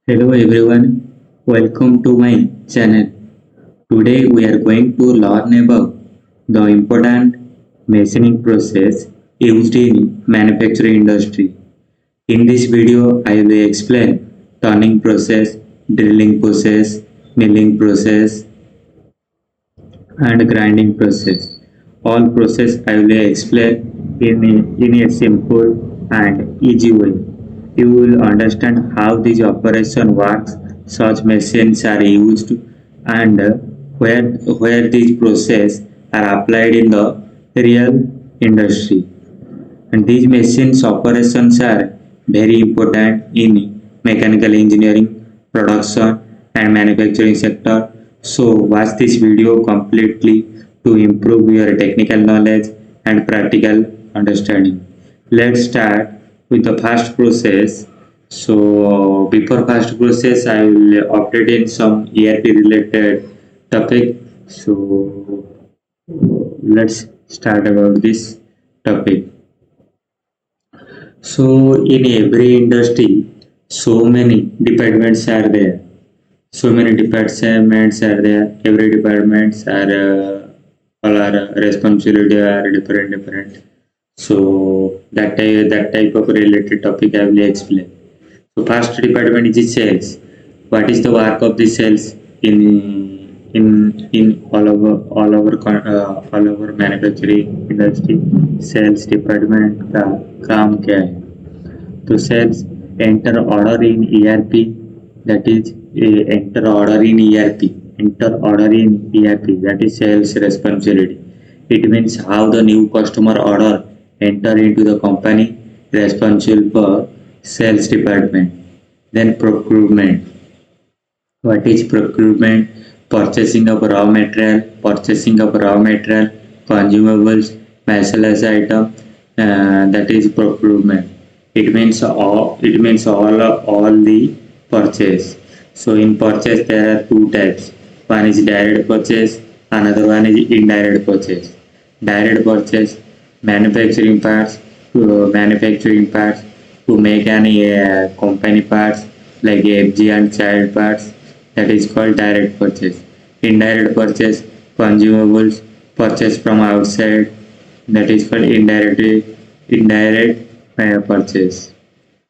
Hello everyone, welcome to my channel. Today we are going to learn about the important machining process used in manufacturing industry. In this video, I will explain turning process, drilling process, milling process, and grinding process. All process I will explain in a simple and easy way. You will understand how this operation works, such machines are used, and where these processes are applied in the real industry. And these machines operations are very important in mechanical engineering, production and manufacturing sector. So watch this video completely to improve your technical knowledge and practical understanding. Let's start with the first process. So before first process, I will update in some ERP related topic. So let's start about this topic. So in every industry, so many departments are there. So many departments are there. Every departments are all are responsibility are different. So that type of related topic I will explain. So first department is sales. What is the work of the sales in all over manufacturing industry? Sales department का काम क्या है? To sales enter order in ERP, that is enter order in ERP. Enter order in ERP, that is sales responsibility. It means how the new customer order enter into the company, responsible for sales department. Then procurement. What is procurement? Purchasing of raw material, consumables, miscellaneous item. That is procurement. It means all the purchase. So in purchase there are two types. One is direct purchase, another one is indirect purchase. Direct purchase, manufacturing parts, to make any company parts like FG and child parts, that is called direct purchase. Indirect purchase, consumables purchase from outside, that is called indirect purchase.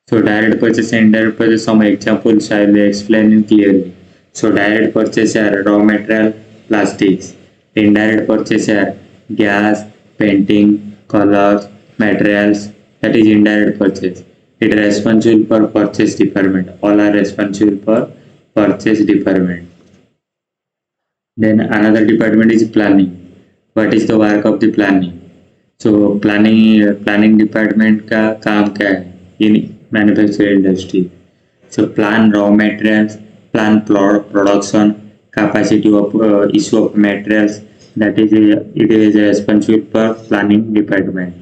So direct purchase and indirect purchase, some examples I will explain clearly. So direct purchase are raw material, plastics. Indirect purchase are gas, painting, colors, materials, that is indirect purchase. It is responsible for purchase department. All are responsible for purchase department. Then another department is planning. What is the work of the planning? So planning department का काम क्या है in manufacturing industry? So plan raw materials, plan production, capacity of issue of materials. That is it is responsible for planning department.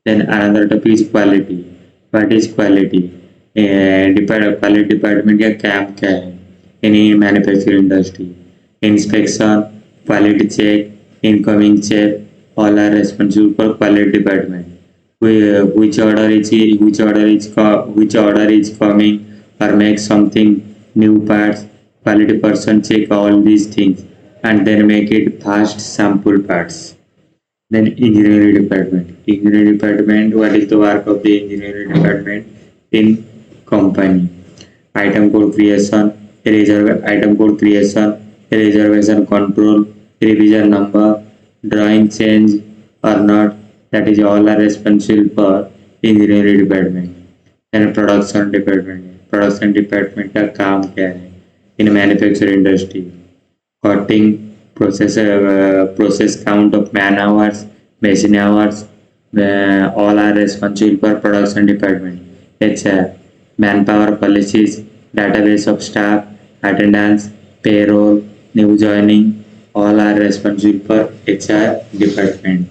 Then another topic is quality. What is quality? Quality department का काम क्या है in manufacturing industry? Inspection, quality check, incoming check, all are responsible for quality department. Which order is coming or make something new parts, quality person check all these things and then make it fast sample parts. Then engineering department. Engineering department, what is the work of the engineering department in company? Item code creation, reservation control, revision number, drawing change or not, that is all are responsible for engineering department. Then production department. Production department का काम क्या है in manufacturing industry? Cutting, process count of man hours, machine hours, all are responsible for production department. HR, manpower policies, database of staff, attendance, payroll, new joining, all are responsible for HR department.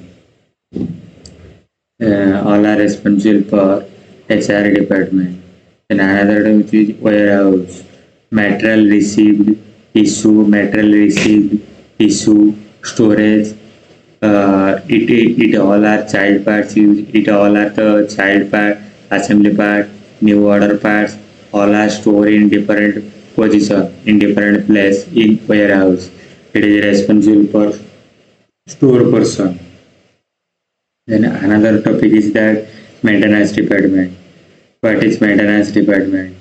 All are responsible for HR department. Then another term which is warehouse. Material received, issue, storage. It all are child parts used. It all are the child part, assembly part, new order parts, All are stored in different position, in different place in warehouse. It is responsible for store person. Then another topic is that maintenance department. What is maintenance department?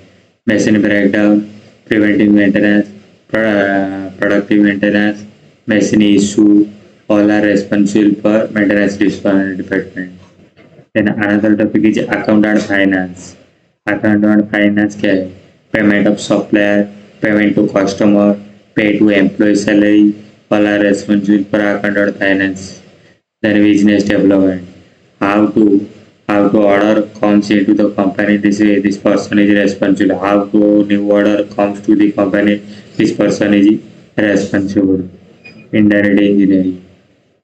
Machine breakdown, preventive maintenance, productive maintenance, machine issue, all are responsible for maintenance department. Then another topic is account and finance. Account and finance क्या है? Payment of supplier, payment to customer, pay to employee salary, all are responsible for account and finance. Then business development. How to how to order comes into the company. This person is responsible. How to new order comes to the company. This person is responsible. Indirect engineering,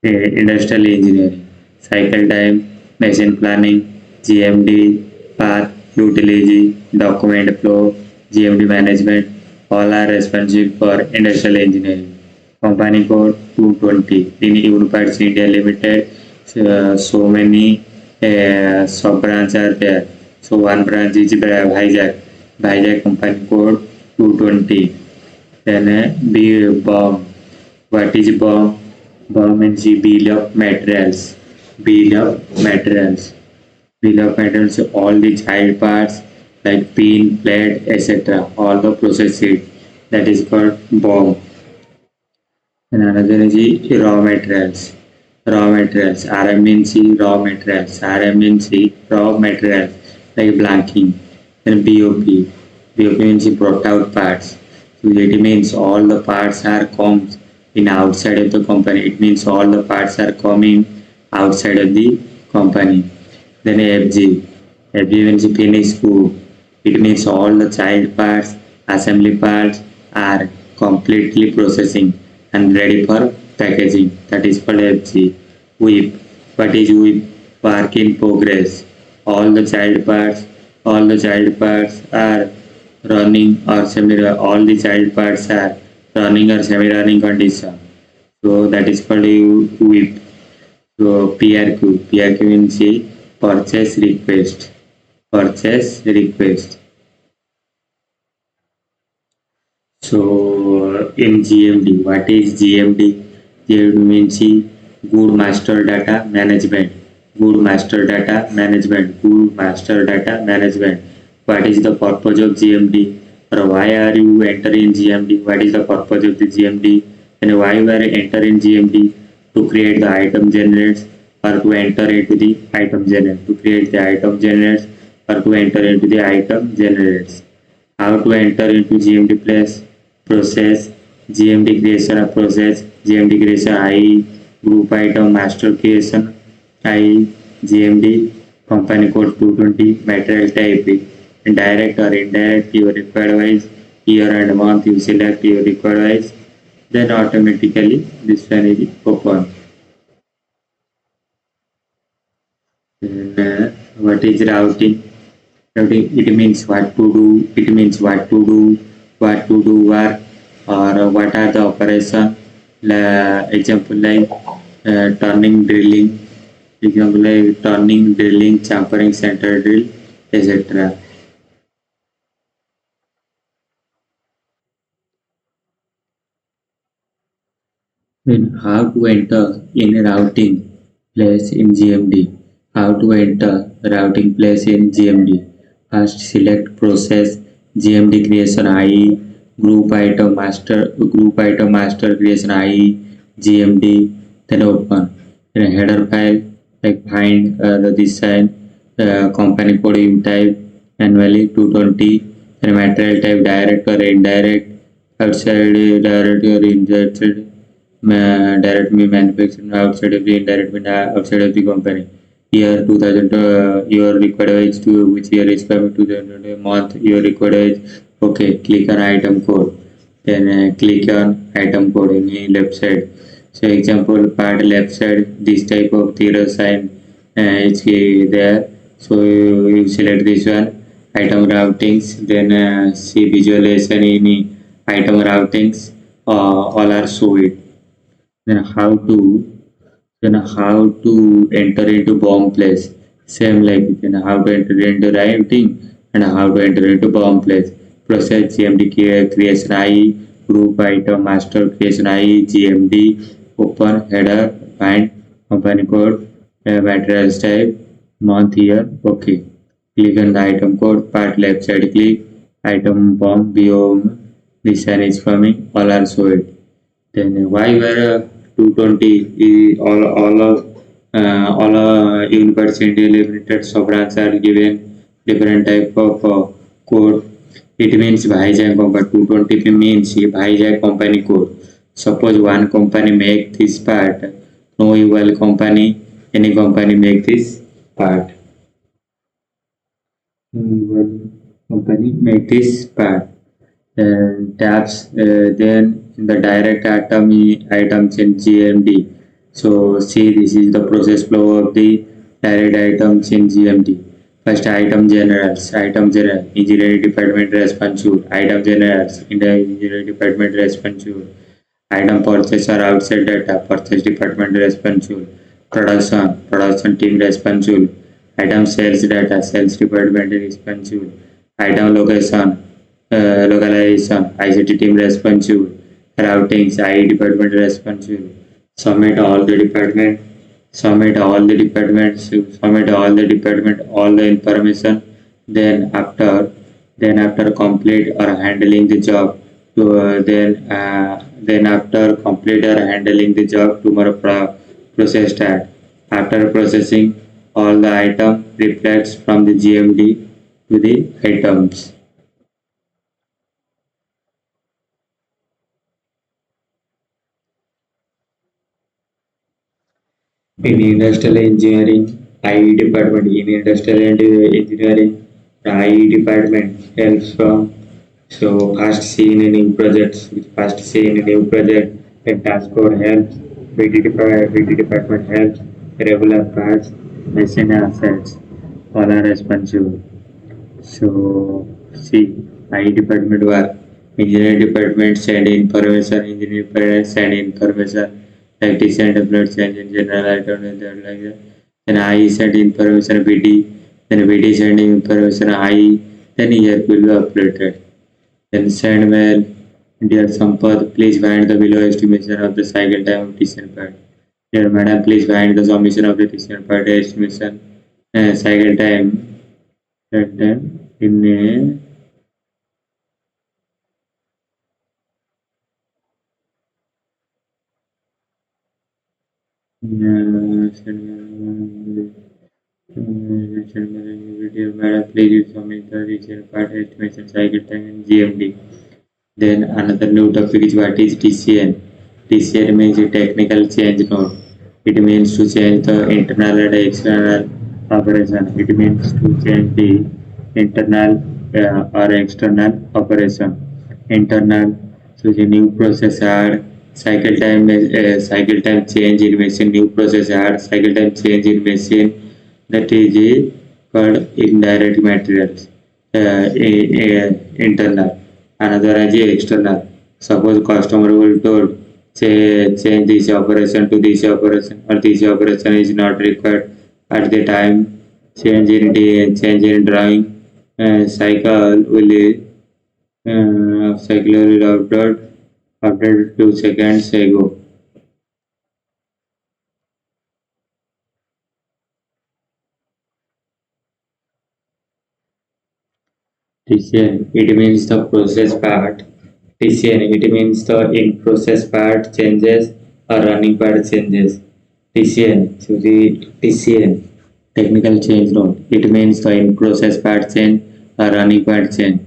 industrial engineering, cycle time, machine planning, GMD, path, utility, document flow, GMD management. All are responsible for industrial engineering. Company code 220 in Unified India Limited. So many sub branches are there. So one branch is Vizag. Vizag company code 220. Then B bomb. What is bomb? Bomb means bill of materials. Bill of materials. Bill of materials. All the child parts like pin, plate, etc. All the processed. That is called bomb. And another is raw materials. Raw materials. RMNC raw materials. RMNC raw materials like blanking. Then BOP. BOP means brought out parts. So it means all the parts are comes in outside of the company. It means all the parts are coming outside of the company. Then FG. FG means finished good. It means all the child parts, assembly parts are completely processing and ready for packaging. That is called FG. WIP. What is WIP? Work in progress. All the child parts are running or semi. All the child parts are running or semi-running condition. So that is called WIP. So PRQ. PRQ means purchase request. Purchase request. So in GMD, what is GMD? GMD means Good Master Data Management. Good Master Data Management. Good Master Data Management. What is the purpose of GMD? Or why are you entering GMD? What is the purpose of the GMD? And why you are entering GMD? To create the item generates or to enter into the item generates. To create the item generates or to enter into the item generates. How to enter into GMD place? Process, GMD creation of process, GMD creation I, group item master creation I, GMD, company code 220, material type, direct or indirect, your required wise, year and month you select your required wise, then automatically this one is open. Then what is routing? Routing it means what to do, it means what to do work or what are the operation. Example like turning drilling, example like turning drilling, chamfering center drill, etc. Then how to enter in routing place in GMD. How to enter routing place in GMD. First select process GMD creation IE, group item master creation IE, GMD, then open. Then header file like find this sign, company code you type manually 220, then material type direct or indirect, outside direct or indirect, direct mean manufacturing outside of the indirect mean outside of the company. Year 2000, your required wage to which year is coming to the month your required wage. Okay, click on item code. Then click on item code in the left side. So example part left side this type of zero sign is there. So you select this one item routings. Then see visualization in item routings. All are shown. Then how to enter into bomb place. Same like then how to enter into routing. and how to enter into bomb place. Process GMD creation IE, group item master creation IE, GMD, open header, find company code, materials type, month year, okay. Click on the item code, part left side click, item bomb, BOM, this sign is coming, all are showed. Then why were 220 all university limited sovereigns are given different type of code. It means Bhaijai company 220 means Bhaijai company code. Suppose one company make this part, no equal company, any company make this part. No equal company make this part. Tabs then the direct items in GMD. So see, this is the process flow of the direct items in GMD. First item generals, item general, engineering department responsible, item generals, in the engineering department responsible, item purchase or outside data, purchase department responsible, production team responsible, item sales data, sales department responsible, item localization, ICT team responsible, routings, IE department responsible, submit all the department, submit all the departments, submit all the department, all the information, then after complete or handling the job, then after complete or handling the job, tomorrow process start. After processing, all the item reflects from the GMD to the items. In industrial engineering, IE department, in industrial engineering, the IE department helps from so first seeing a new project, first seeing a new project, the task code helps, BD department helps, regular parts, machine assets, all are responsible. So see, I department work, engineering department send information, engineering department send information, like design development change in general, I don't know that like that. Then I send information BD, then BD send information I, then here will be uploaded. Then send mail, dear Sampath, please find the below estimation of the cycle time of decision part. Dear madam, please find the summation of the decision part estimation cycle time. That time in a video madam, please use submit the decision part estimation cycle time in GMD. Then another new topic is what is TCN. TCN means a technical change node. It means to change the internal and external operation. It means to change the internal or external operation. Internal, so the new process add cycle time change in machine. New process add cycle time change in machine. That is called indirect materials. Internal. Another is external. Suppose customer will told change this operation to this operation or this operation is not required at the time. Change in drawing cycle will cycle will update 2 seconds ago. TCN, it means the process part. TCN, it means the in process part changes or running part changes. TCN, so the TCN, technical change node. It means the in process part change or running part change.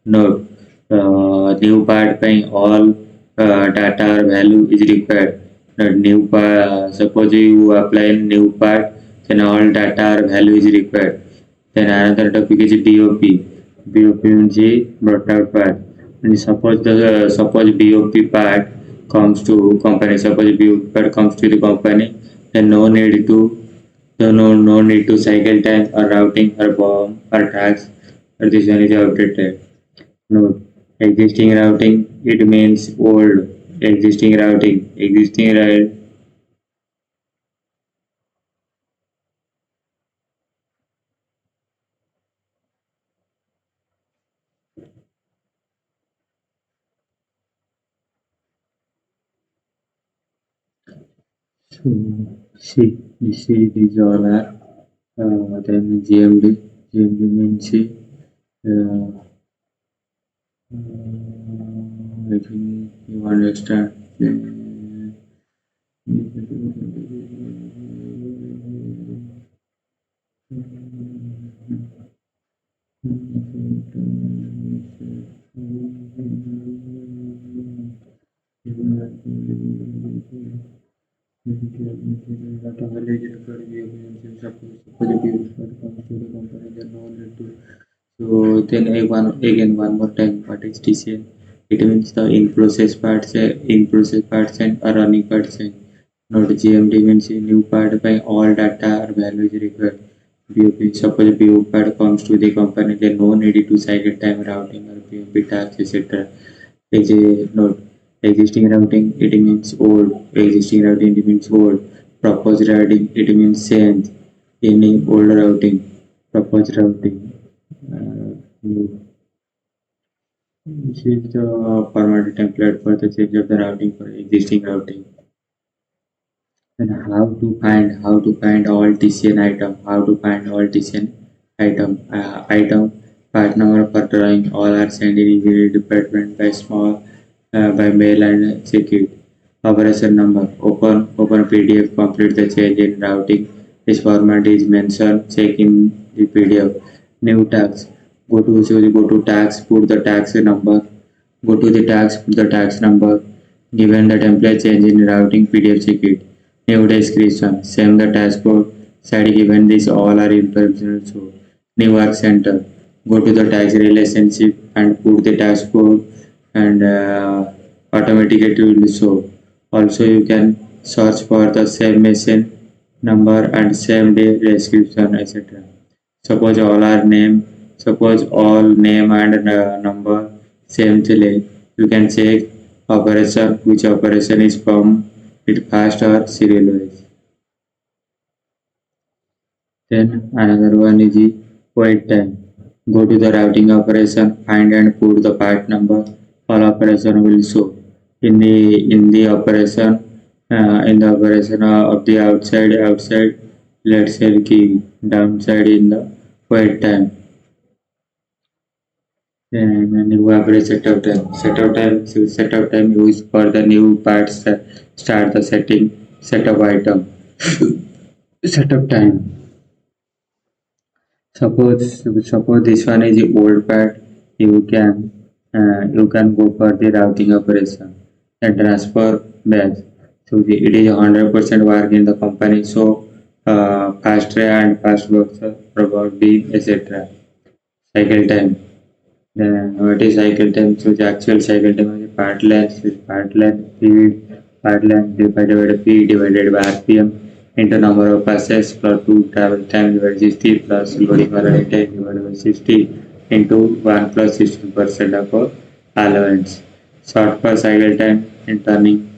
Note, new part paying all data or value is required. New part, suppose you apply new part, then all data or value is required. Then another topic is BOP. BOP means brought out part. And suppose BOP part comes to company. Suppose BOP part comes to the company, then no need to cycle time or routing or bomb or tax or this one is outdated. Note, existing routing, it means old. Existing routing, existing route. So see, these all are then GMD. GMD means I think you understand. So then one more time, what is TCN? It means the in process parts and a running parts and not GMD means a new part by all data or values required. BOP, suppose BOP part comes to the company, then no need to cycle time routing or BOP tasks, etc. As a note, existing routing it means old, existing routing it means old, proposed routing it means change, any old routing, proposed routing, new. This is the format template for the change of the routing for existing routing. And how to find all TCN item part number per drawing all are sent in engineering department by small by mail and check it. Operation number open PDF complete the change in routing. This format is mentioned check in the PDF. New tags go to tags put the tags number. Go to the tags put the tags number. Given the template change in routing PDF check it. New description. Same the dashboard. Side given this all are information so. New work center. Go to the tax relationship and put the dashboard and automatically it will show. Also you can search for the same machine number and same day description etc. Suppose all are name. Suppose all name and number same delay. You can check operation which operation is from it fast or serial wise. Then another one is the wait time. Go to the routing operation, find and put the part number. All operation will show. In the operation of the outside let's say key downside in the wait time. And new average setup time. Setup time used for the new parts start the setup item. Setup time. Suppose this one is the old part, you can go for the routing operation and transfer batch. So it is 100% work in the company. So fast and fast works probably etc. Cycle time. Then what is cycle time? So the actual cycle time is part length divided by P divided by RPM into number of passes plus 2 travel time divided by 60 plus loading or running time divided by 60 into 1 plus 60% of allowance. Short per cycle time in turning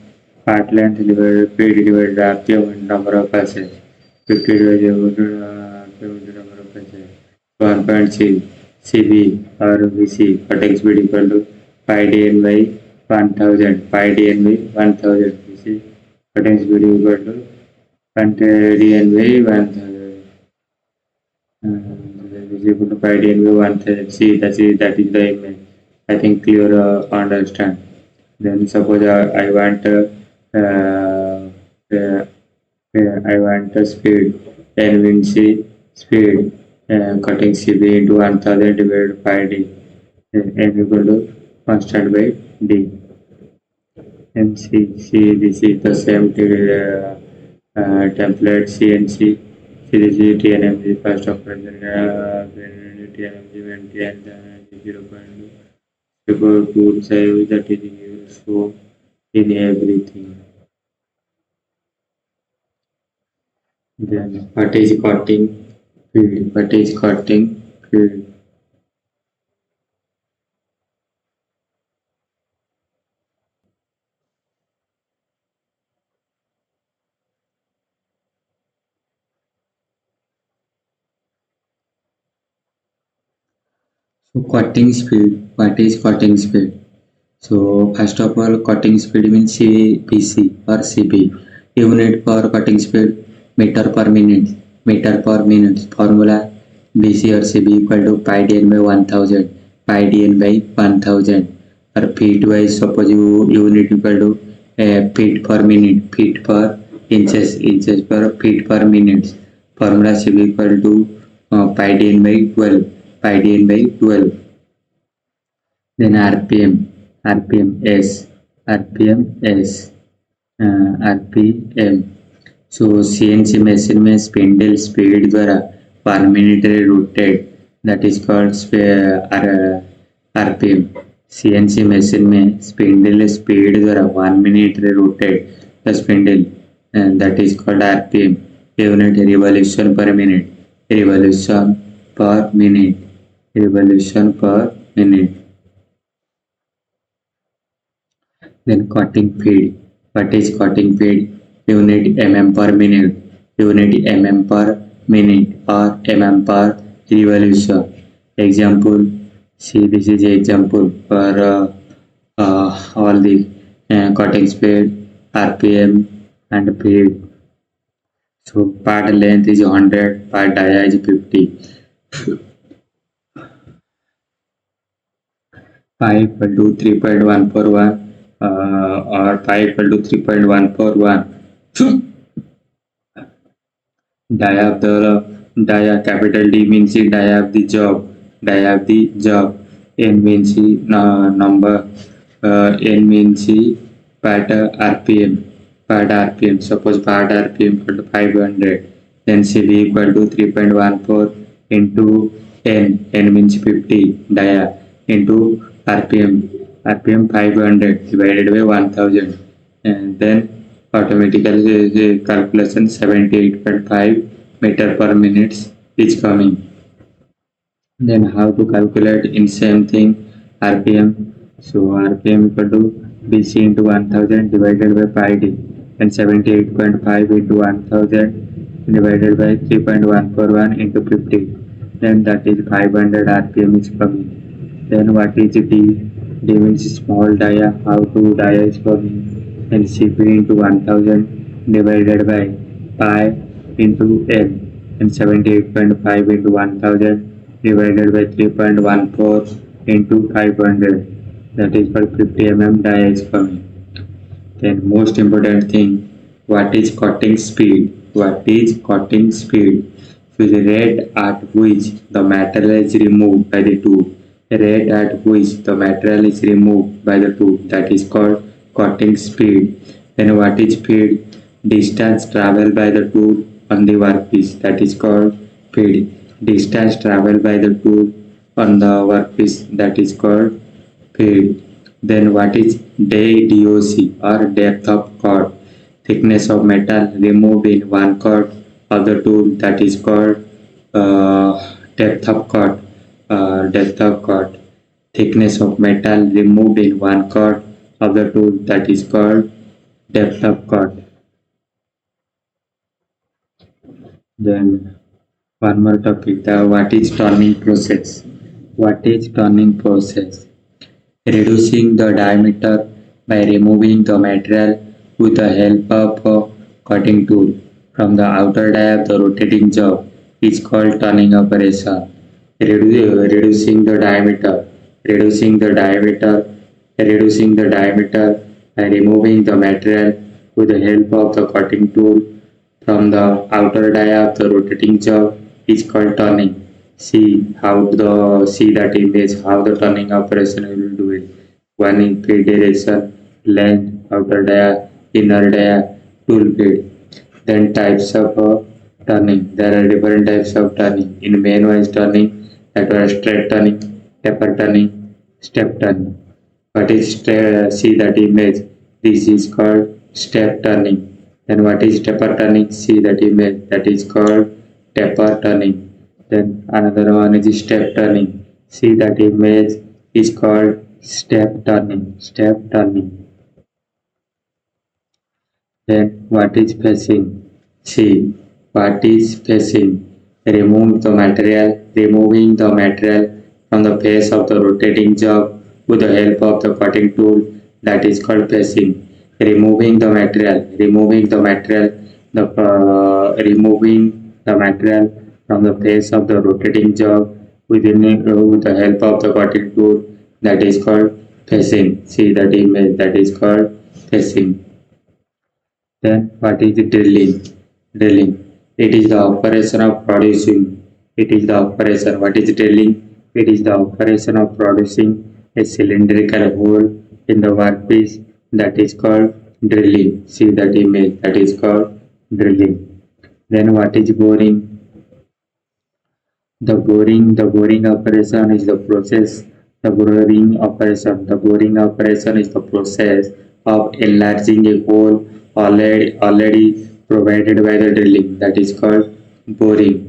part length divided by P divided by RPM and number of passes. 50 divided by number of passes. 1.6 CV or VC for text speed equal to pi dn by 1000 pi dn by 1000 VC for text speed equal to 100 dn by 1000 is equal to pi dn by 1000. See that is the image. I think clear understand. Then suppose I want uh, I want the speed and wind speed cutting CB into 1000 divided by D n equal to constant by D. MC, this is the same template CNC. This is TNMG first operation, TNMG when TN 0.2 tool size that is used so in everything. Then what is cutting field? What is cutting field? So cutting speed. What is cutting speed? So first of all, cutting speed means CPC or CP. Unit for cutting speed, meter per minute. Meter per minute. Formula BC or CB equal to pi dn by 1000. Pi dn by 1000. Or feet wise, suppose unit equal to feet per minute. Feet per inches. Inches per feet per minute. Formula CB equal to pi dn by 12. Pi dn by 12. Then RPM. RPM S. RPM S. RPM. So CNC machine में spindle speed द्वारा 1 minute रे rotate that is called RPM. CNC machine में spindle speed द्वारा 1 minute रे rotate the spindle that is called RPM. Unit revolution पर minute. Revolution पर minute. Revolution पर minute. Then cutting speed. What is cutting speed? Unit mm per minute. Unit mm per minute or mm per revolution. Example. See, this is example for all the cutting speed, RPM and speed. So part length is 100, part dia is 50. Pi equal to 3.141 or pi equal to 3.141. Dia of the dia, capital D means dia of the job. Dia of the job. N means number. N means part RPM. Part RPM. Suppose part RPM equal to 500. Then CB equal to 3.14 into N. N means 50. Dia into RPM. RPM 500 divided by 1000, and then automatically calculation 78.5 meter per minute is coming. Then how to calculate in same thing RPM? So RPM equal to BC into 1000 divided by pi d, and 78.5 into 1000 divided by 3.141 into 50. Then that is 500 RPM is coming. Then what is D? D means small dia. How to dia is coming? And CP into 1000 divided by pi into N, and 78.5 into 1000 divided by 3.14 into 500. That is called 50 mm dia is coming. Then most important thing, what is cutting speed? What is cutting speed? So the rate at which the material is removed by the tool. Rate at which the material is removed by the tool, that is called cutting speed. Then what is speed? Distance traveled by the tool on the workpiece, that is called speed. Distance traveled by the tool on the workpiece, that is called speed. Then what is DOC or depth of cut? Thickness of metal removed in one cut of the tool, that is called depth of cut. Depth of cut. Thickness of metal removed in one cut of the tool, that is called depth of cut. Then one more topic, what is turning process? What is turning process? Reducing the diameter by removing the material with the help of a cutting tool from the outer die of the rotating job is called turning operation. Reducing the diameter by removing the material with the help of the cutting tool from the outer die of the rotating job is called turning. See that image, how the turning operation will do it. One in feet direction, length, outer dia, inner dia, tool feet. Then types of turning. There are different types of turning. In main wise turning, that was straight turning, taper turning, step turning. What is see that image? This is called step turning. Then what is taper turning? See that image, that is called taper turning. Then another one is step turning. See that image is called step turning. Then what is facing? See what is facing. Removing the material from the face of the rotating job with the help of the cutting tool, that is called facing. removing the material from the face of the rotating job with the help of the cutting tool, that is called facing. See that image, that is called facing. Then what is drilling? Drilling. It is the operation of producing. It is the operation. What is drilling? It is the operation of producing a cylindrical hole in the workpiece, that is called drilling. See that image, that is called drilling. Then what is boring? The boring operation is the process. The boring operation is the process of enlarging a hole already provided by the drilling. That is called boring.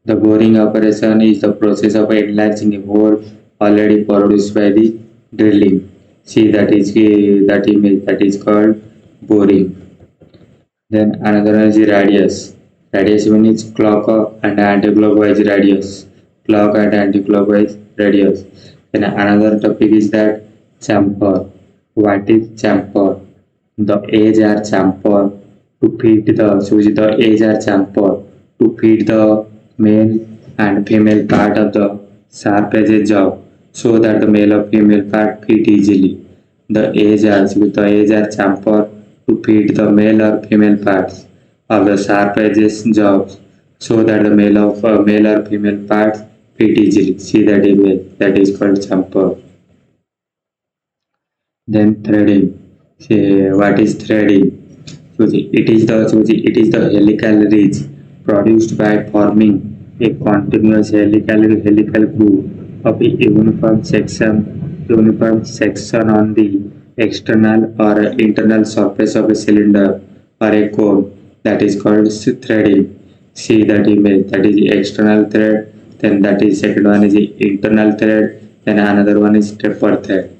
The boring operation is the process of enlarging a hole already produced by the drilling. See that image, that is called boring. Then another one is radius. Radius means clock and anti-clockwise radius. Clock and anti-clockwise radius. Then another topic is that chamfer. What is chamfer? The edge are chamfer to feed the edge are chamfer to feed the male and female part of the sharp edge job, so that the male or female part fit easily. The edge are chamfer to feed the male or female parts of the sharp edges jobs, so that the male or female parts fit easily. See that image, that is called chamfer. Then threading. Say what is threading? It is the helical ridge produced by forming a continuous helical groove of a uniform section on the external or internal surface of a cylinder or a cone, that is called threading. See that image, that is external thread, then that is second one is the internal thread, then another one is taper thread.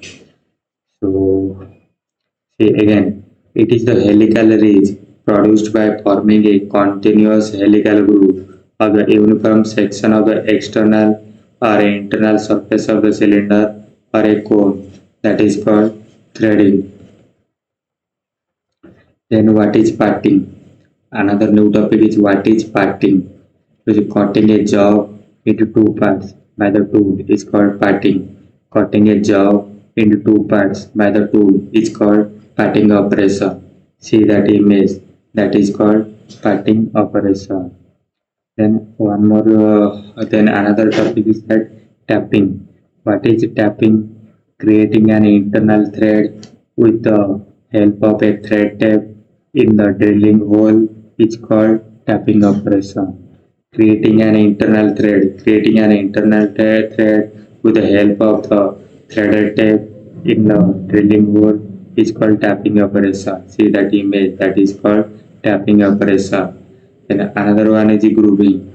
So see again, it is the helical ridge produced by forming a continuous helical groove of the uniform section of the external or internal surface of the cylinder or a cone, that is called threading. Then what is parting? Another new topic is what is parting. Which is cutting a job into two parts by the tool is called parting. Cutting a job into two parts by the tool is called parting operation. See that image, that is called parting operation. Then another topic is that tapping. What is tapping? Creating an internal thread with the help of a thread tape in the drilling hole is called tapping operation. Creating an internal thread with the help of the threaded tape in the drilling hole is called tapping operation. See that image, that is called tapping operation. Then another one is grooving.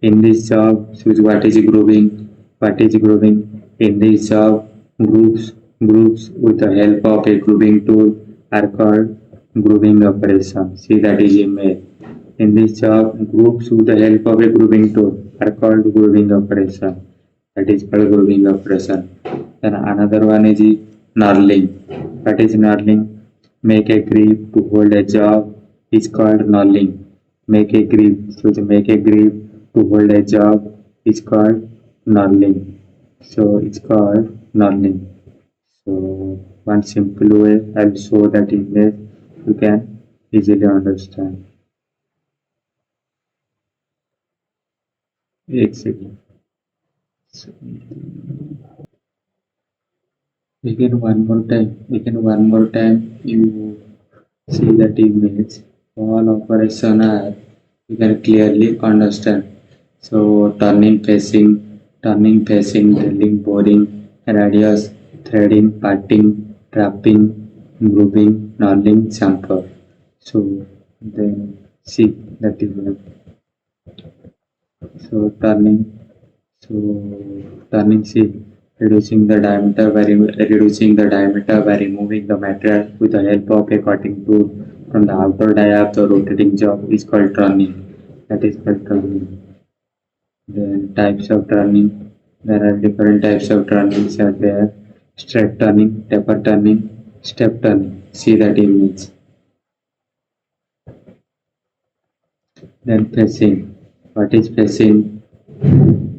In this job, choose what is grooving. What is grooving? In this job, groups with the help of a grooving tool are called grooving operation. See that is image. In this job, groups with the help of a grooving tool are called grooving operation. That is called grooving operation. Then another one is knurling. What is knurling? Make a grip to hold a job is called knurling. Make a grip. Make a grip to hold a job is called knurling. So it's called knurling. So one simple way I'll show that image, you can easily understand. Exactly. So, again one more time you see that image, all operation are you can clearly understand. So turning, facing, drilling, boring, radius, threading, parting, trapping, grooving, knurling, chamfer. So then see that image. So so turning, see, reducing the diameter by removing the material with the help of a cutting tool from the outer die of the rotating job is called turning. That is called turning. Then types of turning. There are different types of turnings are there. Straight turning, taper turning, step turning. See that image. Then pressing. What is pressing?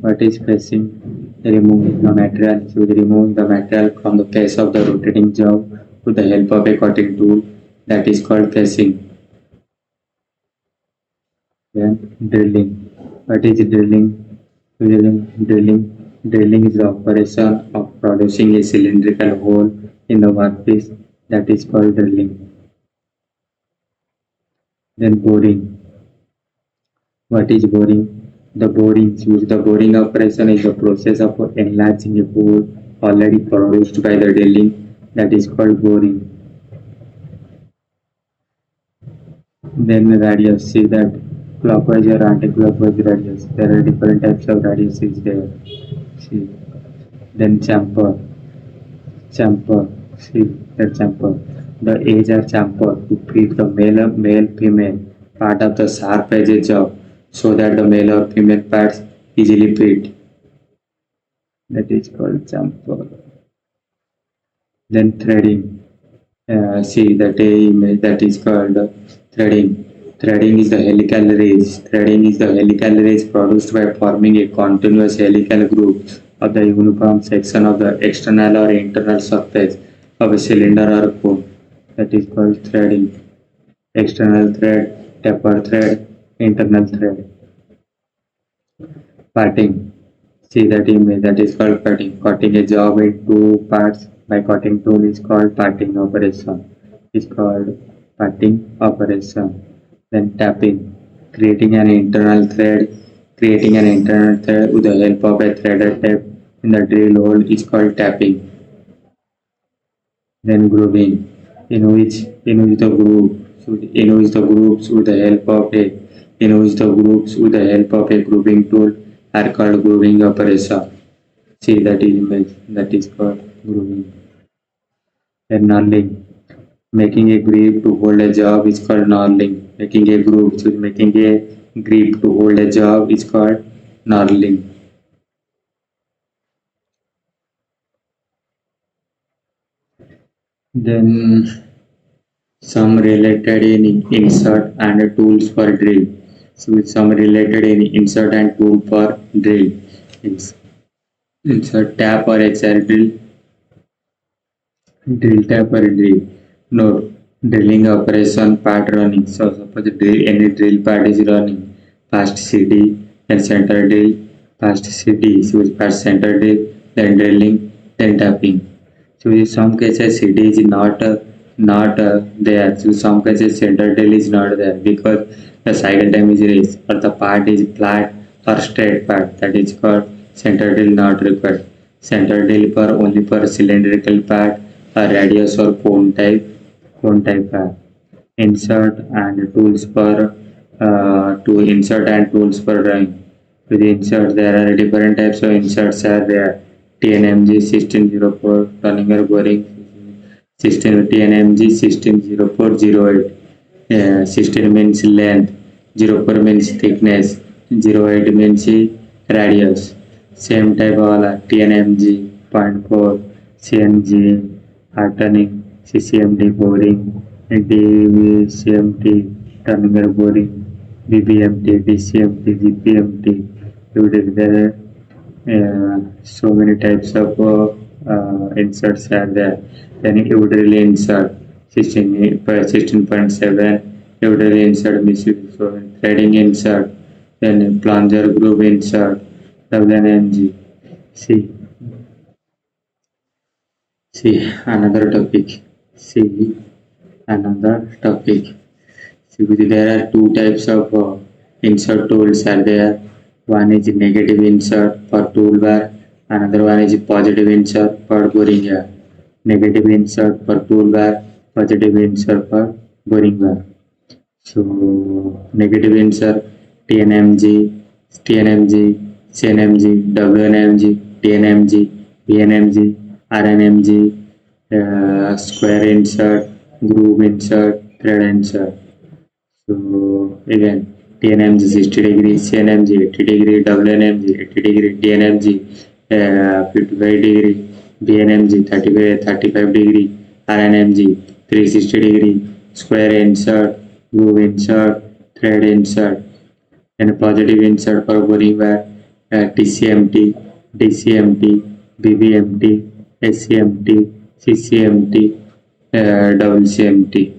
What is pressing? Removing the material. So removing the material from the face of the rotating job with the help of a cutting tool. That is called pressing. Then drilling. What is drilling? Drilling is the operation of producing a cylindrical hole in the workpiece. That is called drilling. Then boring. What is boring? The boring operation is the process of enlarging a hole already produced by the drilling. That is called boring. Then radius. See that clockwise or anti-clockwise radius. There are different types of radius is there. See. Then chamfer. Chamfer. See the chamfer. The edge are chamfer to feed the male female part of the sharp edges of so that the male or female parts easily fit. That is called chamfer. Then threading. See that image that is called threading. Threading is the helical rays. Threading is the helical rays produced by forming a continuous helical groove of the uniform section of the external or internal surface of a cylinder or cone. That is called threading. External thread, taper thread, internal thread. Parting. See that image that is called cutting. Cutting a job in two parts by cutting tool is called parting operation. Is called parting operation. Then tapping. Creating an internal thread. Creating an internal thread with the help of a threaded tape in the drill hole is called tapping. Then grooving. In which the groups with the help of a grooving tool are called grooving operation. See that image that is called grooving. Then knurling. Making a grip to hold a job is called knurling. Making a grip to hold a job is called knurling. Then some related in insert and tools for drill. So some related in insert and tool for drill. Insert tap or XL drill tap or drill. Note drilling operation part running. So suppose any drill part is running. Past CD, then center drill, past CD, so past center drill, then drilling, then tapping. So in some cases CD is not there. So some cases center drill is not there because the cycle time is raised or the part is flat or straight part. That is called center drill not required. Center drill for only for cylindrical part or radius or cone type part. Insert and tools for to insert and tools for drawing. To the insert, there are different types of inserts are there. TNMG 1604 turning or boring 16 TNMG 160408. 16 means length, 04 means thickness, 08 means radius. Same type all are TNMG 0.4, CNG, hardening, CCMD boring, DVCMT turning or boring, BBMT, DCMT, GPMT. There so many types of inserts are there. Then you would really insert 16.7. You would really insert so threading insert. Then plunger groove insert. WNMG. See another topic. See another topic. See, there are two types of insert tools are there. One is negative insert for toolbar, another one is positive insert for boring bar. Negative insert for toolbar, positive insert for boring bar. So negative insert TNMG, CNMG, WNMG, TNMG, PNMG, RNMG, square insert, groove insert, thread insert. So again TNMG 60 degree, CNMG 80 degree, WNMG 80 degree, TNMG 55 degree, BNMG 35 degree, RNMG 360-degree, square insert, groove insert, thread insert, and positive insert for boring wire, TCMT, DCMT, BBMT, SCMT, CCMT, double CMT.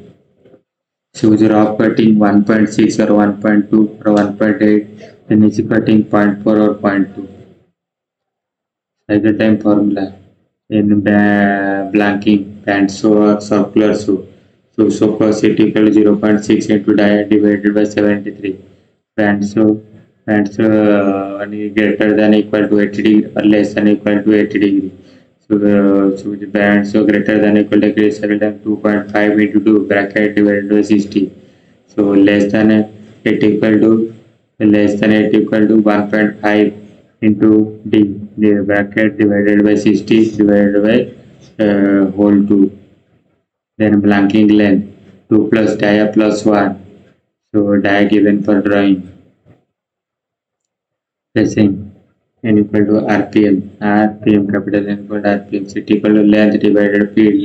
Choose rough cutting 1.6 or 1.2 or 1.8, then easy cutting zero point 0.4 or zero point 0.2. Cycle time formula in blanking and so circular so. So plus it equal to 0.6 into divided by 73. And when greater than equal to 80 degree or less than equal to 80 degree. So the band so greater than equal to degree cycle time 2.5 into 2 bracket divided by 60. So it equal to less than it equal to 1.5 into d the bracket divided by 60 divided by whole 2. Then blanking length 2 plus dia plus 1. So dia given for drawing. Pressing n equal to rpm. Rpm capital N equal to rpm. So it equal to length divided speed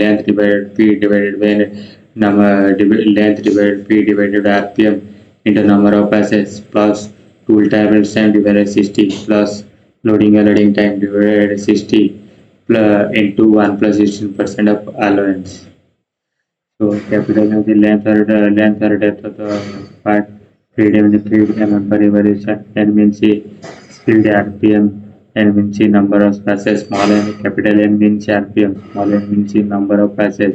divided by number length divided speed divided by rpm into number of passes plus tool time and time divided by 60 plus loading and loading time divided by 60 plus into 1 plus 16% of allowance. So capital of the length or depth of the part, freedom in the field mm per revolution, n means the speed rpm, n means the number of passes, small n capital N means rpm, small n means the number of passes,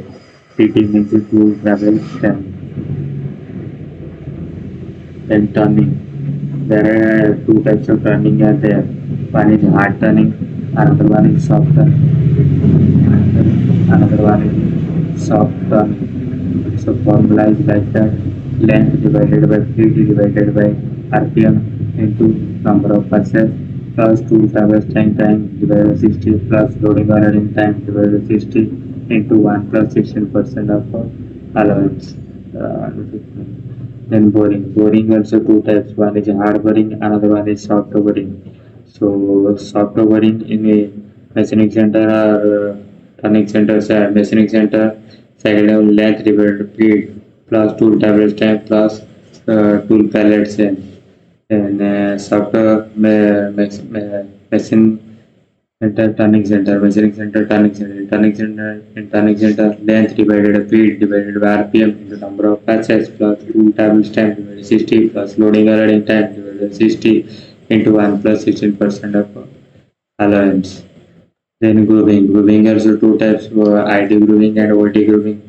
pt means the tool travel time. Then turning. There are two types of turning are there. One is hard turning, another one is soft turning. Another one is soft turning. So formula is like that: length divided by speed divided by rpm into number of passes plus tool traverse time divided by 60 plus loading or running time divided by 60 into 1 plus 16% of allowance. Then boring. Boring also two types. One is hard boring, another one is soft boring. So soft boring in a machining center or turning center, machining center, cycle level length divided speed plus tool tablet time plus tool pallet time. And soft machine center, turning center, measuring center, turning center, length divided by speed divided by rpm into number of passes plus tool tables time divided by 60 plus loading or loading time divided by 60 into 1 plus 16% of allowance. Then grooving. Grooving also two types, ID grooving and OT grooving.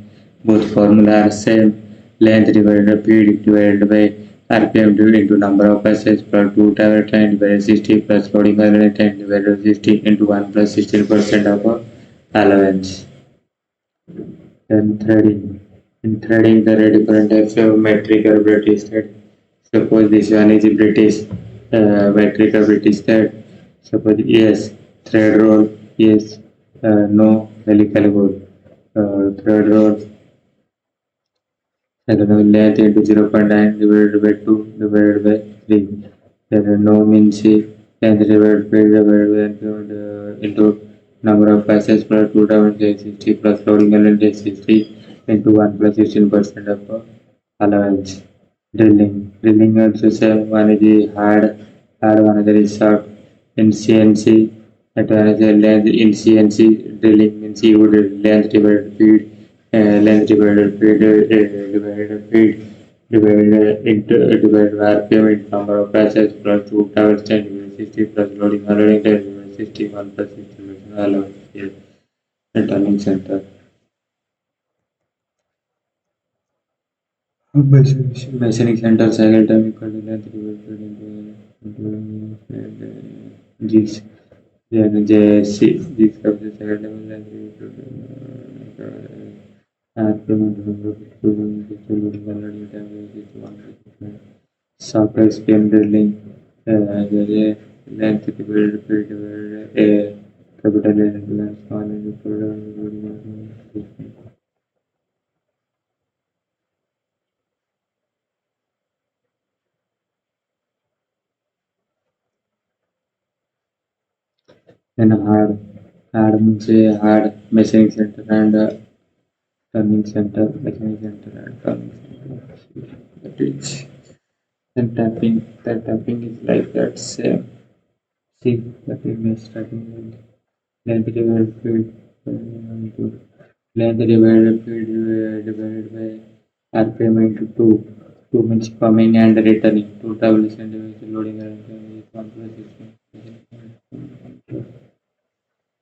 Both formula are same. Length divided by speed divided by RPM into number of passes per 2 tower time divided by 60 plus loading time divided by 60 into 1 plus 16% of allowance. Then threading. In threading, there are different types of metric or British thread. Suppose this one is a British metric or British thread. Suppose yes, thread roll, yes, no, helical roll. Thread roll, length into 0.9 divided by 2 divided by 3. Then no means length divided by into number of passes plus 2 times 60 plus loading element 60 into 1 plus 16% of allowance. Drilling. Drilling also same. One is the hard one other is soft. In CNC, that one is the length. In CNC, drilling means you would length divided speed, length divided speed divided speed divided into divided by RPM into number of passes plus 2 towers 10 divided 60 plus loading unloading 10 divided 61 plus 60 allowance. Yes, the turning center. Measuring center cycle time equal to length divided into G's. Then JC, G's of the cycle time length software spin drilling, length divided a capital N small n. Then hard means a hard machining center and turning center, machining center, and turning center. That is, and tapping. That tapping is like that same. See, that is starting with length divided speed. Length divided speed divided by RPM into 2. 2 means coming and returning. 2 tablets and loading and compression.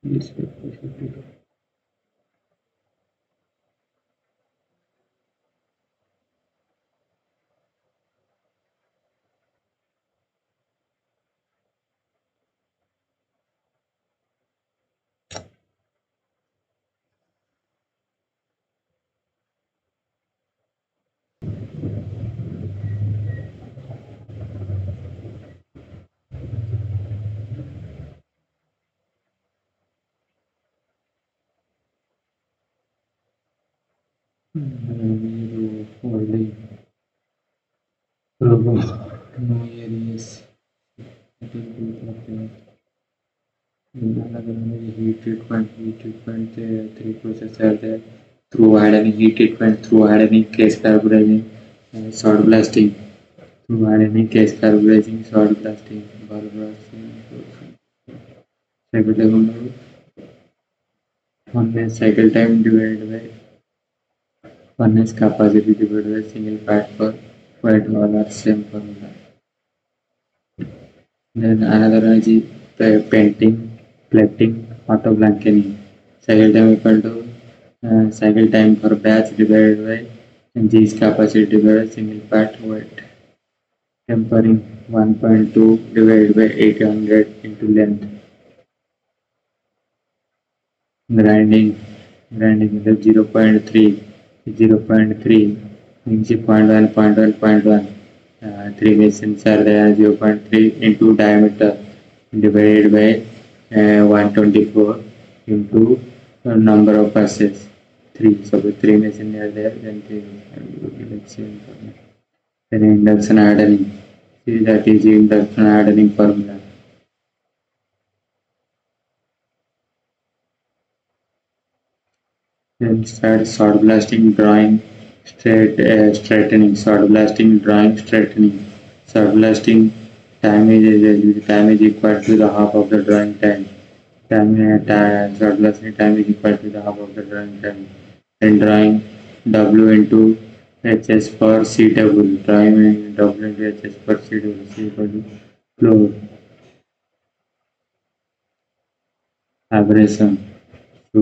Yes, holding robo. No areas. Heat treatment, three processes are there. Through hardening, heat treatment, through hardening, case carburizing, salt blasting. Through hardening, case carburizing, salt blasting, bulb blasting. Cycle time, one cycle time divided by one is capacity divided by single part per white wall or same formula. Then another one is painting, plating, auto blanketing. Cycle time equal to cycle time for batch divided by G is capacity divided by single part white. Tempering 1.2 divided by 800 into length. Grinding the 0.3 means 0.1 3 machines are there 0.3 into diameter divided by 124 into number of passes 3. So the 3 machines are there, then 3 let's see then induction hardening. See, that is induction hardening formula. Then start salt blasting, drawing, straightening. Salt blasting, drawing, straightening. Salt blasting time is equal to the half of the drawing time. Salt blasting time is equal to the half of the drawing time. Then drawing W into HS per C table. Drawing W into HS per C table is equal to flow aberration. So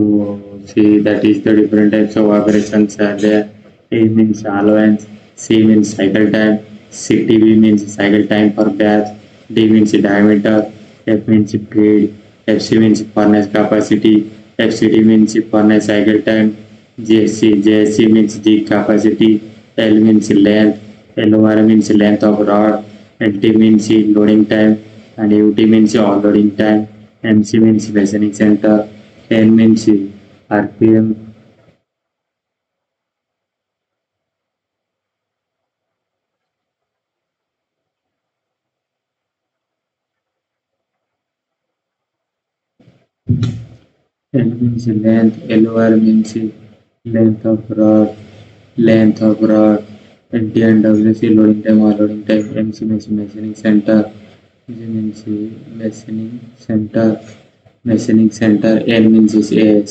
see, that is the different types of aberrations are there. A means allowance, C means cycle time, CTV means cycle time per batch, D means diameter, F means speed, FC means furnace capacity, FCD means furnace cycle time, JSC means G capacity, L means length, LOR means length of rod, LT means loading time, and UT means all loading time, MC means machining center, N means RPM, L means length, LOR means length of rod, NT and WC loading time or loading time, MC means machining center, G means machining center, N means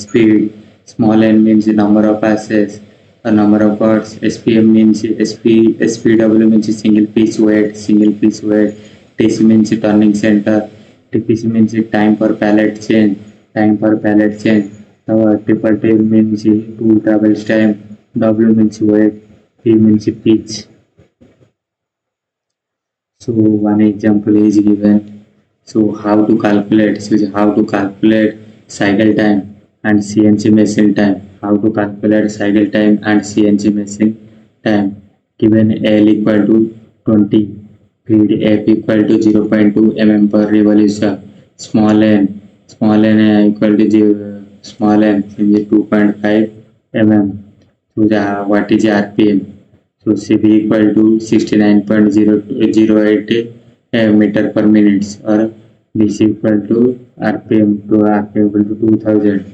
speed, small n means number of passes, a number of parts, SPM means SPW means single piece weight, TC means turning center, TPC means time per pallet change. Triple tail means two travels time, W means weight, P means pitch. So one example is given. So how to calculate? So how to calculate cycle time and CNC machine time? How to calculate cycle time and CNC machine time? Given L equal to 20, feed F equal to 0.2 mm per revolution. Small n equal to small n is 2.5 mm. So what is RPM? So CB equal to 69.008 meter per minute or DC equal to RPM equal to 2000.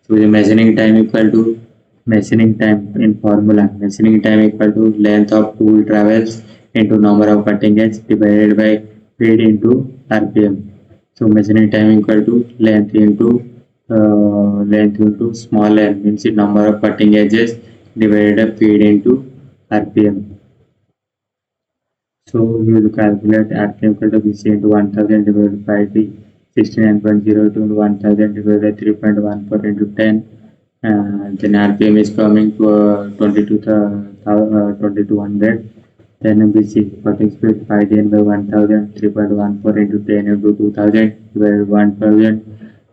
So the measuring time equal to Machining time in formula. Machining time equal to length of tool travels into number of cutting edge divided by speed into RPM. So machining time equal to length into small n means the number of cutting edges divided by speed into RPM. So you will calculate RPM equal to BC into 1000 divided by T 69.02 into 1000 divided by 3.14 into 10. Then RPM is coming to 2200. Then BC cutting speed 5 by 1000 3.14 into 10 into 2000 divided by 1000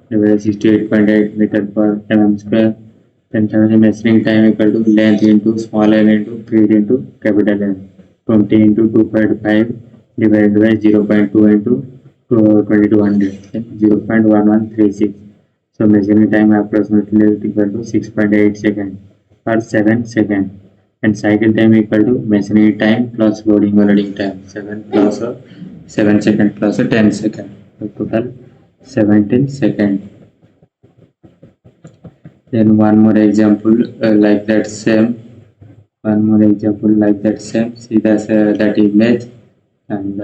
divided by 68.8 meter per mm square. Then the measuring time equal to length into small n into speed into capital N. 20 into 2.5 divided by 0.2 into 2200, then 0.1136. So measuring time approximately equal to 6.8 seconds or 7 seconds. And cycle time equal to measuring time plus loading or loading time 7 plus 7 seconds plus 10 seconds. So total 17 seconds. Then one more example like that same. One more example like that same. See that image and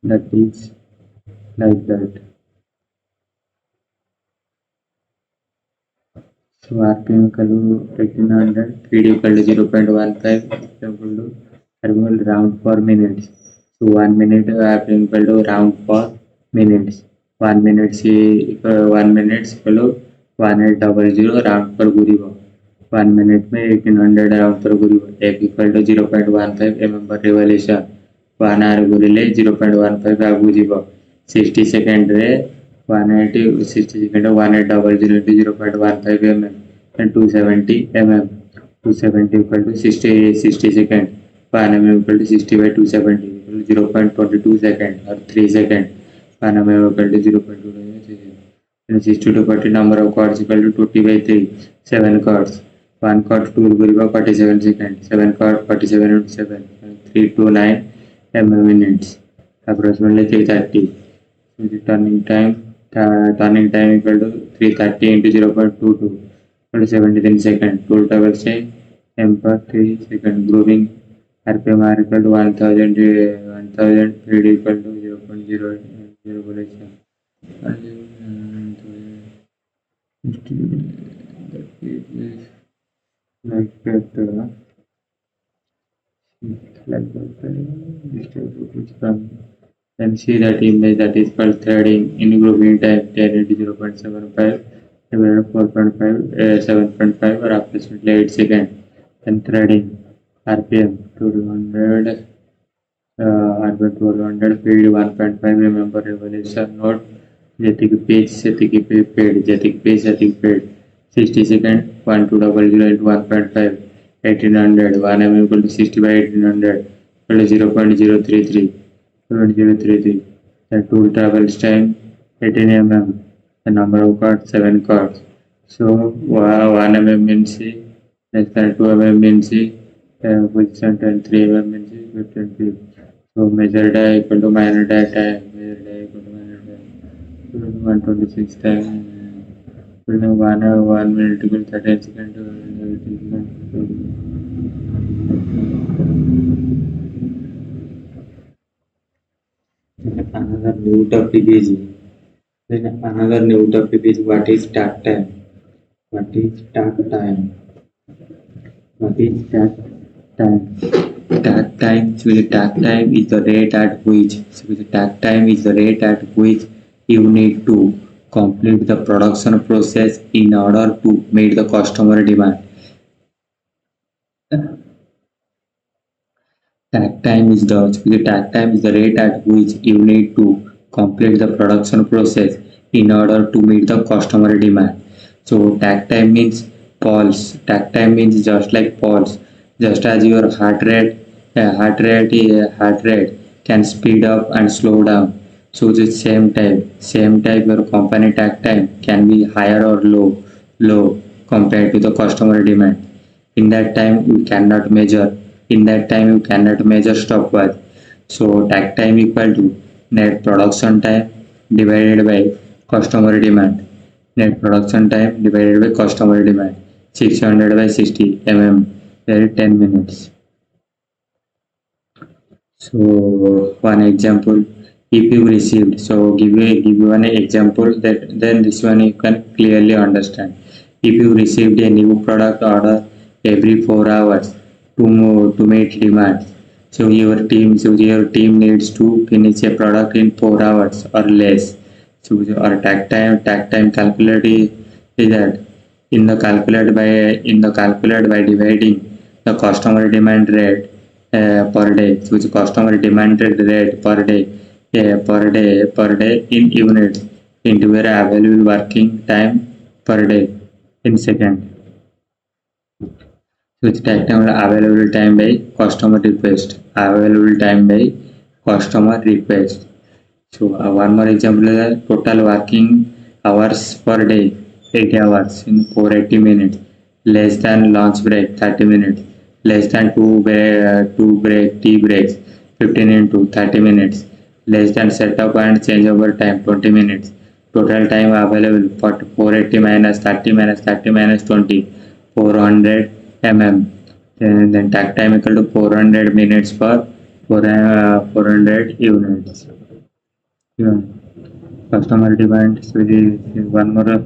that is like that. So RPM equal to 1800, speed equal to 0.15, equal to thermal round per minute. So 1 minute RPM equal to round per minutes. 1 minute equal 1 minute equal to 1800 round per घुरिबो. 1 minute में 1800 round per घुरिबो. F equal to 0.15 mm per revolution. 1 hour घुरिले 0.15 आगु जीवो. 60 second रे 180 60 second 1800 into 0.15 mm and 270 mm. 270 equal to 60 second. 1 mm equal to 60 by 270 equal to 0.22 second or 3 second. 1 mm equal to 0.22 second. And 60 to 40 number of chords equal to 20 by 3, 7 chords. 1 chord 2 will be 47 seconds. 7 chord 47 into 7, 329 mm minutes. Approximately 330. So the turning time equal to 330 into 0.22 equal to 73 seconds. Tool travel time m per 3 second. Grooving RPM are equal to 1000 speed equal to 0.0 revolution. Like that this type of is from. Then see that image that is called threading in grooving time 10 into 0.75 divided by 4.5 7.5 or approximately 8 seconds. Then threading RPM 200 RPM 1200 speed 1.5 remember revolution note ଯେତିକି page ସେତିକି paid ଯେତିକି page ସେତିକି paid 60 second 1200 into 1.5 1800 1 mm equal to 60 by 1800 equal to 0.033 0.033. The tool travels time 18 mm. The number of cards 7 cards. So 1 mm means C, less than 2 mm means C, position 10 3 mm means C, 20. So measure die equal to minor die time, measure die equal to minor die 126 time. 1 minute equal to 13 seconds. Another new topic is what is takt time? What is takt time? What is takt time? Takt time is the rate at which you need to complete the production process in order to meet the customer demand. Takt time is the rate at which you need to complete the production process in order to meet the customer demand. So takt time means pulse. Takt time means just like pulse. Just as your heart rate can speed up and slow down. So the same type your company takt time can be higher or low compared to the customer demand. In that time you cannot measure stopwatch. So takt time equal to net production time divided by customer demand. Net production time divided by customer demand. 600 by 60 mm, there is 10 minutes. So one example, if you received, so give you one example that then this one you can clearly understand. If you received a new product order every 4 hours to meet demand, so your team needs to finish a product in 4 hours or less. So our tag time calculator is that in the calculate by dividing the customer demand rate per day, which customer demanded rate per day in units into your available working time per day in second, which take time available time by customer request. So one more example is total working hours per day 80 hours in 480 minutes, less than lunch break 30 minutes, less than two tea breaks 15 into 30 minutes, less than setup and changeover time 20 minutes. Total time available for 480 minus 30 minus 30 minus 20, 400 mm. Then takt time equal to 400 minutes per 400 units. Yeah. Customer demand, so one more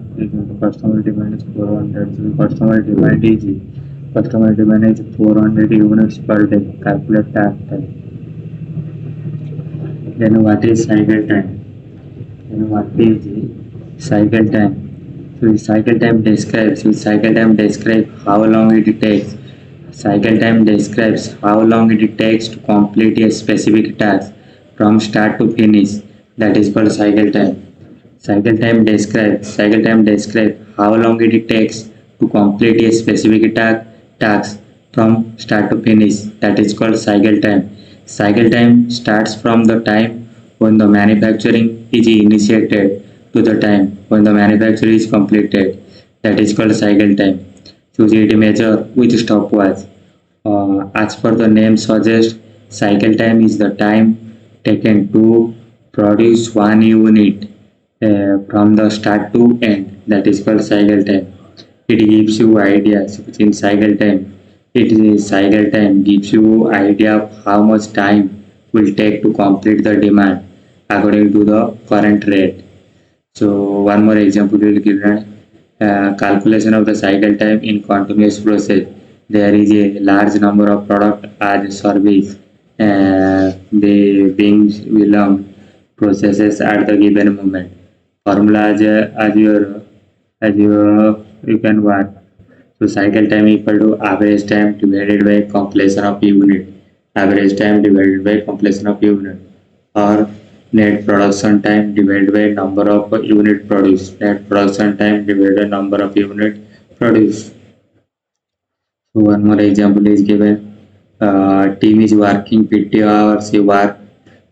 customer demand is 400. So customer demand is 400 units per day. Calculate that time. Then what is cycle time? Then what is the cycle time? So the cycle time describes how long it takes. Cycle time describes how long it takes to complete a specific task from start to finish. That is called cycle time. Cycle time describes how long it takes to complete a specific task from start to finish. That is called cycle time. Cycle time starts from the time when the manufacturing is initiated to the time when the manufacturing is completed. That is called cycle time. Choose it measure with stopwatch. As per the name suggests, cycle time is the time taken to produce one unit from the start to end. That is called cycle time. It gives you ideas within cycle time. It is cycle time gives you idea of how much time will take to complete the demand according to the current rate. So one more example will give calculation of the cycle time in continuous process. There is a large number of product as service. They being belong processes at the given moment. Formula as you can work. So cycle time equal to average time divided by completion of unit. Average time divided by completion of unit, or net production time divided by number of unit produced. Net production time divided by number of unit produced. So one more example is given. Team is working 50 hours a work.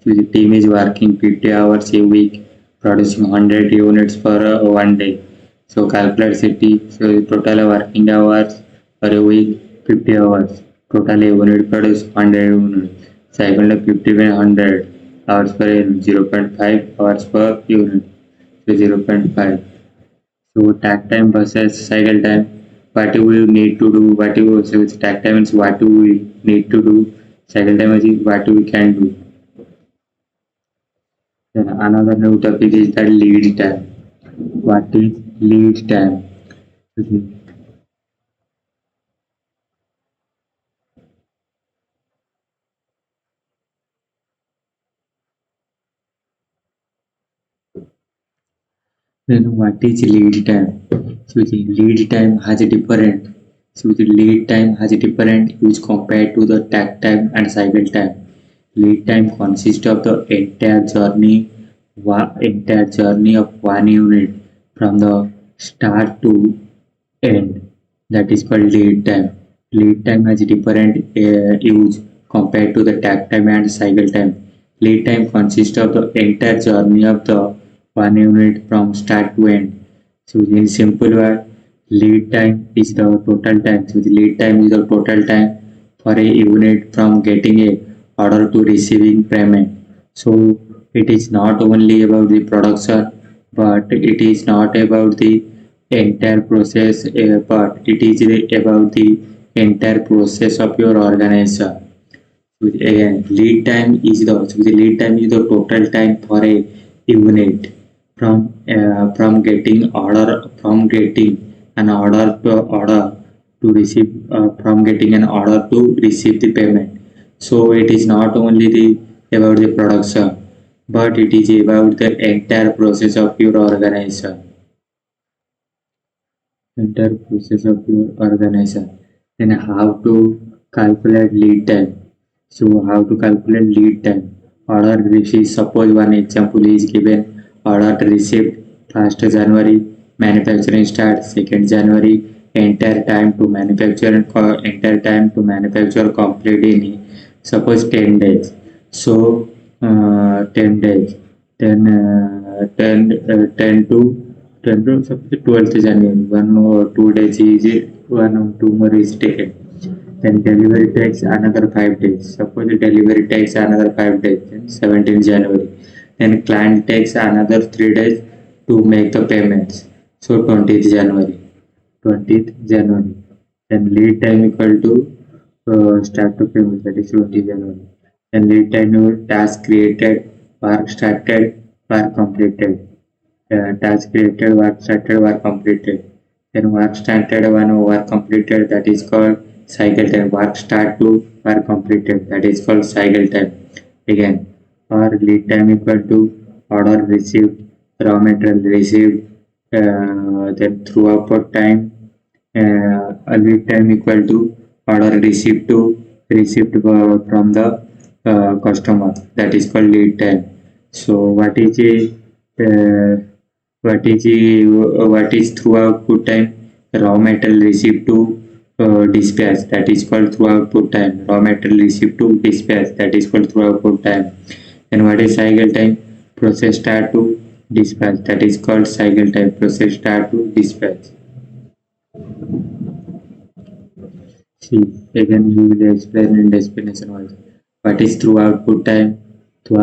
So the team is working 50 hours a week, producing 100 units per one day. So calculate city. So the total working hours per a week 50 hours. Total unit produced 100 units. Cycle of 50 by 100 hours per unit, 0.5 hours per unit. So 0.5. So takt time versus cycle time. What do we need to do? So it's takt time is what do we need to do? Cycle time is what we can do. Then another new topic is the lead time. What is lead time? Then what is lead time? So the lead time has a different. So the lead time has a different use compared to the takt time and cycle time. Lead time consists of the entire journey of one unit from the start to end. That is called lead time. Lead time has a different use compared to the takt time and cycle time. Lead time consists of the entire journey of the one unit from start to end. So in simple word, lead time is the total time. So the lead time is the total time for a unit from getting a order to receiving payment. So it is not only about the production, but it is not about the entire process, but it is about the entire process of your organization. So again, lead time is the total time for a unit from getting an order to receive from getting an order to receive the payment. So it is not only the about the production, but it is about the entire process of your organization. Entire process of your organization. Then how to calculate lead time. So how to calculate lead time? Order received. Suppose one example is given. Order received 1st January. Manufacturing start 2nd January. Entire time to manufacture complete in suppose 10 days. So 10 days. Then 10 to 10 to suppose 12th January. 1 or 2 days is one or two more is taken. Then delivery takes another 5 days. Suppose the delivery takes another 5 days, then 17th January. Then client takes another 3 days to make the payments. So 20th January. 20th January. Then lead time equal to start to payment, that is 20th January. Then lead time task created, work started, work completed. Task created, work started, work completed. Then work started one work completed, that is called cycle time. Work start to work completed, that is called cycle time. Again, or lead time equal to order received, raw material received, then through output time, lead time equal to order received from the customer, that is called lead time. So uh, what is through output time? Raw material received to dispatch, that is called through output time. Raw material received to dispatch, that is called through output time. And what is cycle time? Process start to dispatch, that is called cycle time. Process start to dispatch. See, again you will explain in the explanation also. What is through output time? Through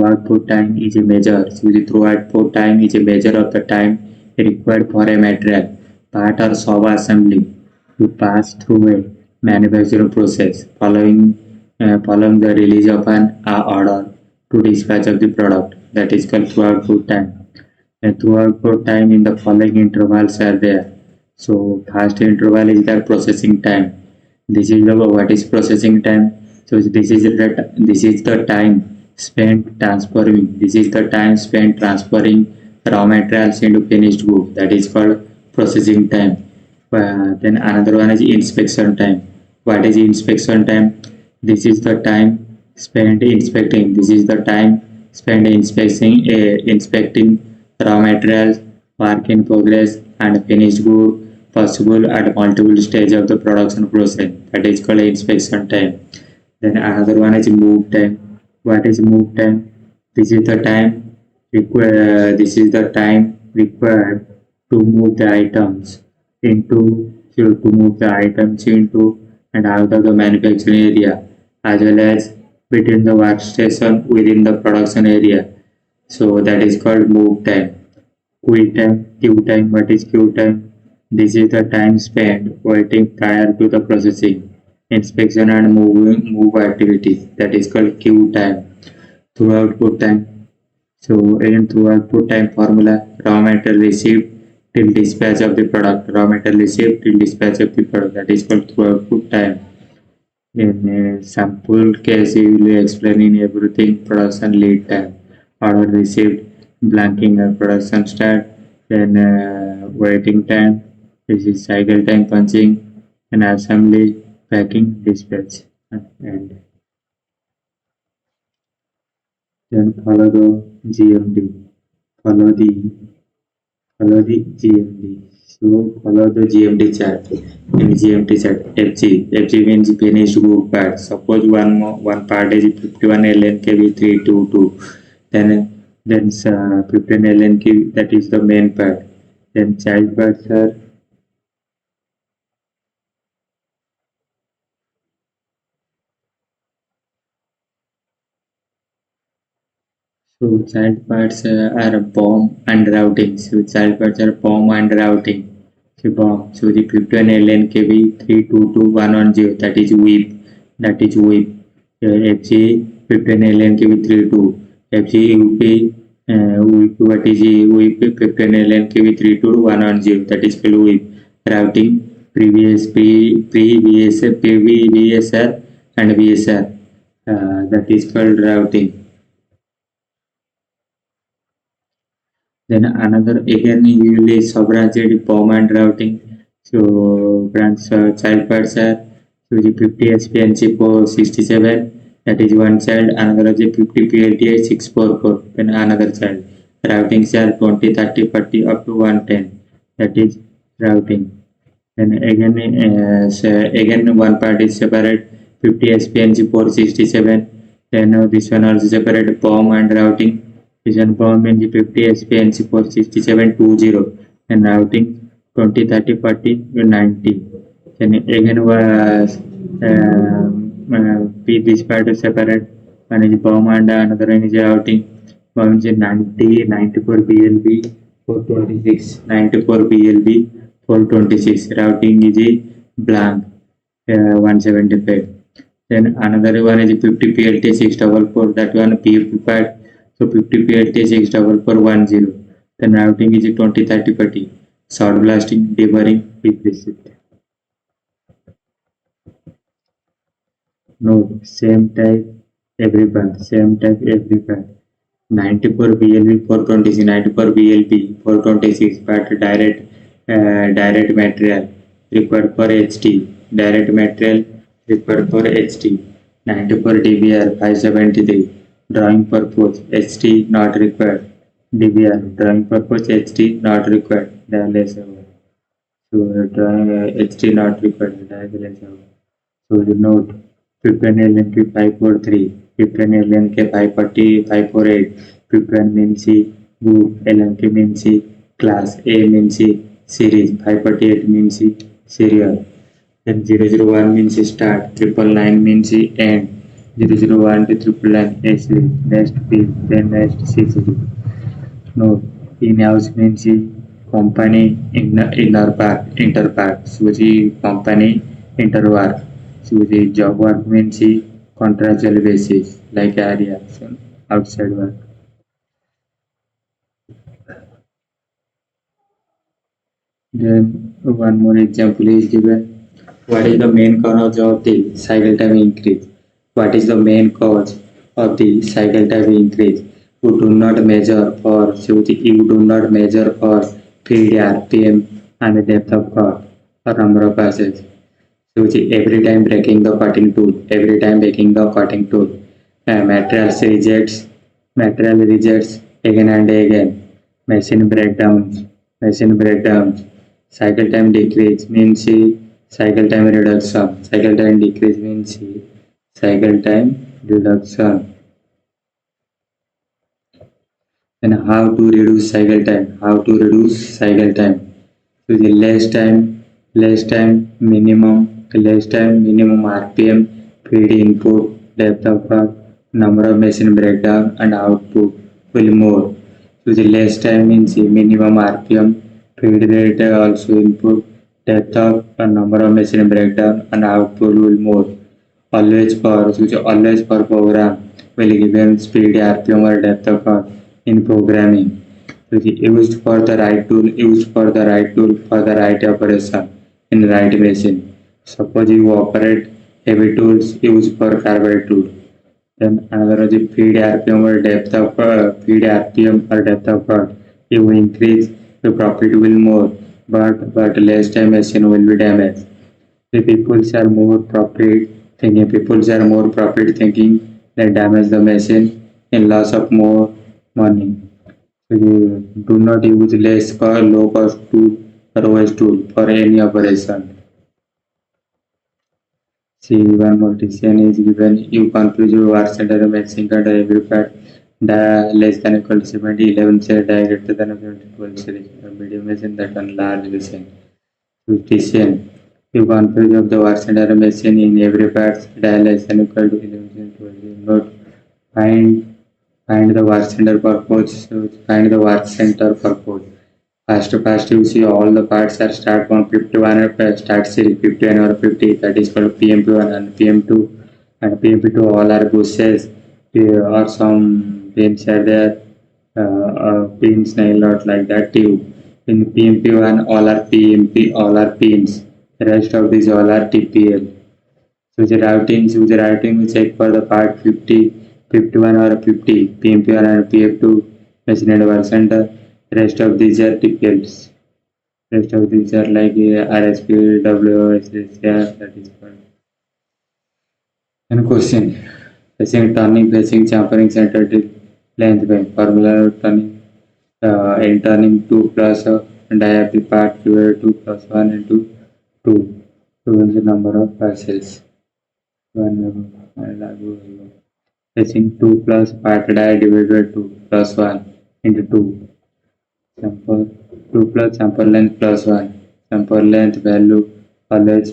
output time is a measure. So the through output time is a measure of the time required for a material, part or sub-assembly to pass through a manufacturing process following the release of an order to dispatch of the product. That is called through output time. And through output time in the following intervals are there. So first interval is the processing time. This is the what is processing time. So this is the time spent transferring. This is the time spent transferring raw materials into finished good. That is called processing time. Then another one is inspection time. What is inspection time? This is the time spent inspecting. This is the time spent inspecting raw materials, work in progress, and finished good possible at multiple stages of the production process. That is called inspection time. Then another one is move time. What is move time? This is the time required to move the items into and out of the manufacturing area, as well as between the workstation within the production area. So that is called move time. Queue time. What is queue time? This is the time spent waiting prior to the processing, inspection and move activities. That is called queue time. Through output time. So again through output time formula, raw material received till dispatch of the product. Raw material received till dispatch of the product. That is called through output time. In a sample case, you will explain in everything production lead time, order received, blanking and production start, then waiting time, this is cycle time punching, and assembly, packing, dispatch, and then follow the GMD, follow the follow the GMD. So follow the GMD chart. In GMD chart, FG means finished good part. Suppose one part is 51 LNKV 322. Then 15 LNKV, that is the main part. Then child parts are So child parts are bomb and routing. So child parts are bomb and routing. So bomb. So the 51 LNKV 322110, that is whip. That is whip. FG 51 LNKV 32. FG UP whip. What is whip 51 LNKV 32110, that is called whip. Routing previous pre VSR, PV VSR and VSR. That is called routing. Then another again usually sub-branched POM and routing. So branch child parts are so the 50 SPNC 467, that is one child. Another is the 50 PLTA 644, then another child. Routings are 20, 30, 40 up to 110, that is routing. Then again again one part is separate 50 SPNG 467. Then this one also separate POM and routing. This one POM means 50 SPNG 467 20 and routing 20 30 40 90. Then again was this part is separate. One is POM and another one is routing. One is 90 94 BLB 426 94 BLB 426. Routing is a blank 175. Then another one is 50 PLT 644, that one PFP part. So 50 PLT 64410. Then routing is 20 30 40. Short blasting, deburring, deep receipt. Note, same type every part, same type every part. 94 BLB 426, 94 BLB 426, but direct material required for HT, direct material required for HT. 94 DBR 573, drawing purpose HT not required. DBR drawing purpose HT not required. Dialysis hour. So HT not required. Dialysis hour. So the note 15 LNK 543, 15 LNK 540, 548, 15 means C, group LNK means C, class A means C, series 548 means C, serial. Then 001 means start, 999 means end, 001 to 999 S series, next B, then next C series. No, in-house means company inner part, inter part. So the company inter work. So the job work means contractual basis, like area, so outside work. Then one more example is given. What is the main cause of the cycle time increase? What is the main cause of the cycle time increase? You do not measure for you do not measure for feed RPM and the depth of cut or number of passes. So every time breaking the cutting tool, every time breaking the cutting tool, material rejects again and again. Machine breakdowns, machine breakdowns. Cycle time decrease means cycle time reduction. Cycle time decrease means cycle time reduction. And how to reduce cycle time? How to reduce cycle time? So the less time minimum RPM, feed input, depth of cut, number of machine breakdown and output will more. So the less time means the minimum RPM, feed rate also input, depth of and number of machine breakdown and output will more. Always for program will given speed RPM or depth of cut in programming. So used for the right tool, used for the right tool for the right operation in right machine. Suppose you operate heavy tools used for carbide tool. Then another is the feed RPM or depth of feed RPM or depth of cut. You increase the profit will more, but less time machine will be damaged. The people are more profit thinking they damage the machine and loss of more money. So you do not use low cost tool or OS tool for any operation. See, one more decision is given. You confuse your work center matching and every part the less than equal to 70, 11 cell die greater than 12 series. Medium machine that one large machine. So decision. You confuse of the work center machine in every part die less than equal to 11 12. Not find Find the work center purpose. So find the work center purpose. First you see all the parts are start from 51 or start series 51 or 50, that is called PMP1 and PM2, and PMP2 all are bushes or some pins are there, pins nail out like that tube. In PMP1 all are PMP, all are pins, the rest of these all are TPL. Choose the routing we check for the part 50, 51 or 50, PMP1 or PF2, machine and work center. Rest of these are TPLs. Rest of these are like RSP, WSSR, that is called. And question. Facing turning, facing chamfering center till length by formula turning, in turning 2 plus diagonal part divided 2 plus 1 into 2. 2 is the number of passes. 1 facing 2 plus part divided 2 plus 1 into 2. Sample 2 plus sample length plus 1. Sample length value always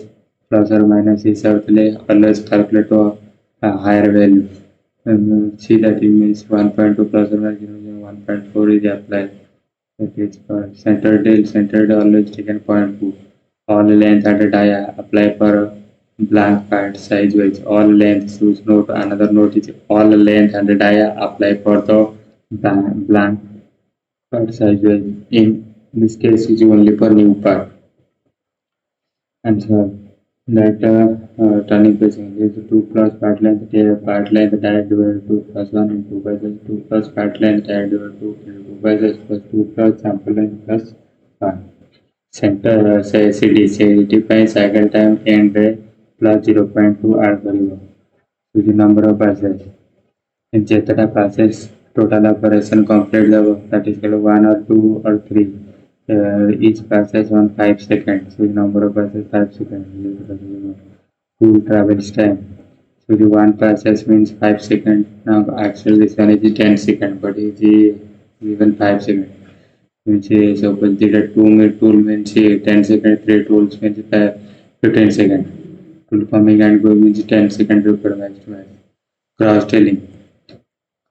plus or minus is always calculate to a higher value. See that it means 1.2 plus or minus 1.4 is applied. That is for center tail always taken 0.2. All length and dia apply for blank pad size wise. All length choose note. Another note is all length and dia apply for the blank part size wise. In this case, is only for new part. And so that turning facing is 2 plus part length divided 2 plus 1 and 2 by 2 plus part length divided 2 into 2 by plus 2 plus sample length plus 1. Center say CD define cycle time and plus 0.2 add value to the number of passes. In Jetata passes, total operation complete the that is called 1 or 2 or 3. Each passes on 5 seconds. So the number of passes 5 seconds. Full travel time. So the one passes means 5 seconds. Now actually this one is 10 seconds, but it is even 5 seconds. Means suppose the 2 tool means 10 seconds, 3 tools means 15 seconds. Tool coming and going means 10 seconds required max. Cross telling.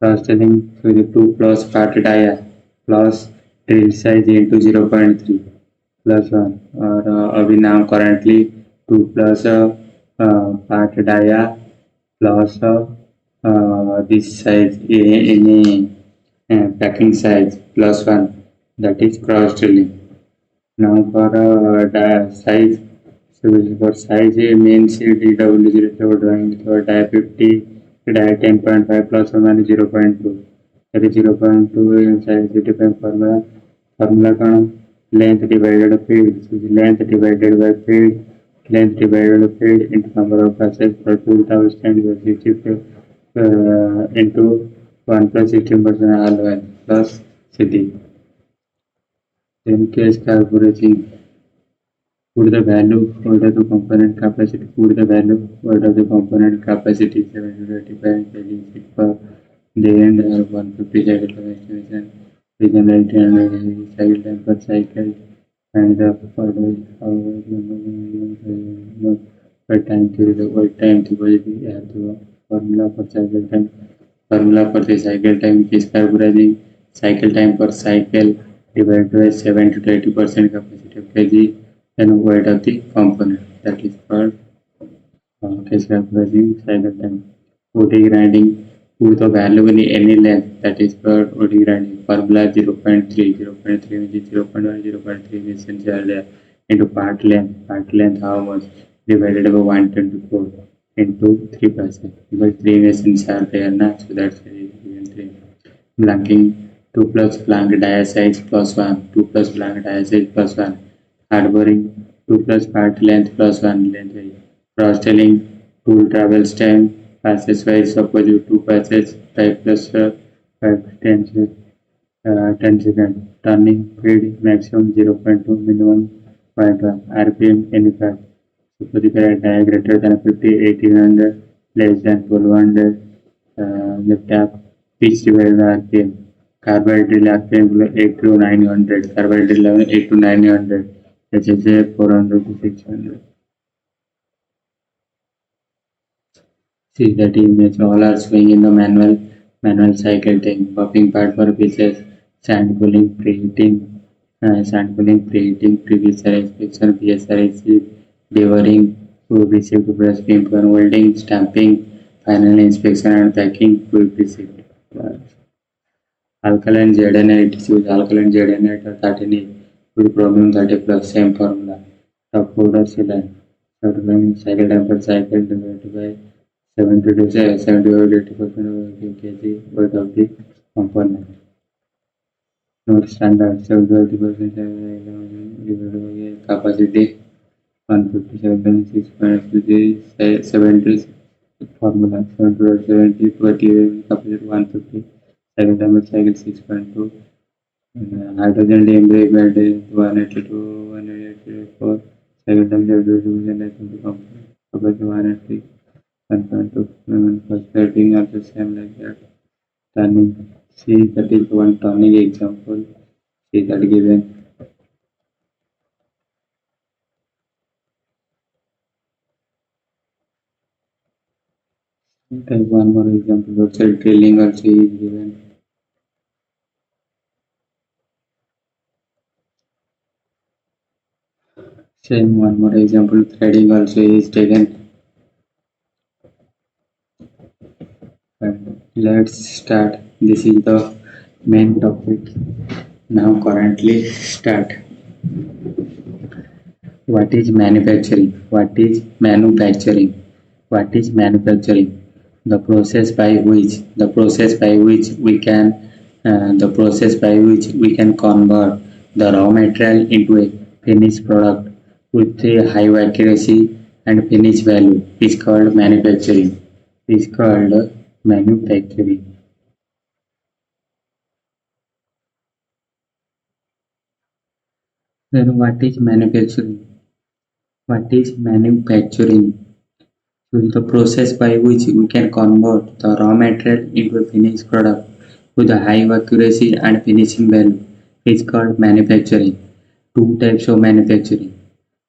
Cross-telling with the 2 plus part dia plus drill size into 0.3 plus 1 or we now currently 2 plus part dia plus this size any packing size plus 1, that is cross drilling. Now for size, so for size means DW0 drawing for die 50, die 10.5 plus or minus 0.2. That is 0.2 in size define formula. Formula can length divided field. So length divided by field, length divided by field into number of passes for 2000 into 1 plus 16% all plus city. Then case calculating. Put the value, what are the component capacity, put the value, what are the component capacity, 785 kg per day and 150 cycle time estimation, regenerate and cycle time per cycle, and the per time theory, the wait time theory, the formula for cycle time, formula for the cycle time is calculating cycle time per cycle divided by 70 to 80% capacity of kg. Then weight of the component, that is called case calculating cycle time. OD grinding, put the value in any length, that is called OD grinding. Formula 0.3, 0.3 means 0.1, 0.3 means there into part length how much divided by 124 into 3%. Because 3 machines are there now, so that's given 3. Blanking 2 plus blank dia size plus 1, 2 plus blank dia size plus 1. Harboring 2 plus part length plus 1 length wise. Cross-telling tool travels time passes wise. Suppose you 2 passes 5 plus 5 10 seconds. Turning speed maximum 0.2 minimum 0.1 RPM any part. Suppose you are die greater than 50 1800 less than 1200 left tap pitch divided by RPM. Carbide drill RPM 8 to 900. Carbide drill 8 to 900. HSA 400 to 600. See that image all are showing in the manual. manual cycle time, buffing part for pieces, sand pulling, pre-VSR inspection, VSR receipt, devouring, proof received, brush pimp, welding, stamping, final inspection and packing, proof received. Alkaline Zn use alkaline Zn or 13 with chromium 30 plus same formula. Top order cylinder. Certifying cycle temper cycle divided by 70 to 70 to 80% of kg weight of the component. Note standard 70% divided by capacity 157.6 70 formula 70 20 capacity 150 cycle temper cycle 6.2. Hydrogen debate is 182, 184, second time distribution is compared to 180, 1.2, first rating are the same like that. Turning, see that is one turning example, see that given. Take one more example, outside drilling also is given. Same one more example, threading also is taken. And let's start. This is the main topic. Now currently start. What is manufacturing? What is manufacturing? What is manufacturing? The process by which we can convert the raw material into a finished product with a high accuracy and finished value is called manufacturing. Is called manufacturing. Then what is manufacturing? What is manufacturing? So the process by which we can convert the raw material into a finished product with a high accuracy and finishing value is called manufacturing. Two types of manufacturing.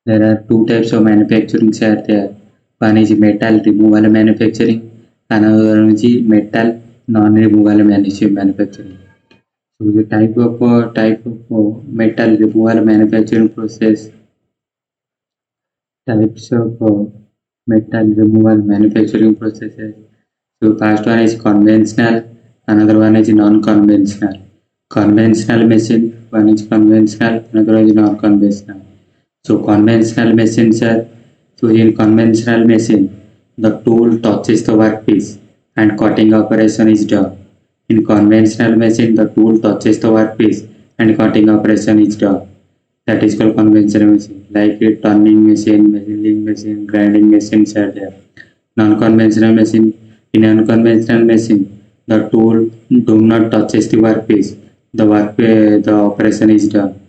There are two types of manufacturing are there. One is metal removal manufacturing, another one is metal non-removal manufacturing. So the type of metal removal manufacturing process types of metal removal manufacturing processes. So first one is conventional, another one is non-conventional. Conventional machine, one is conventional, another one is non-conventional. So conventional machines are, so in conventional machine, the tool touches the workpiece and cutting operation is done. In conventional machine, the tool touches the workpiece and cutting operation is done. That is called conventional machine, like a turning machine, milling machine, grinding machines are there. Non-conventional machine, in unconventional machine, the tool do not touches the workpiece. The operation is done.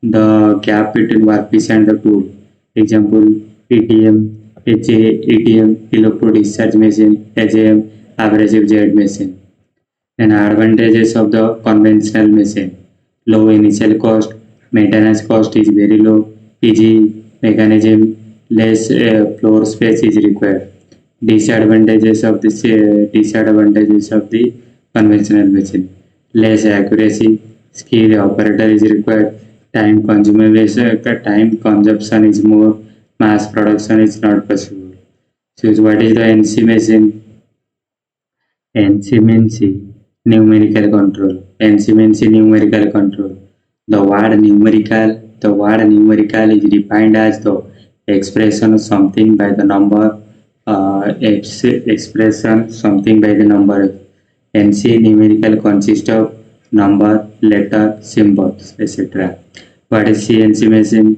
The gap between workpiece and the tool. Example: ETM, ETM, electro discharge machine, AJM, abrasive jet machine. And advantages of the conventional machine: low initial cost, maintenance cost is very low, easy mechanism, less floor space is required. Disadvantages of the conventional machine: less accuracy, skilled operator is required, time consumption is more, mass production is not possible. So what is the NC machine? NC means numerical control. NC means numerical control. The word numerical is defined as the expression of something by the number. Expression something by the number. NC numerical consists of number, letter, symbols, etc. What is CNC machine?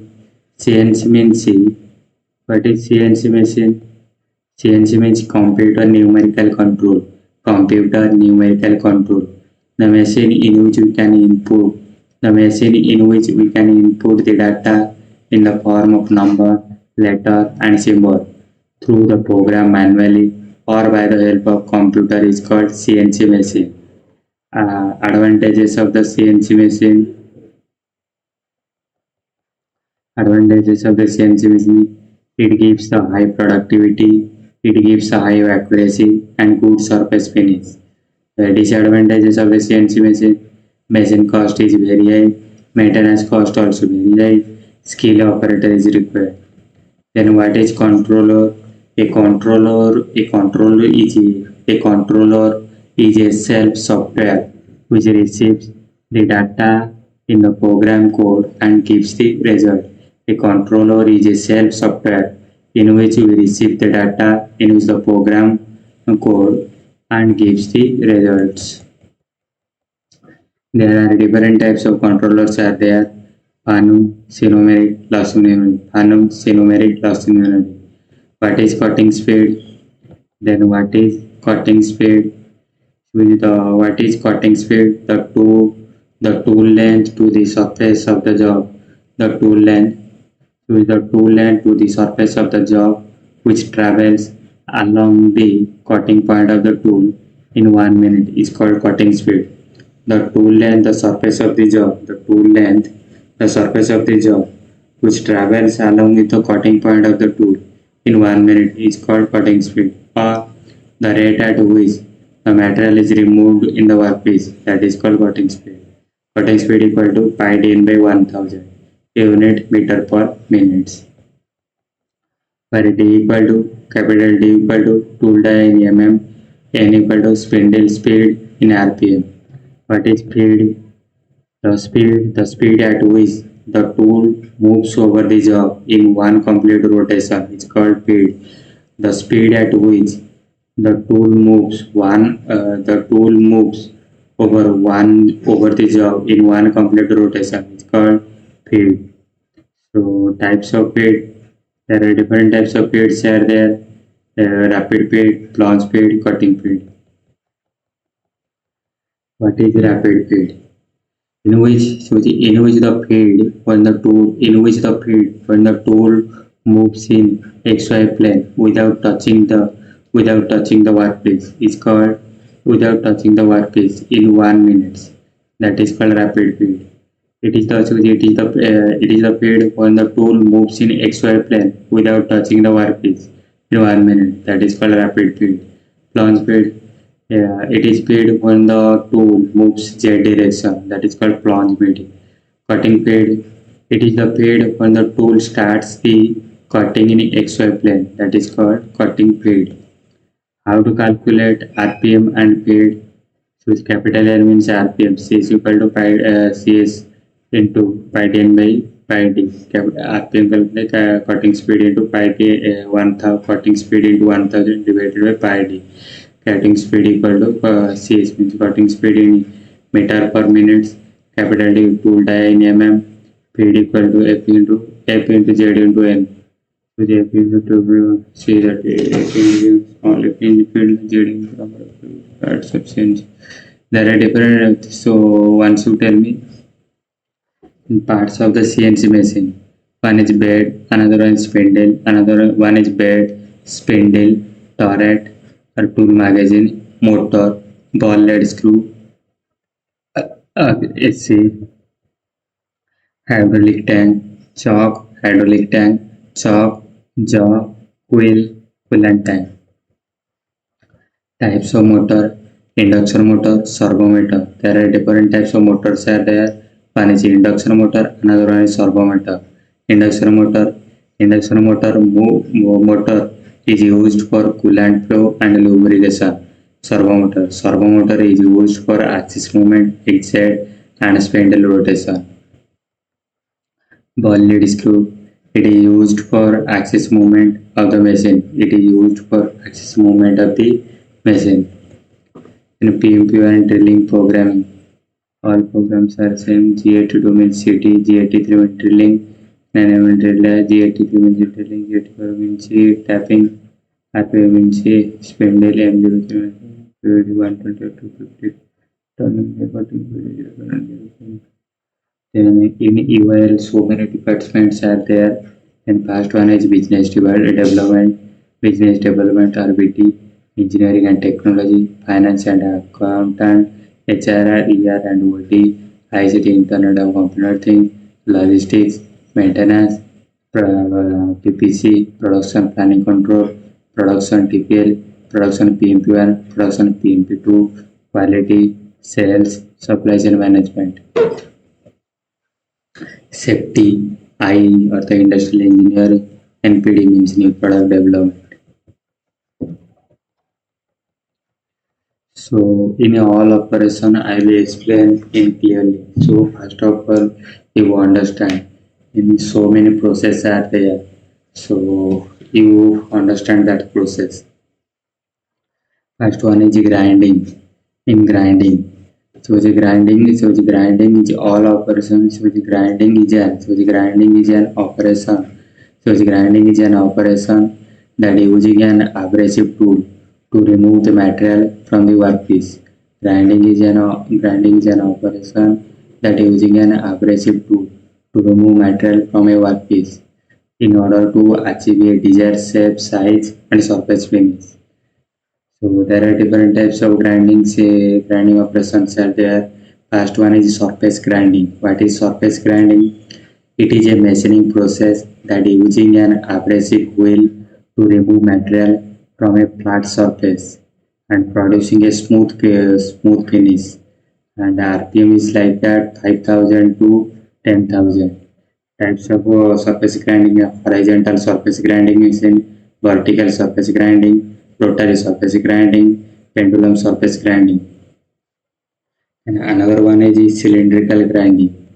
CNC means what is CNC machine? CNC means computer numerical control. Computer numerical control. The machine in which we can input. The machine in which we can input the data in the form of number, letter, and symbol through the program manually or by the help of computer is called CNC machine. Advantages of the CNC machine. Advantages of the CNC machine: it gives the high productivity, it gives a high accuracy and good surface finish. The disadvantages of a CNC machine: machine cost is very high, maintenance cost also very high, skilled operator is required. Then what is controller? A controller is a self software which receives the data in the program code and gives the result. A controller is a self software in which we receive the data in which the program code and gives the results. There are different types of controllers are there. Phantom, numeric, loss numeric. Phantom, numeric, loss numeric. What is cutting speed? Then what is cutting speed? With what is cutting speed? The tool length to the surface of the job. The tool length with the tool length to the surface of the job which travels along the cutting point of the tool in 1 minute is called cutting speed. The tool length, the surface of the job, the tool length, the surface of the job which travels along with the cutting point of the tool in 1 minute is called cutting speed, or the rate at which the material is removed in the workpiece, that is called cutting speed. Cutting speed equal to pi d n by 1000 unit meter per minute, where d equal to capital D equal to tool die in mm, n equal to spindle speed in rpm. What is speed? The speed at which the tool moves over the job in one complete rotation is called speed. The speed at which the tool moves over the job in one complete rotation is called speed. So types of feed, there are different types of feeds are there. Rapid feed, plunge feed, cutting feed. What is rapid feed? In which the feed when the tool moves in XY plane without touching the workpiece is called without touching the workpiece in 1 minute. That is called rapid feed. It is the feed when the tool moves in XY plane without touching the workpiece in 1 minute. That is called rapid feed. Plunge feed. Yeah, it is feed when the tool moves Z direction. That is called plunge feed. Cutting feed. It is the feed when the tool starts the cutting in XY plane. That is called cutting feed. How to calculate RPM and feed? So its capital R means RPM. C is equal to pi, CS into pi d n by pi d. RPM calculate cutting speed into pi d 1000 cutting speed into 1000 divided by pi d. Cutting speed equal to CS means cutting speed in meter per minute. Capital D tool die in mm. Feed equal to F into Z into N. So the F into see that F into only in field Z into number of parts of change. There are different. So once you tell me parts of the CNC machine. One is bed, another one is spindle, another one is bed, spindle, turret or tool magazine, motor, ball lead screw, AC, hydraulic tank, chalk, jaw, wheel, coolant tank. Types of motor: induction motor, servo motor. There are different types of motors are there. One is induction motor, another one is servo motor. Induction motor is used for coolant flow and lubrication. Servo motor is used for axis movement, excite and spindle rotation. Ball lead screw. It is used for axis movement of the machine. In PMP and drilling programming, all programs are same. G82 means CT, G83 means drilling, 9 means driller, G83 means drilling, G84 means tapping, RPM means spindle, M03 means 120 to 50, turning recording, then in EYL, so many departments are there. And first one is business development RBT, engineering and technology, finance and accountant, HRR, ER and OT, ICT, Internet of Computer thing, logistics, maintenance, PPC, production planning control, production TPL, production PMP1, production PMP2, quality, sales, supply chain management, safety, I or the industrial engineering, NPD means new product development. So in all operation, I will explain in clearly. So first of all, you understand in so many processes are there. So you understand that process. First one is grinding. In grinding, so the grinding is all operations. So the grinding is an operation. So the grinding is an operation that using an abrasive tool to remove the material from the workpiece. Grinding is an operation that using an abrasive tool to remove material from a workpiece in order to achieve a desired shape, size, and surface finish. So there are different types of grinding. Say grinding operations are there. First one is surface grinding. What is surface grinding? It is a machining process that using an abrasive wheel to remove material from a flat surface and producing a smooth finish. And RPM is like that 5,000 to 10,000. Types of surface grinding are horizontal surface grinding machine, vertical surface grinding, rotary surface grinding, pendulum surface grinding. And another one is cylindrical grinding.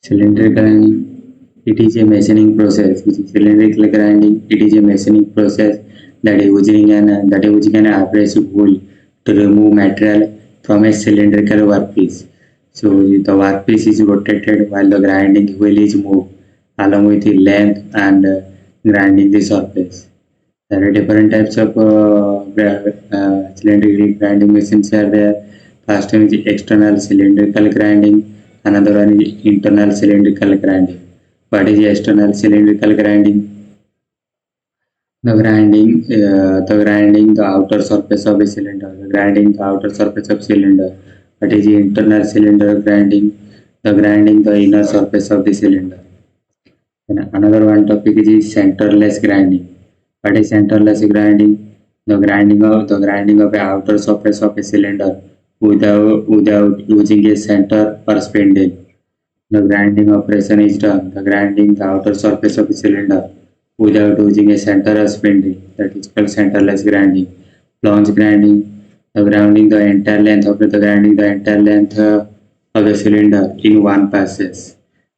Cylindrical grinding, it is a machining process. Which is cylindrical grinding, it is a machining process that using an abrasive wheel to remove material from a cylindrical workpiece. So the workpiece is rotated while the grinding wheel is moved along with the length and grinding the surface. There are different types of cylindrical grinding machines are there. First one is external cylindrical grinding, another one is internal cylindrical grinding. What is external cylindrical grinding? The outer surface of a cylinder. The grinding the outer surface of cylinder. That is the internal cylinder grinding. The grinding the inner surface of the cylinder. And another one topic is centerless grinding. What is centerless grinding? The grinding of the outer surface of a cylinder without using a center or spindle. The grinding operation is done. The grinding the outer surface of a cylinder without using a center or spindle. That is called centerless grinding. Plunge grinding. The grinding the entire length of the cylinder in one passage.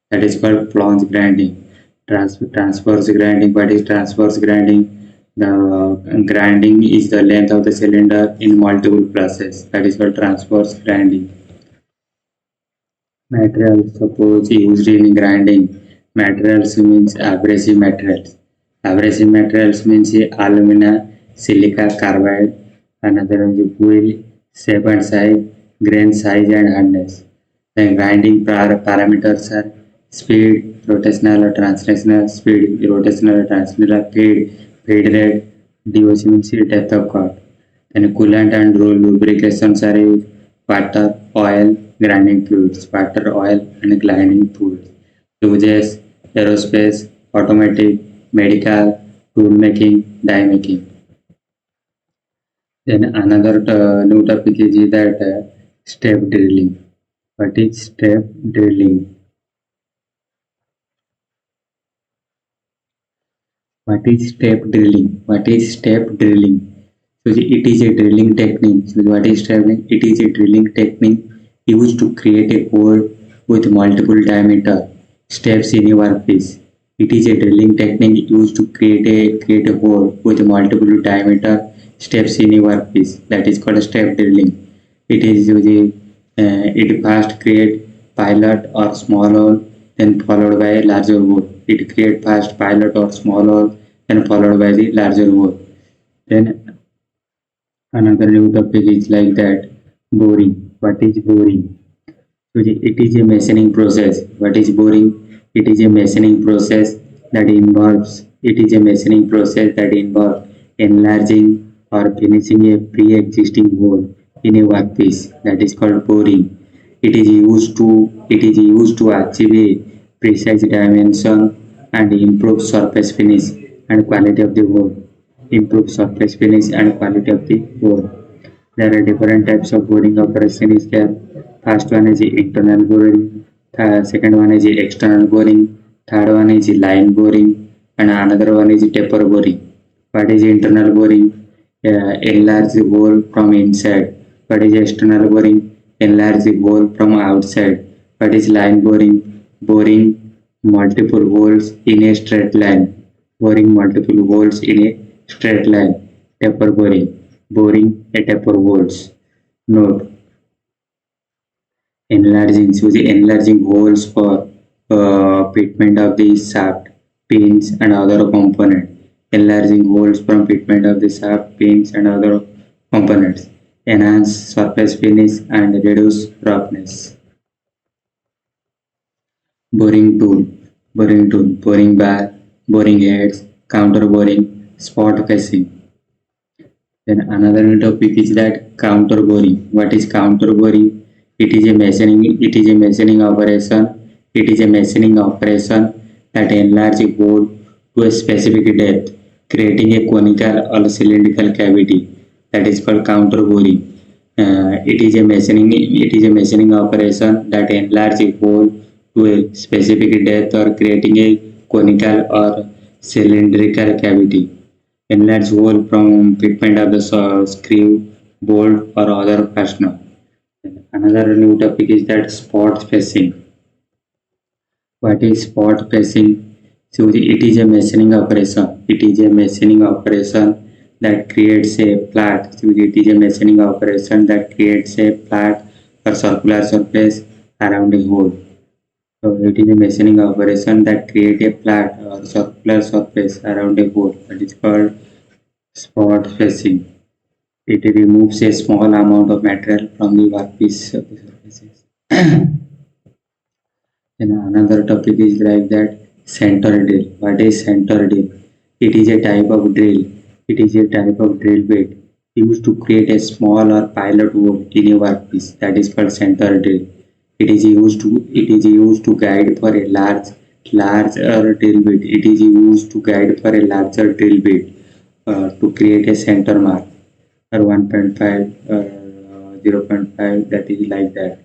That is called plunge grinding. Transverse grinding. What is transverse grinding? The grinding is the length of the cylinder in multiple passes. That is called transverse grinding. Materials suppose used in grinding. Materials means abrasive materials. Abrasive materials means alumina, silica, carbide, another is wheel, shape and size, grain size and hardness. The grinding parameters are speed, rotational or translational speed, rotational or translational feed rate, DOC means depth of cut. Then coolant and lubrications are used, water, oil, grinding fluids, water, oil and grinding fluids. Uses aerospace, automotive, medical, tool making, die making. Then another new topic is that step drilling. What is step drilling? What is step drilling? What is step drilling? So it is a drilling technique. So what is step drilling? It is a drilling technique used to create a hole with multiple diameter steps in a workpiece. It is a drilling technique used to create a hole with multiple diameter steps in a workpiece. That is called step drilling. It is it first create pilot or small hole, then followed by a larger hole. It create first pilot or small hole, then followed by the larger hole. Then another new topic is like that boring. What is boring? So it is a machining process. What is boring? It is a machining process that involves enlarging or finishing a pre-existing hole in a workpiece. That is called boring. It is used to achieve a precise dimension and improve surface finish and quality of the hole. Improve surface finish and quality of the hole. There are different types of boring operation is there. First one is internal boring, second one is external boring, third one is line boring, and another one is taper boring. What is internal boring? Enlarge the hole from inside. What is external boring? Enlarge the hole from outside. What is line boring? Boring multiple holes in a straight line. Boring multiple holes in a straight line. Taper boring. Boring a taper holes. Note: enlarging, so the enlarging holes for fitment of the shaft, pins and other components. Enlarging holes from fitment of the shaft, pins and other components. Enhance surface finish and reduce roughness. Boring tool, boring bar, boring heads, counter boring, spot casing. Then another topic is that counter boring. What is counter boring? It is a machining operation. It is a machining operation that enlarge a hole to a specific depth, creating a conical or cylindrical cavity. That is called counter boring. It is a machining operation that enlarge a hole to a specific depth or creating a conical or cylindrical cavity. Inlets hole from fitment of the screw, bolt or other fastener. Another new topic is that spot spacing. What is spot spacing? So it is a machining operation. It is a machining operation that creates a flat. So it is a machining operation that creates a flat or circular surface around a hole. So it is a machining operation that creates a flat or circular surface around a hole. That is called spot spacing. It removes a small amount of material from the workpiece surfaces. Then another topic is like that center drill. What is center drill? It is a type of drill. It is a type of drill bit used to create a small or pilot hole in a workpiece. That is called center drill. It is used to guide for a larger drill bit. It is used to guide for a larger drill bit to create a center mark or 1.5 or 0.5, that is like that.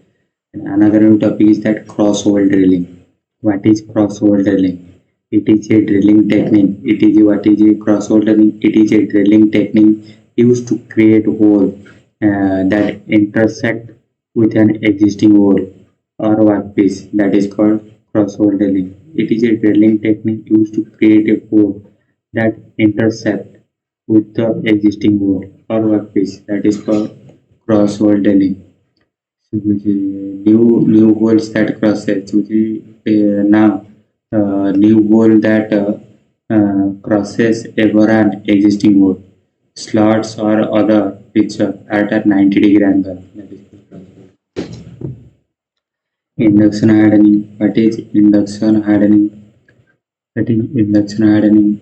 And another new topic is that crossover drilling. What is crossover drilling? It is a drilling technique. What is a crossover drilling? It is a drilling technique used to create holes that intersect with an existing hole or workpiece. That is called crossover drilling. It is a drilling technique used to create a hole that intersect with the existing hole or workpiece. That is called crossover drilling. So new holes that crosses. Now new hole that crosses ever an existing hole. Slots or other picture at a 90-degree angle. That is induction hardening. What is induction hardening? That is induction hardening.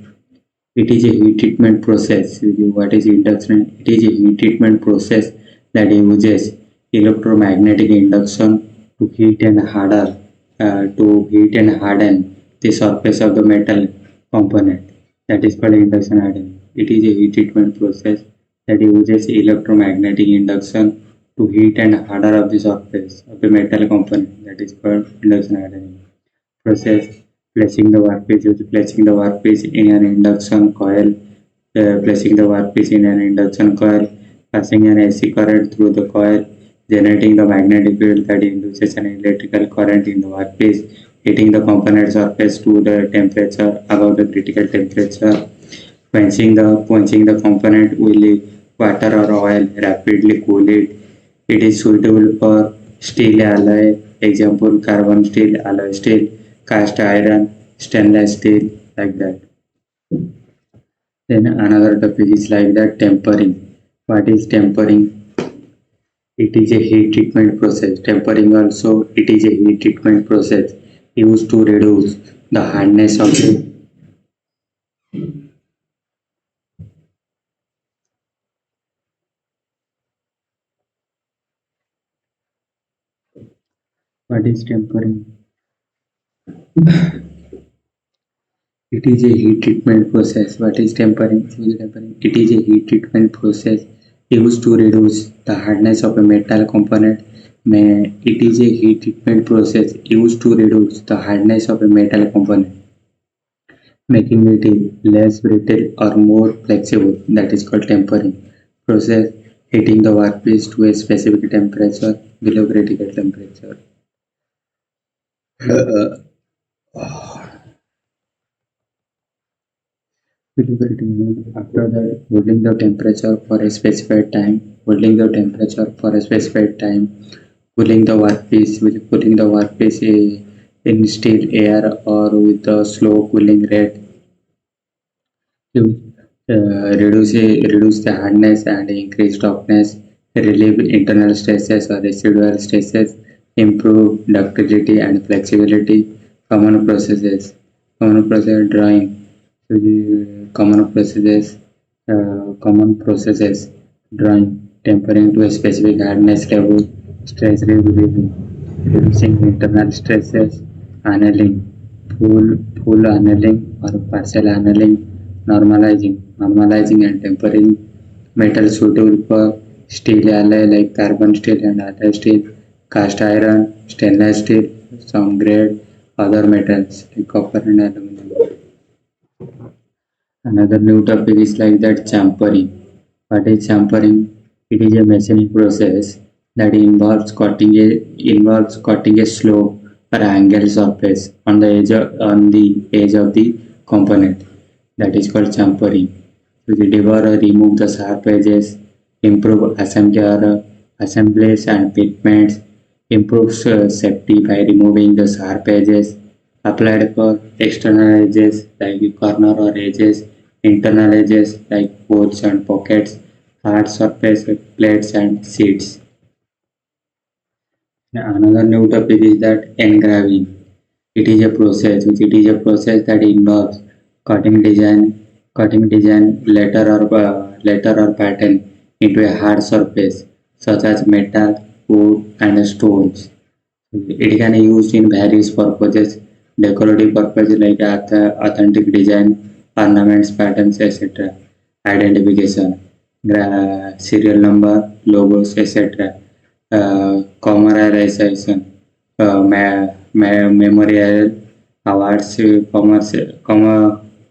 It is a heat treatment process. What is induction? It is a heat treatment process that uses electromagnetic induction to heat and harden the surface of the metal component. That is called induction hardening. It is a heat treatment process that uses electromagnetic induction to heat and harden of the surface of the metal component. That is called induction hardening process. Placing the workpiece in an induction coil, passing an AC current through the coil, generating the magnetic field that induces an electrical current in the workpiece, heating the component surface to the temperature above the critical temperature, quenching the component with water or oil, rapidly cool it. It is suitable for steel alloy, example carbon steel, alloy steel, cast iron, stainless steel, like that. Then another topic is like that tempering. What is tempering? It is a heat treatment process. Tempering also, it is a heat treatment process used to reduce the hardness of the. What is tempering? It is a heat treatment process. What is tempering? It is a heat treatment process used to reduce the hardness of a metal component. It is a heat treatment process used to reduce the hardness of a metal component, making it less brittle or more flexible. That is called tempering process, heating the workpiece to a specific temperature below critical temperature. After that, holding the temperature for a specified time, cooling the workpiece, with cooling the workpiece in still air or with the slow cooling rate to reduce the hardness and increase toughness, relieve internal stresses or residual stresses, improve ductility and flexibility. Common processes, common process drawing. So the common processes drawing, tempering to a specific hardness level, stress relieving, reducing internal stresses, annealing, full annealing or partial annealing, normalizing and tempering metal suitable for steel alloy like carbon steel and alloy steel, cast iron, stainless steel, some grade, other metals like copper and aluminum. Another new topic is like that champering. What is champering? It is a machining process that involves cutting a slope or angle surface on the edge of the component. That is called champering. So the devour or remove the sharp edges, improve assemblies and fitments, improves safety by removing the sharp edges, applied for external edges like corner or edges, internal edges like holes and pockets, hard surface like plates and seats. Another new topic is that engraving. It is a process that involves cutting design, letter or pattern into a hard surface such as metal, wood, and stones. It can be used in various purposes, decorative purposes like authentic design, ornaments, patterns, etc. Identification, serial number, logos, etc. Commemorization, memorial awards,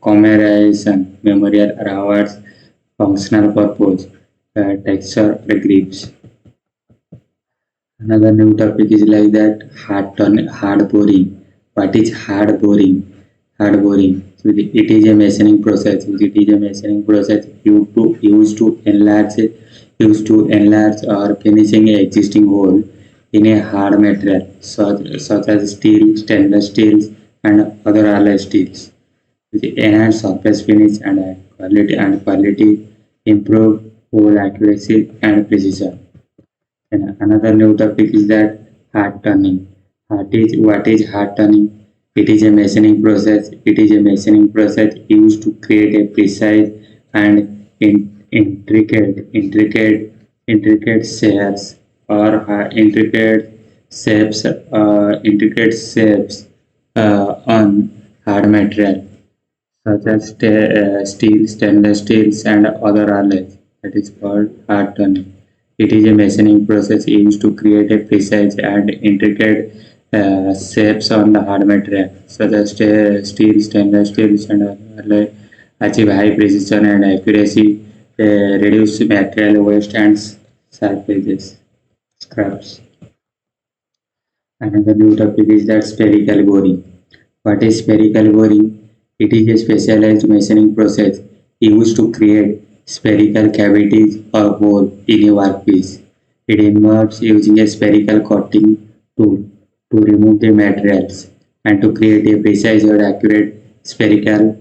commemoration, memorial awards, functional purpose, texture, grips. Another new topic is like that hard boring. What is hard boring? Hard boring. So it is a machining process. It is a machining process used to enlarge or finishing a existing hole in a hard material such as steel, stainless steels, and other alloy steels. With enhanced surface finish and quality, improve hole accuracy and precision. And another new topic is that hard turning. What is hard turning? It is a machining process. It is a machining process used to create a precise and intricate shapes or intricate shapes on hard material such as steel, stainless steels, and other alloys. That is called hard turning. It is a machining process used to create a precise and intricate shapes on the hard material, such as steel, stainless steels, and other alloy. Achieve high precision and accuracy, reduce material waste and sharp edges, scraps. Another new topic is that spherical boring. What is spherical boring? It is a specialized machining process used to create spherical cavities or holes in a workpiece. It involves using a spherical cutting tool to remove the materials and to create a precise or accurate spherical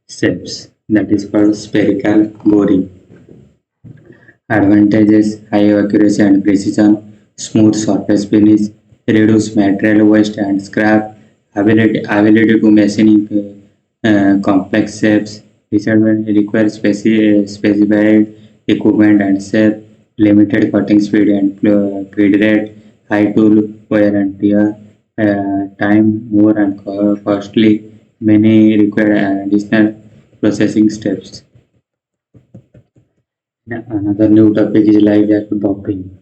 shapes. That is called spherical boring. Advantages: high accuracy and precision, smooth surface finish, reduce material waste and scrap, ability to machining complex shapes. Disadvantage: requires specified equipment and shape, limited cutting speed and feed rate, high tool wear and tear, time more and costly. Many require additional processing steps. Another new topic is like that bumping.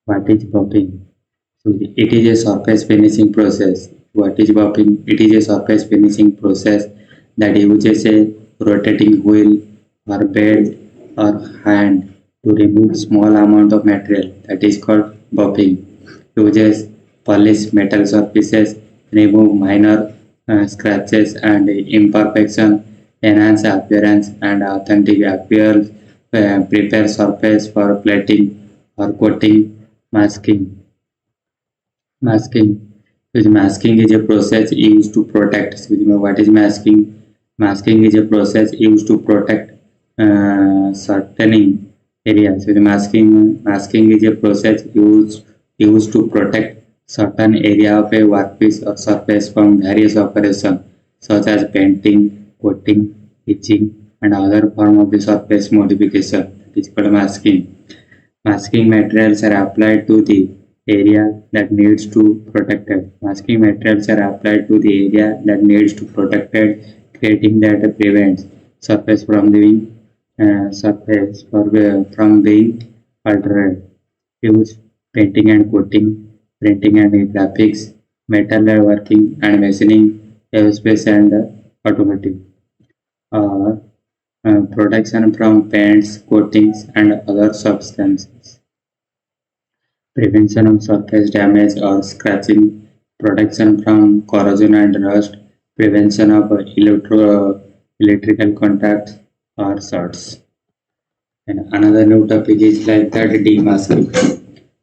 What is bumping? So it is a surface finishing process. What is bumping? It is a surface finishing process that uses a rotating wheel or belt or hand to remove small amount of material. That is called bumping. Uses polish metal surfaces, remove minor scratches and imperfection, enhance appearance and authentic appearance, prepare surface for plating or coating, masking. Masking. Masking is a process used to protect. What is masking? Masking is a process used to protect certain areas. Masking is a process used to protect certain area of a workpiece or surface from various operations such as painting, coating, etching, and other form of the surface modification. That is called masking. Masking materials are applied to the area that needs to protected. Masking materials are applied to the area that needs to protected, creating that prevents surface from being from being altered. Use painting and coating, printing and graphics, metal working and machining, aerospace and automotive. Uh, Protection from paints, coatings, and other substances. Prevention of surface damage or scratching, protection from corrosion and rust, prevention of electrical contact or shorts. And another new topic is like that demasking.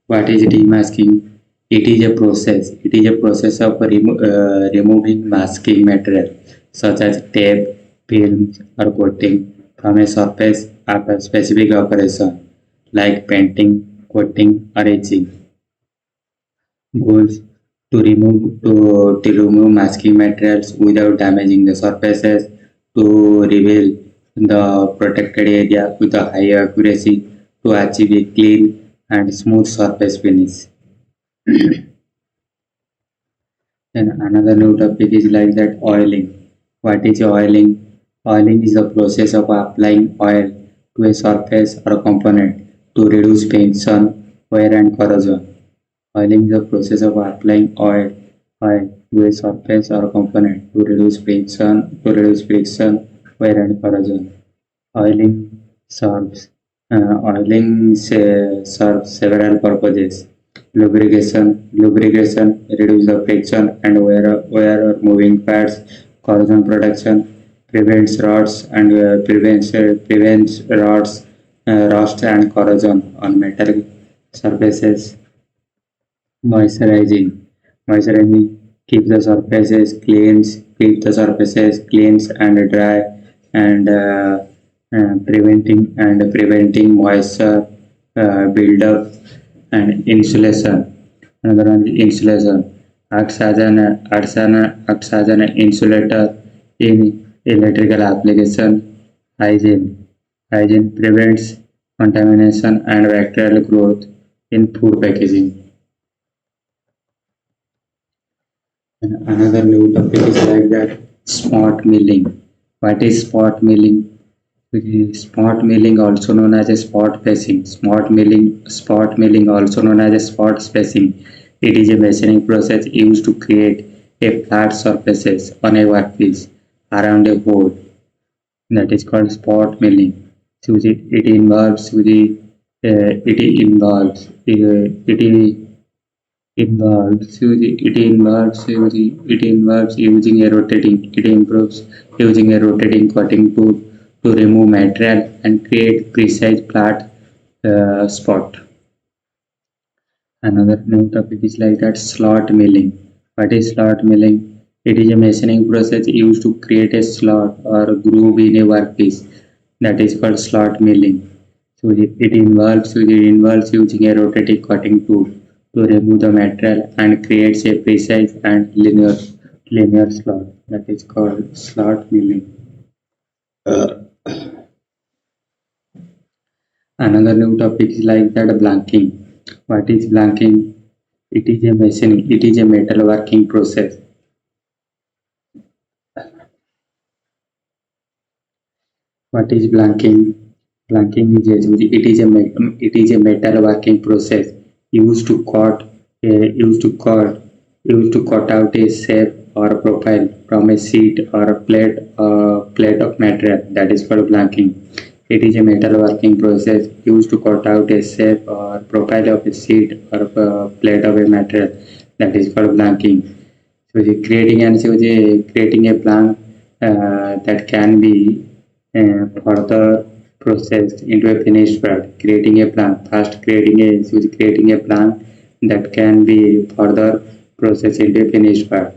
What is demasking? It is a process. It is a process of removing masking material such as tape, films, or coating from a surface after a specific operation like painting, coating, or etching. Goals to remove masking materials without damaging the surfaces, to reveal the protected area with a high accuracy, to achieve a clean and smooth surface finish. Then another new topic is like that oiling. What is oiling? Oiling is the process of applying oil to a surface or component to reduce friction, wear and corrosion. Oiling is the process of applying oil to a surface or component to reduce friction, wear and corrosion. Oiling serves serves several purposes. Lubrication reduces the friction and wear or moving parts. Corrosion protection prevents rods and prevents rods, rust and corrosion on metal surfaces. Moisturizing. Moisturizing keep the surfaces clean and dry and preventing moisture buildup and insulation. Another one is insulation. Acts as an insulator in electrical application. Hygiene. Hygiene prevents contamination and bacterial growth in food packaging. And another new topic is like that spot milling. What is spot milling? Spot milling, also known as a spot spacing. Spot milling, also known as a spot spacing. It is a machining process used to create a flat surfaces on a workpiece around a hole. That is called spot milling. So it involves it improves using a rotating cutting tool to remove material and create precise flat spot. Another new topic is like that slot milling. What is slot milling? It is a machining process used to create a slot or groove in a workpiece. That is called slot milling. So it involves using a rotating cutting tool to remove the material and creates a precise and linear slot. That is called slot milling. Another new topic is like that blanking. What is blanking? It is a metalworking process. What is blanking? Planking is it is a metal working process used to cut used to cut used to cut out a shape or profile from a sheet or a plate of material that is called planking. It is a metal working process used to cut out a shape or profile of a sheet or a plate of a material that is called planking. So creating a plan that can be further processed into a finished product. Creating a plan, first creating a plan that can be further processed into a finished product.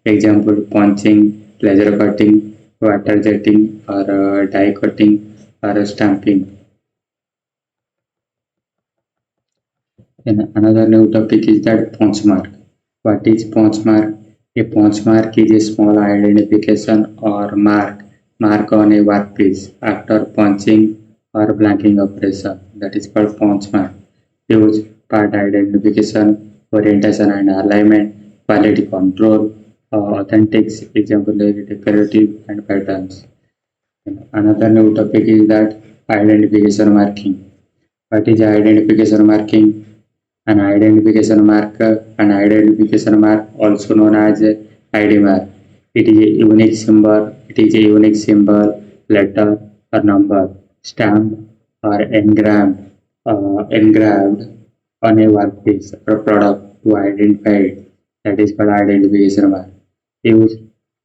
Example: punching, laser cutting, water jetting, or die cutting, or stamping. And another new topic is that punch mark. What is punch mark? A punch mark is a small identification or mark on a workpiece after punching or blanking operation. That is called punch mark. Use part identification, orientation and alignment, quality control, authentics, example like decorative and patterns. And another new topic is that identification marking. What is identification marking? An identification mark, also known as a ID mark. It is a unique symbol. It is a unique symbol, letter or number, stamped or engraved on a workpiece or product to identify it. That is called identification mark. Use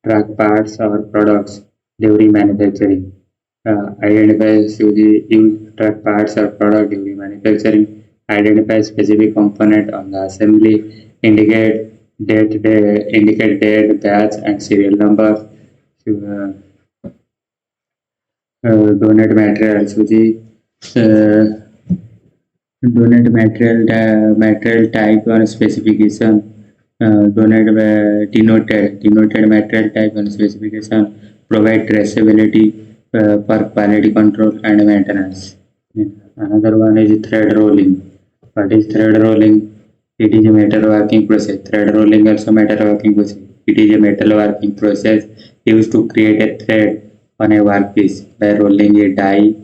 track parts or products during manufacturing. Identifies use track parts or product during manufacturing. Identify specific component on the assembly. Indicate date, batch, and serial number. Uh, donate materials. Uh, Donate material type or specification. Denoted material type and specification. Provide traceability for quality control and maintenance. Another one is thread rolling. What is thread rolling? It is a metal working process. Thread rolling also metal working process. It is a metal working process used to create a thread on a workpiece by rolling a die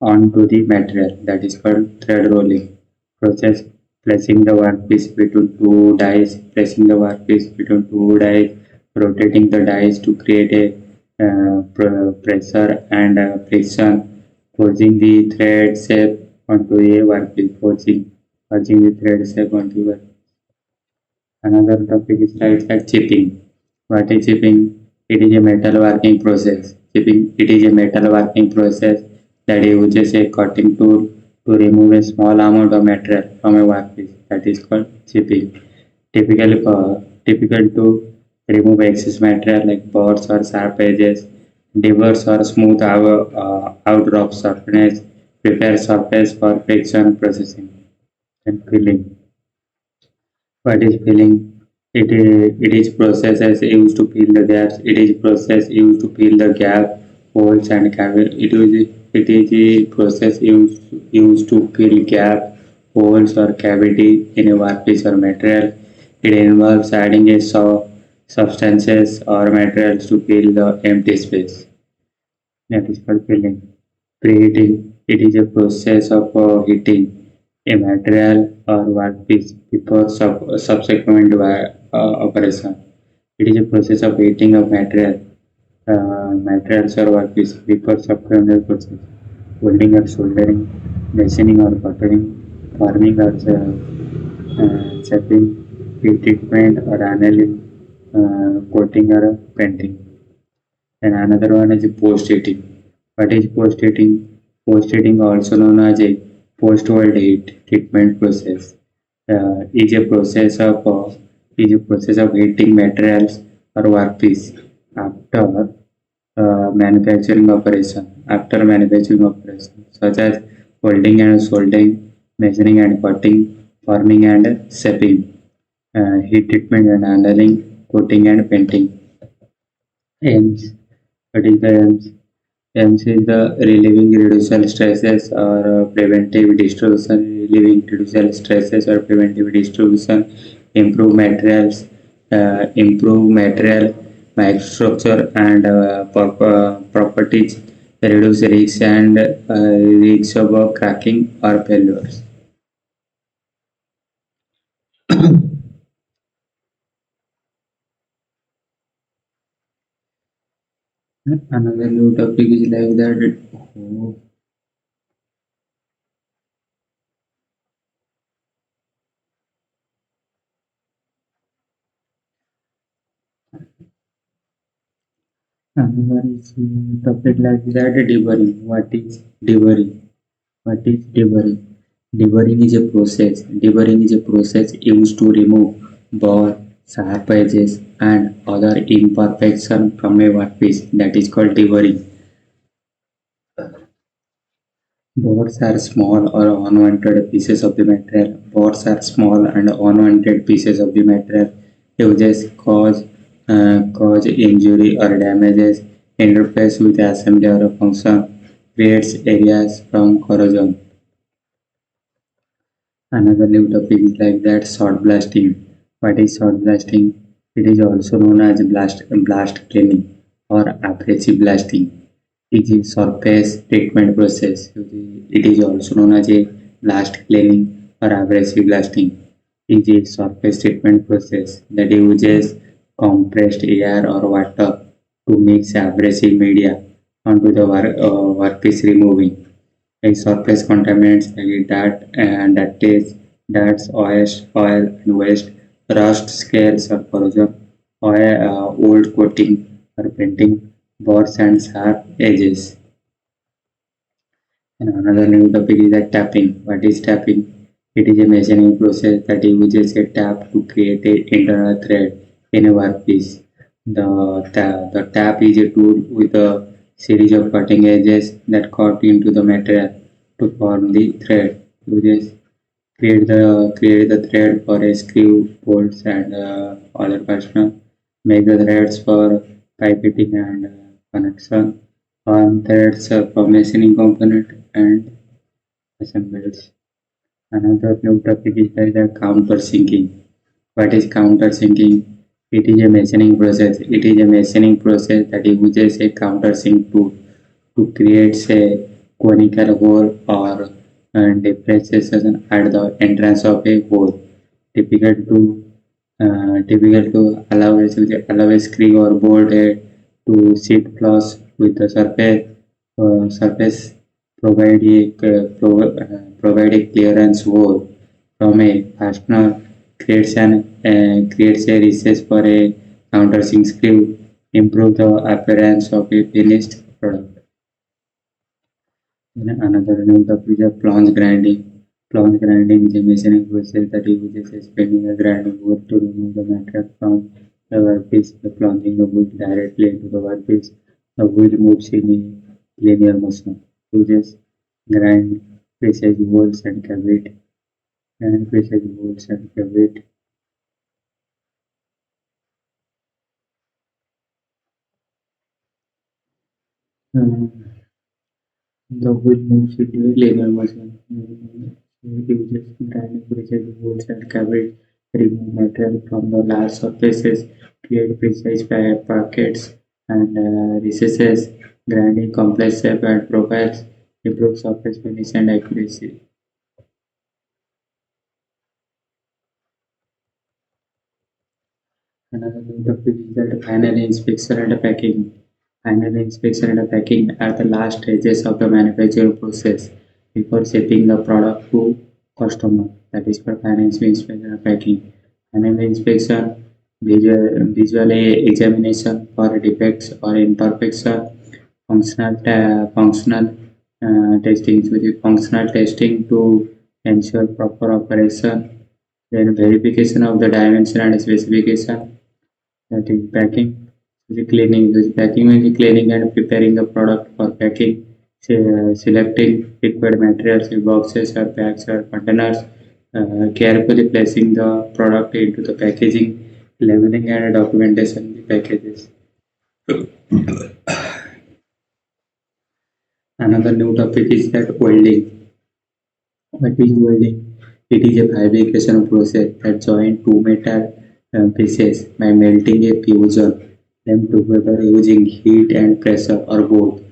onto the material. That is called thread rolling process. Placing the workpiece between two dies, rotating the dies to create a pressure and friction, forging the thread shape onto a workpiece. Forging the thread shape onto a Another topic is like chipping. What is chipping? It is a metal working process. It is a metal working process that uses a cutting tool to remove a small amount of material from a workpiece. That is called chipping. Typical to remove excess material like boards or sharp edges, deburs or smooth outdrop surface, prepare surface for friction processing and filling. What is filling? It is process as used to fill the gaps. It is process used to fill the gap, holes and cavity. It is a process used to fill gap, holes or cavity in a workpiece or material. It involves adding a substances or materials to fill the empty space. That is called filling. Preheating. It is a process of heating a material or workpiece before subsequent operation. It is a process of heating of materials or workpiece before subsequent process. Welding or soldering, machining or buttering, forming or shaping, heat treatment or annealing, coating or painting. And another one is post-heating. What is post-heating? Post-heating, also known as a post-weld heat treatment process, is a process of heating materials or workpiece after manufacturing operation, such as welding and soldering, machining and cutting, forming and shaping, heat treatment and handling, coating and painting. Aims. What is the aims? Aims is the relieving reducible stresses or preventive distribution, improve materials, improve material microstructure and properties, reduce risks of cracking or failures. Another new topic is like that. Oh, another is topic like that. Deburring. What is deburring? What is deburring? Deburring is a process. Deburring is a process used to remove bore, sharp edges, and other imperfection from a workpiece. That is called deburring. Boards are small or unwanted pieces of the material. Boards are small and unwanted pieces of the material. Uses cause injury or damages, interferes with assembly or function, creates areas from corrosion. Another new topic is like that short blasting. What is short blasting? It is also known as blast cleaning or abrasive blasting. It is a surface treatment process. It is also known as a blast cleaning or abrasive blasting. It is a surface treatment process that uses compressed air or water to mix abrasive media onto the workpiece, removing a surface contaminants like dirt, oil, and waste, rust, scales, or corrosion, old coating or painting, bores and sharp edges. And another new topic is that tapping. What is tapping? It is a machining process that uses a tap to create an internal thread in a workpiece. The tap is a tool with a series of cutting edges that cut into the material to form the thread. Uses create the thread for a screw, bolts, and other fastener. Make the threads for pipetting and connection. Form threads for machining component and assembles. Another new topic is like the countersinking. What is countersinking? It is a machining process. It is a machining process that uses a countersink tool to create a conical hole or depreciation at the entrance of a hole. Typical to allow a screw or bolt head to sit flush with the surface provide a clearance hole from a fastener creates a recess for a countersink screw, improve the appearance of a finished product. Another note of is a plunge grinding. Plunge grinding is a machining process that uses a spinning a grinding wheel to remove the material from the workpiece by plunging the wheel directly into the workpiece. The wheel moves in a linear motion. Uses grind precise holes and cavity and precise holes and cavity. Um, The wheel moves into a linear motion. It uses grinding precise holes and cavity, remove material from the large surfaces, create precise pockets and recesses, grinding complex shape and profiles, improve surface finish and accuracy. Another new topic is that final inspection and packing. Final inspection and packing are the last stages of the manufacturing process before shipping the product to customer. That is for final inspection and packing. Final inspection, visual examination for defects or imperfection, functional testing, which is functional testing to ensure proper operation, then verification of the dimension and specification, that is packing. The cleaning. The packing means cleaning and preparing the product for packing. Selecting required materials in boxes or bags or containers. Carefully placing the product into the packaging, labeling and documentation of the packages. Another new topic is that welding. What is welding? It is a fabrication process that joins two metal pieces by melting a fusion them together using heat and pressure or both.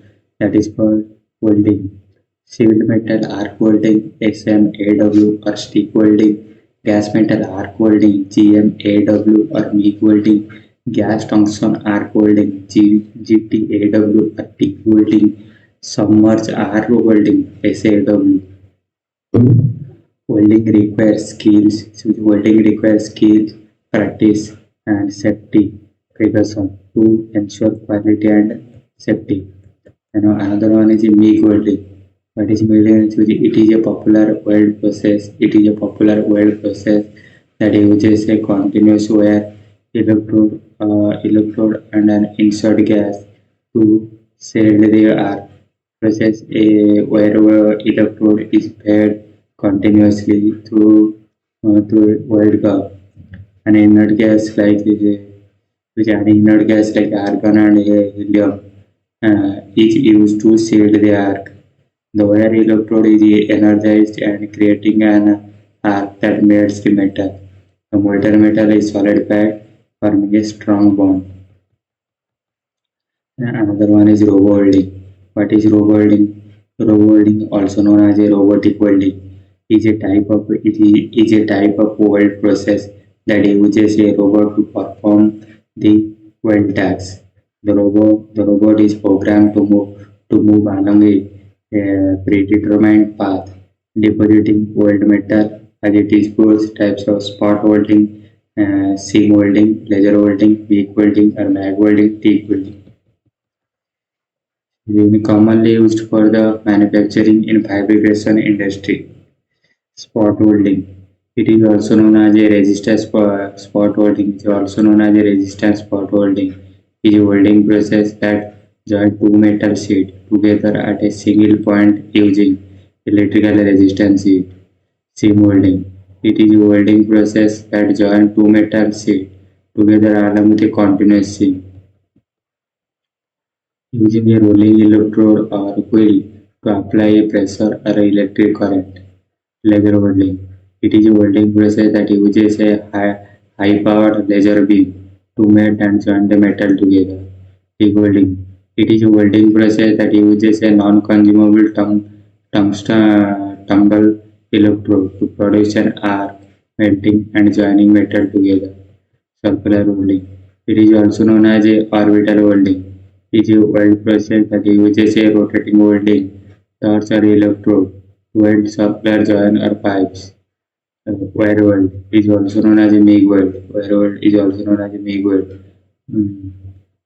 that is called welding. Sealed metal arc welding SMAW or stick welding, gas metal arc welding GMAW or MIG welding, gas tungsten arc welding GTAW or TIG welding, submerged arc welding SAW. Welding requires skills, practice, and safety precaution to ensure quality and safety. Another one is MIG welding. What is MIG welding? It is a popular weld process. It is a popular weld process that uses a continuous wire electrode and an insert gas to shield the arc. Process a wire electrode is fed continuously through a weld curve. An inert gas like which an inert gas like argon and helium is used to shield the arc. The wire electrode is energized and creating an arc that melts the metal. The molten metal is solidified, forming a strong bond. Another one is robo welding. What is robo welding? Robo welding, also known as a robotic welding, is a type of weld process that uses a robot to perform the weld task. The robot is programmed to move along a predetermined path, depositing weld metal as it is goes. Types of spot welding, seam welding, laser welding, weak welding, or mag welding, TIG welding. Commonly used for the manufacturing in fabrication industry. Spot welding. It is also known as a spot welding. It is also known as a resistance spot welding. It is a welding process that joins two metal sheets together at a single point using electrical resistance heat. Seam welding. It is a welding process that joins two metal sheets together along with a continuous seam. Using a rolling electrode or coil to apply a pressure or electric current. Laser welding. It is a welding process that uses a high-powered laser beam to melt and join the metal together. TIG welding. It is a welding process that uses a non-consumable tungsten tumble electrode to produce an arc, melting and joining metal together. Circular welding. It is also known as a orbital welding. It is a weld process that uses a rotating welding torch or electrode to weld circular join or pipes. Wire weld is also known as a MIG weld. Wire weld is also known as a MIG weld. Mm.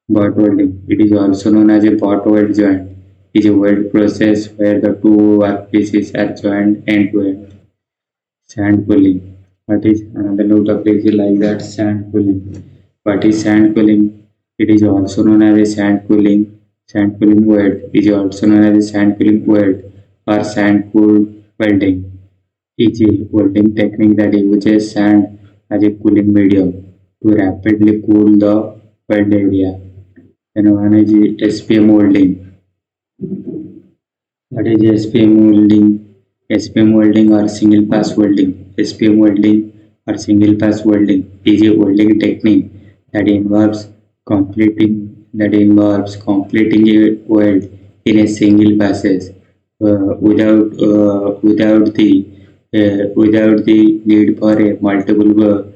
Butt welding. It is also known as a butt weld joint. It is a weld process where the two workpieces are joined end to end. Sand pulling. What is another note of is like that sand pulling. What is sand pulling? It is also known as a sand pulling weld. It is also known as a sand pulling weld or sand cooled welding. It is a welding technique that uses sand as a cooling medium to rapidly cool the weld area. Then one is SPM welding. What is SPM welding? SPM welding or single pass welding. SPM welding or single pass welding is a welding technique that involves completing a weld in a single passes without the need for a multiple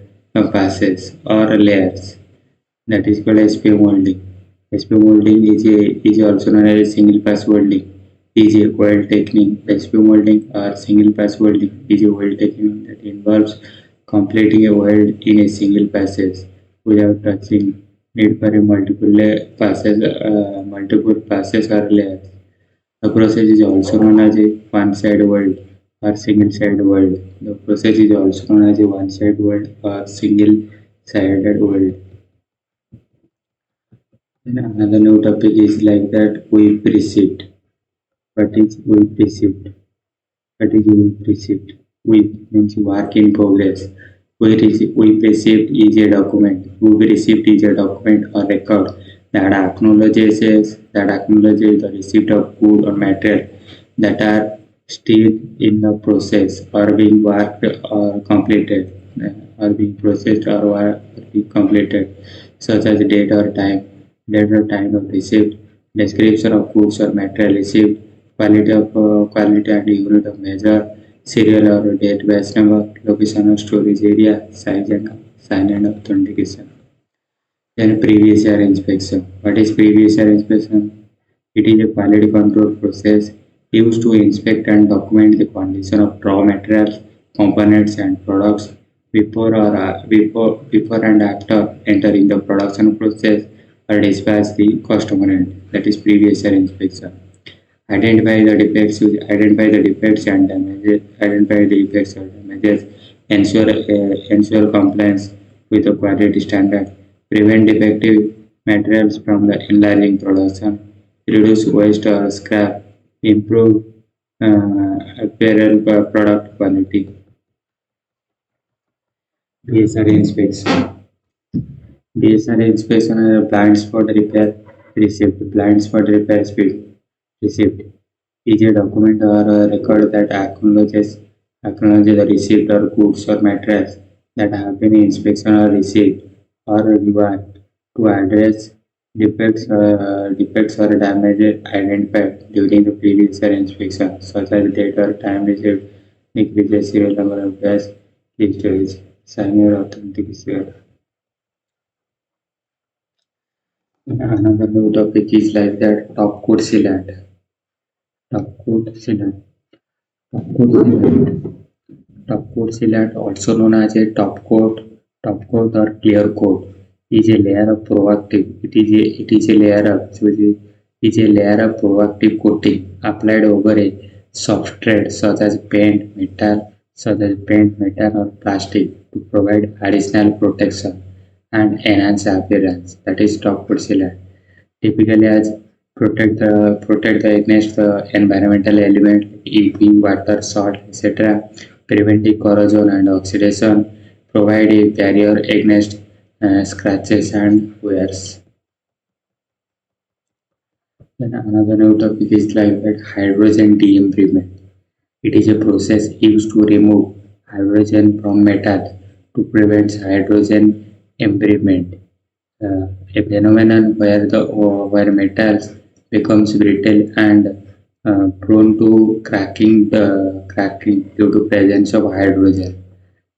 passes or layers. That is called SPM welding. SPM welding is also known as single pass welding. Is a weld technique. SPM welding or single pass welding is a weld technique that involves completing a weld in a single passes without touching need for a multiple passes or layers. The process is also known as a one-side weld or single-side weld. The process is also known as a one-side weld or single-sided weld. And another new topic is like that we precept. What is we precept? What is we precept? We means work in progress. We precept is a document. We precept is a document or record that acknowledges the receipt of good or material that are still in the process or being worked or completed or being processed or being completed, such as date or time of receipt, description of goods or material received, quality and unit of measure, serial or date batch number, location or storage area, size and sign and authentication. Then previous year inspection. What is previous year inspection? It is a quality control process used to inspect and document the condition of raw materials, components and products before and after entering the production process or dispatch the customer end. That is previous year inspection. Identify the defects and damages. Identify the defects or damages. Ensure compliance with the quality standard. Prevent defective materials from the enlarging production. Reduce waste or scrap. Improve apparel product quality. BSR inspection. BSR inspection are blind spot repair receipt. Blind spot repair speed receipt is a document or a record that acknowledges the receipt or goods or materials that have been inspection or received or revived to address defects or damages identified during the previous year inspection, such as date or time received, decreases serial number of gas, histories, sign your authentication. Another new topic is like that top code sealant. Top code sealant. Top code sealant. Topcoat sealant, also known as a top coat or clear coat, is a layer of proactive. It is a layer of sorry, is a layer of proactive coating applied over a substrate such as paint, metal, or plastic to provide additional protection and enhance appearance. That is top coat sealant typically as protect the against the environmental element e.g. water, salt, etc., preventing corrosion and oxidation, provide a barrier against scratches and wears. Then another new topic is like that hydrogen de-emberment. It is a process used to remove hydrogen from metal to prevent hydrogen emberment, a phenomenon where metals becomes brittle and prone to cracking due to presence of hydrogen.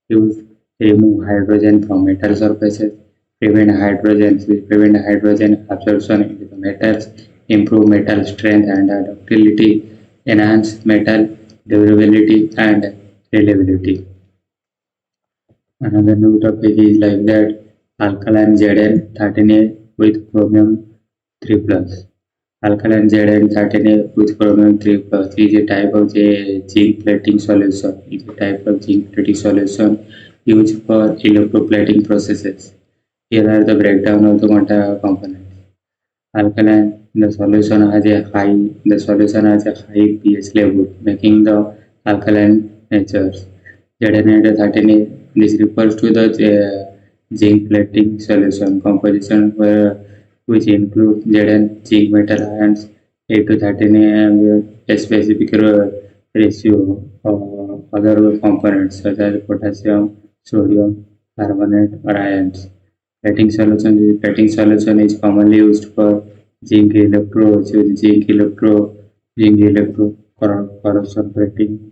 Use remove hydrogen from metal surfaces, prevent hydrogen absorption into the metals, improve metal strength and ductility, enhance metal durability and reliability. Another new topic is like that alkaline Zn13A with chromium 3 plus. Alkaline Zn13A with chromium 3 plus is a type of zinc plating solution. Used for electroplating processes. Here are the breakdown of the components. Alkaline, the solution has a high pH level, making the alkaline natures. Zn13A, this refers to the zinc plating solution composition which include Zn zinc metal ions 8 to 13 with a specific ratio of other components such as potassium, sodium, carbonate or ions. Plating solution is commonly used for zinc electrodes with zinc electro corrosion plating,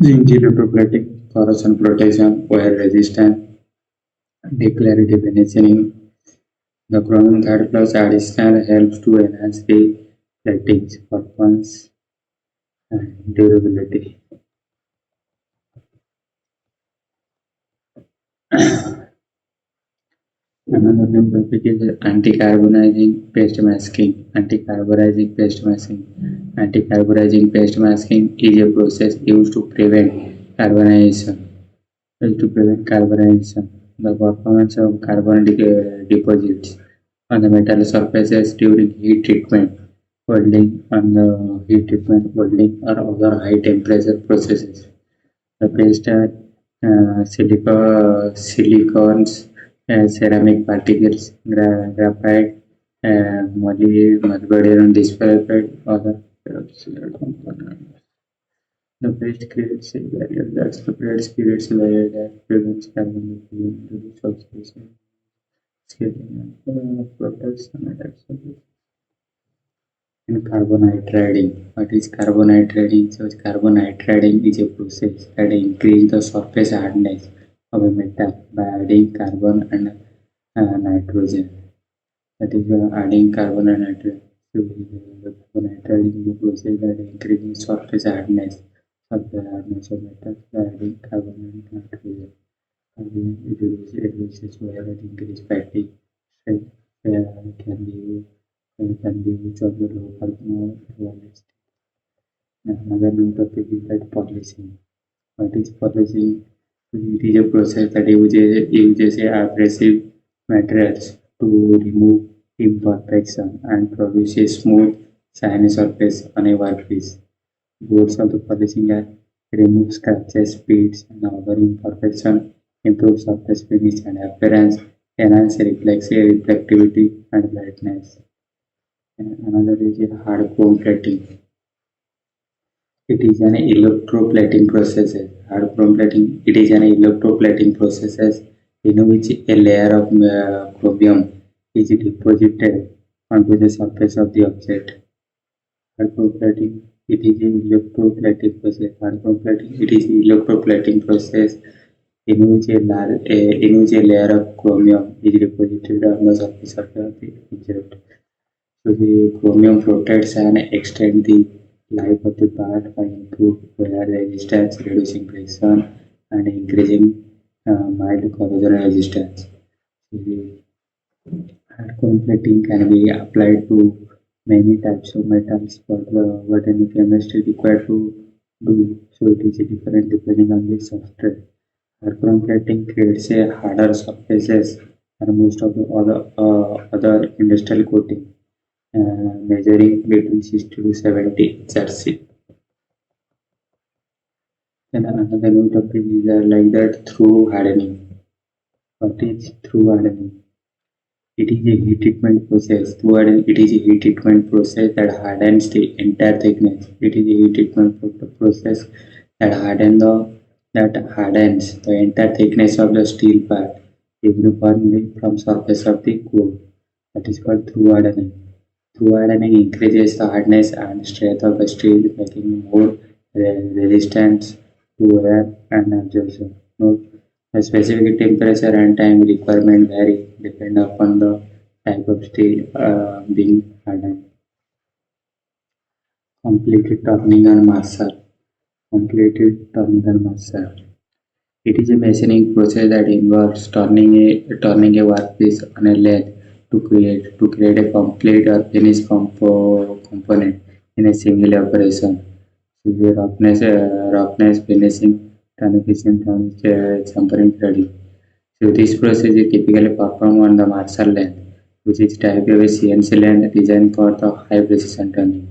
zinc electroplating, corrosion protection, wear resistance, declarative finishing. The chromium 3 plus additional helps to enhance the plating's performance and durability. Another new topic is anti-carbonizing paste masking. Anti-carbonizing paste masking is a process used to prevent carbonization. The performance of carbon deposits on the metal surfaces during welding, or other high temperature processes. The paste are silicones, ceramic particles, graphite, molybdenum disulfide, other components. The paste creates a barrier that prevents carbon diffusion into the substance, scaling and protects the metal surface. In carbonite trading, what is carbonite trading? So carbonite trading is a process that increases the surface hardness of a metal by adding carbon and nitrogen. That is adding carbon and nitrogen. So the carbonite trading is a process that increases surface hardness of metals by adding carbon and nitrogen. It reduces wear and increase fatigue. Strength can be used on the low carbon or another new topic is that polishing. What is polishing? It is a process that uses abrasive materials to remove imperfection and produce a smooth, shiny surface on a workpiece. Goals of the polishing are remove scratches, beads, and other imperfection, improve surface finish and appearance, enhance reflectivity and brightness. And another is a hard chrome plating. It is an electroplating process. Hard chrome plating. It is an electroplating process in which a layer of chromium is deposited onto the surface of the object. Hard chrome plating. It is an electroplating process. Hard chrome plating. It is an electroplating process in which a layer of chromium is deposited on the surface of the object. So the chromium protects and extends the life of the part by improved wear resistance, reducing friction, and increasing mild corrosion resistance. So the hard plating can be applied to many types of metals, but what in the chemistry required to do so it is different depending on the substrate. Hard plating creates a harder surfaces than most of the other industrial coating measuring between 60 to 70 HRC. Then another new topic is like that through hardening. What is through hardening? It is a heat treatment process. Through hardening, it is a heat treatment process that hardens the entire thickness. It is a heat treatment process that hardens the entire thickness of the steel part uniformly from surface of the core. That is called through hardening. Through hardening increases the hardness and strength of the steel, making it more resistant to wear and absorption. Note: the specific temperature and time requirement vary depending upon the type of steel being hardened. Completed turning and marshal. Completed turning and marshal. It is a machining process that involves turning a workpiece on a lathe to create a complete or finished component in a single operation. So the roughness, finishing, transition, tempering, threading. So this process is typically performed on the Marshall lathe, which is type of a CNC lathe designed for the high precision turning.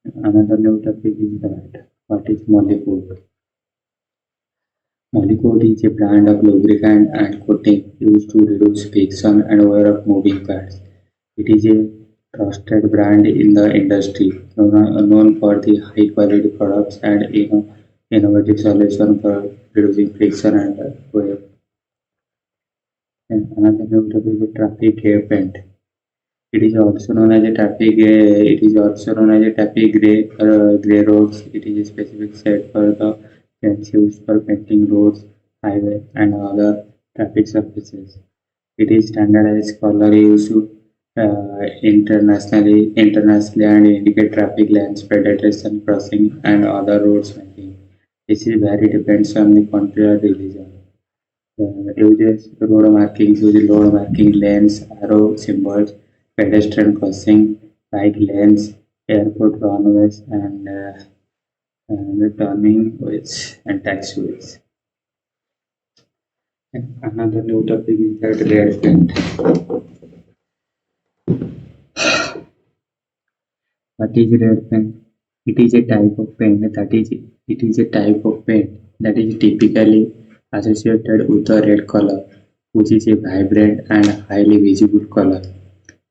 Another new topic is that what is molycoat? Molycoat is a brand of lubricant and coating used to reduce friction and wear of moving parts. It is a trusted brand in the industry, known for the high quality products and innovative solutions for reducing friction and wear. And another new topic is traffic gear paint. It is also known as a traffic gray roads. It is a specific set for the paints used for painting roads, highway, and other traffic surfaces. It is standardized color used internationally and indicate traffic lanes, pedestrian crossing, and other roads making. This is very depends on the country or religion. Uses road marking lanes, arrow symbols, pedestrian crossing, bike lanes, airport runways, and turning ways and taxiways. And another new topic is that red paint. What is red paint? It is a type of paint that is typically associated with a red color, which is a vibrant and highly visible color.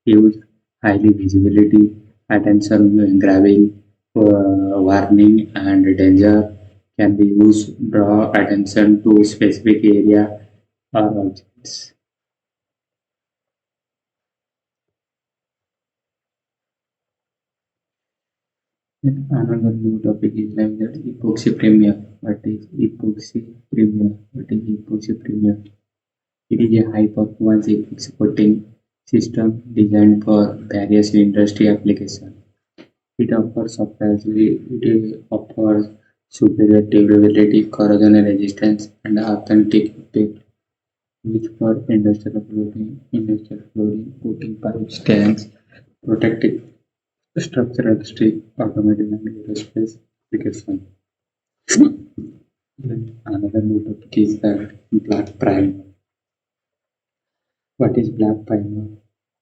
Use highly visibility, attention grabbing, warning, and danger can be used to draw attention to specific area or objects. Another new topic is like that epoxy premier. What is epoxy premier? What is epoxy premier? It is a high performance epoxy coating system designed for various industry applications. It offers superior durability, corrosion resistance, and authentic effect used for industrial flooring, coating pipes, tanks, protective structural steel, automotive and aerospace application. Then another new topic is that black primer. What is black primer?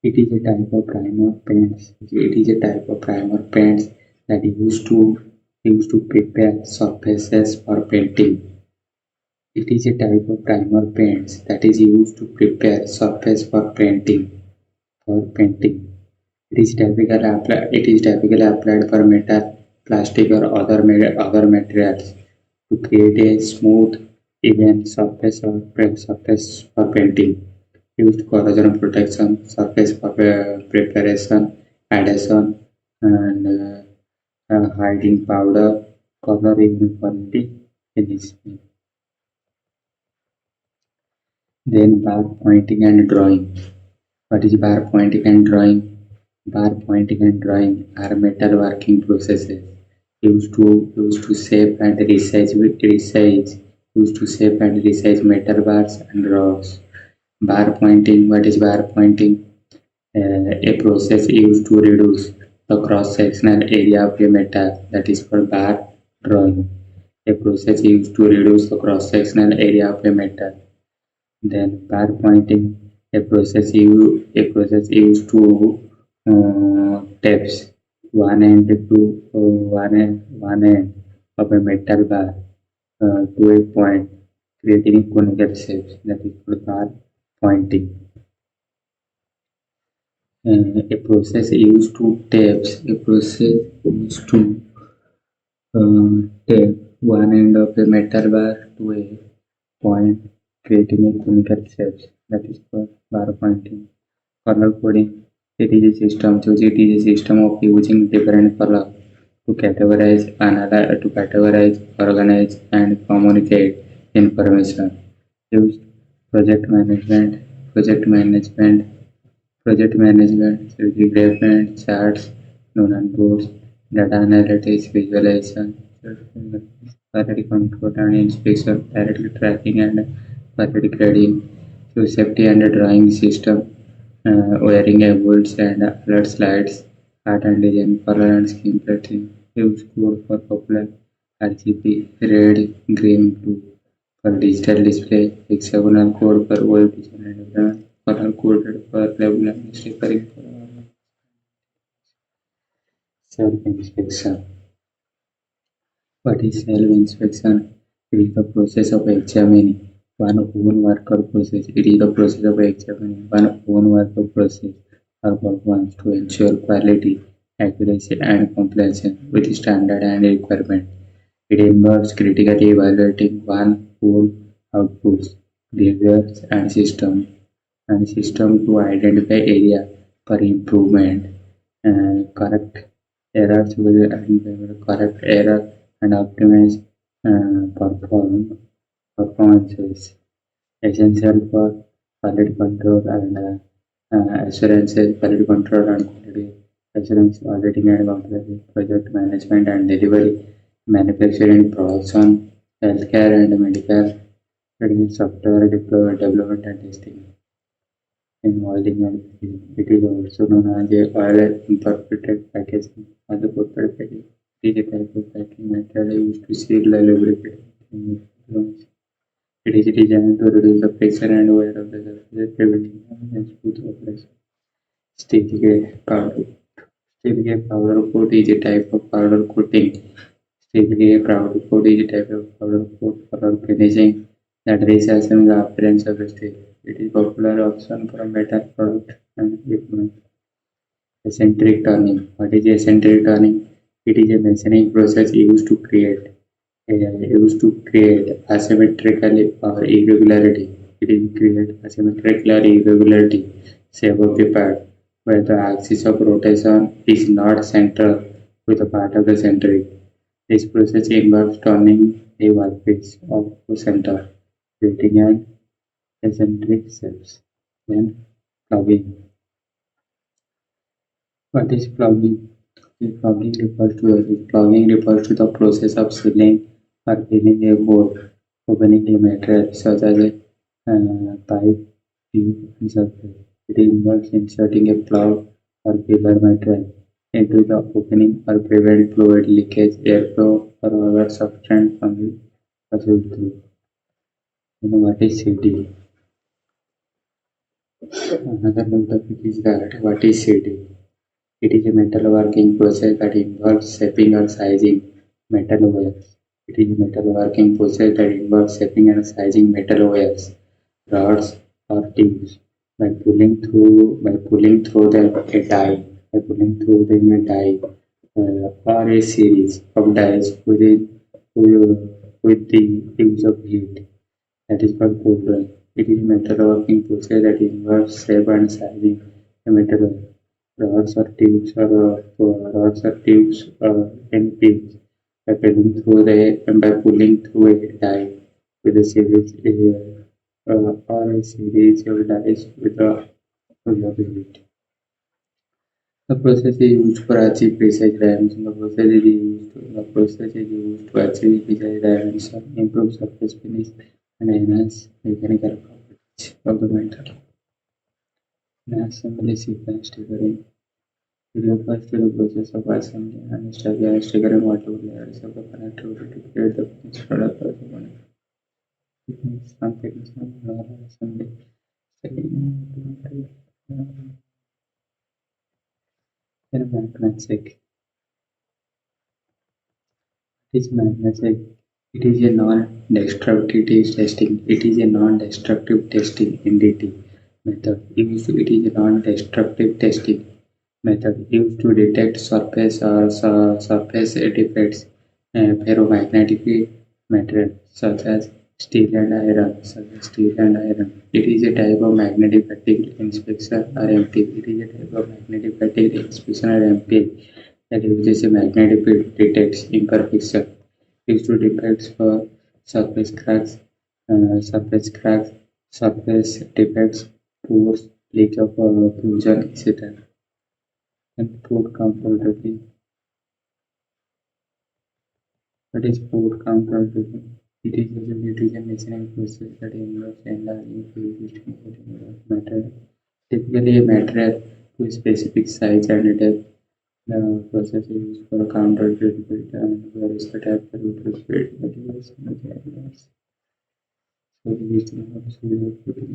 It is a type of primer paints. It is a type of primer paints that used to prepare surfaces for painting. It is a type of primer paints that is used to prepare surface for painting. It is typically applied for metal, plastic, or other materials to create a smooth, even surface for painting. Used corrosion protection, surface preparation, adhesion, and hiding powder, color uniformity, finishing. Then bar pointing and drawing. What is bar pointing and drawing? Bar pointing and drawing are metalworking processes used to shape and resize metal bars and rods. Bar pointing. What is bar pointing? A process used to reduce the cross-sectional area of a metal, that is for bar drawing. A process used to reduce the cross-sectional area of a metal. Then bar pointing, a process used to tapes one end of a metal bar to a point, creating conical shapes. That is called bar pointing. A process used to tape one end of a metal bar to a point, creating a conical shapes. That is called bar pointing. Color coding. It is a system of using different color to categorize, organize, and communicate information. Use project management, project management, project management, development, charts, known boards, data analytics, visualization, quality control and inspection, directly tracking and quality grading, so safety and drawing system, wearing boots and alert slides, art and design, color and scheme plating, use code for popular RGB, red, green, blue for digital display, hexagonal code for web design and color coded for level and stickering for self-inspection. What is self-inspection? It is the process of examining one own work or process. It is the process of examining one own work or process or performance to ensure quality, accuracy, and compliance with standard and requirement. It involves critically evaluating one own outputs, behaviors, and system to identify area for improvement, correct error and optimize performances, essential for quality control and quality assurance, auditing and compliance, project management and delivery, manufacturing, production, healthcare and medical, software development and testing. In welding and packaging, it is also known as a oil imperfect packaging or the corporate packaging. It is a type of packing material used to seal the lubricant. It is designed to reduce the pressure and wear of the surface, preventing and smooth operation. Steel gate powder. Steel gate powder coat is a type of powder coating. Steel gate powder coat is a type of powder coat for finishing that resize the appearance of the steel. It is a popular option for metal products and equipment. Eccentric turning. What is eccentric turning? It is a machining process used to create asymmetrically or irregularity. It is create asymmetrical or irregularity shape of the part where the axis of rotation is not central with a part of the centric. This process involves turning a workpiece off to center, creating an eccentric shapes. Then plugging. What is plugging? Plugging refers to the process of sealing or filling a hole, opening a material such as a pipe, tube, and surface. It involves inserting a plug or filler material into the opening or prevent fluid leakage, airflow, or other substance from the passage through. What is CD? Another new topic is that what is CD? It is a metalworking process that involves shaping or sizing metal wires. It is a metalworking process that involves shaping and sizing metal wires, rods, or tubes by pulling through them a die, or a series of dies with the use of heat. That is called cold drawing. It is a metalworking process that involves shape and sizing a metal and tubes by pulling through a die with a series or a series of dies with a heat. The process is used for achieve precise dimension. The process is used to achieve precise dimension, improve surface finish, and enhance mechanical properties of the metal. In assembly sequence triggering, it refers to the process of assembling and triggering multiple layers of the connectivity to create the finished product of the component. Techniques, some techniques are assembly, then magnetic. It is magnetic. It is a non-destructive testing. It is a non-destructive testing (NDT) method used. It is a non-destructive testing method used to detect surface defects, ferromagnetic material such as steel and iron. It is a type of magnetic fatigue inspection or MPI. It is a type of magnetic fatigue inspection or MPI that uses a magnetic field detects imperfection used to defects for surface cracks, surface cracks, surface defects, pores, leak of fusion, etc. And port counterfeiting. What is port counterfeiting? It is a machining process that involves enlarging pre-existing coating of material, typically a material to a specific size and depth. The process is used for counterfeit and various types of counterfeit materials and materials. So the used in also without putting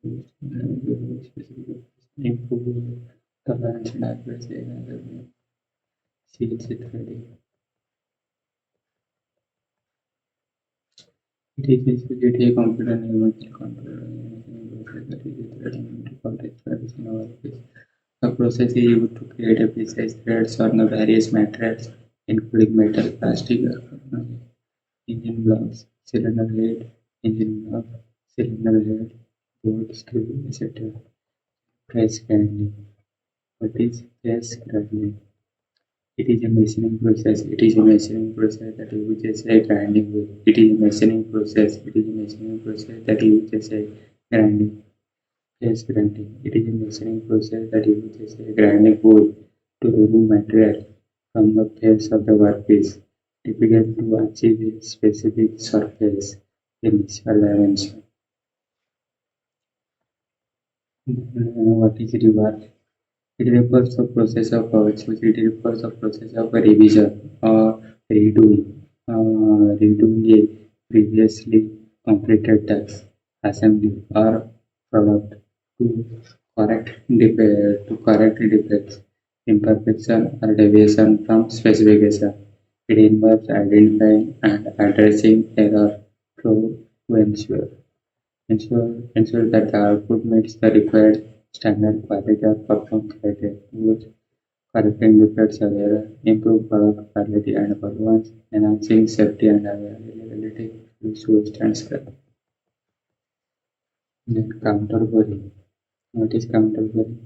any specific improve tolerance and accuracy and other CNC threading. It is basically a computer numerical controller process that is threading into complex threads in our case. The process is used to create a precise threads on the various materials, including metal, plastic, or component, engine blocks, engine block, cylinder head, bolt, screw, etc. Press grinding. What is press grinding? It is a machining process. It is a machining process that uses a grinding wheel. It is a machining process. It is a machining process that uses a grinding press grinding. It is a machining process that uses a grinding wheel to remove material from the face of the workpiece, typically to achieve a specific surface finish or dimension. What is rework? It refers to process of revision or redoing a previously completed task, assembly, or product to correct defects, imperfection, or deviation from specification. It involves identifying and addressing error to ensure that the output meets the required standard quality or performance criteria, which correcting defects or error, improve product quality and performance, enhancing safety and availability, reduce waste and scrap. Then counterburring. What is counterburring?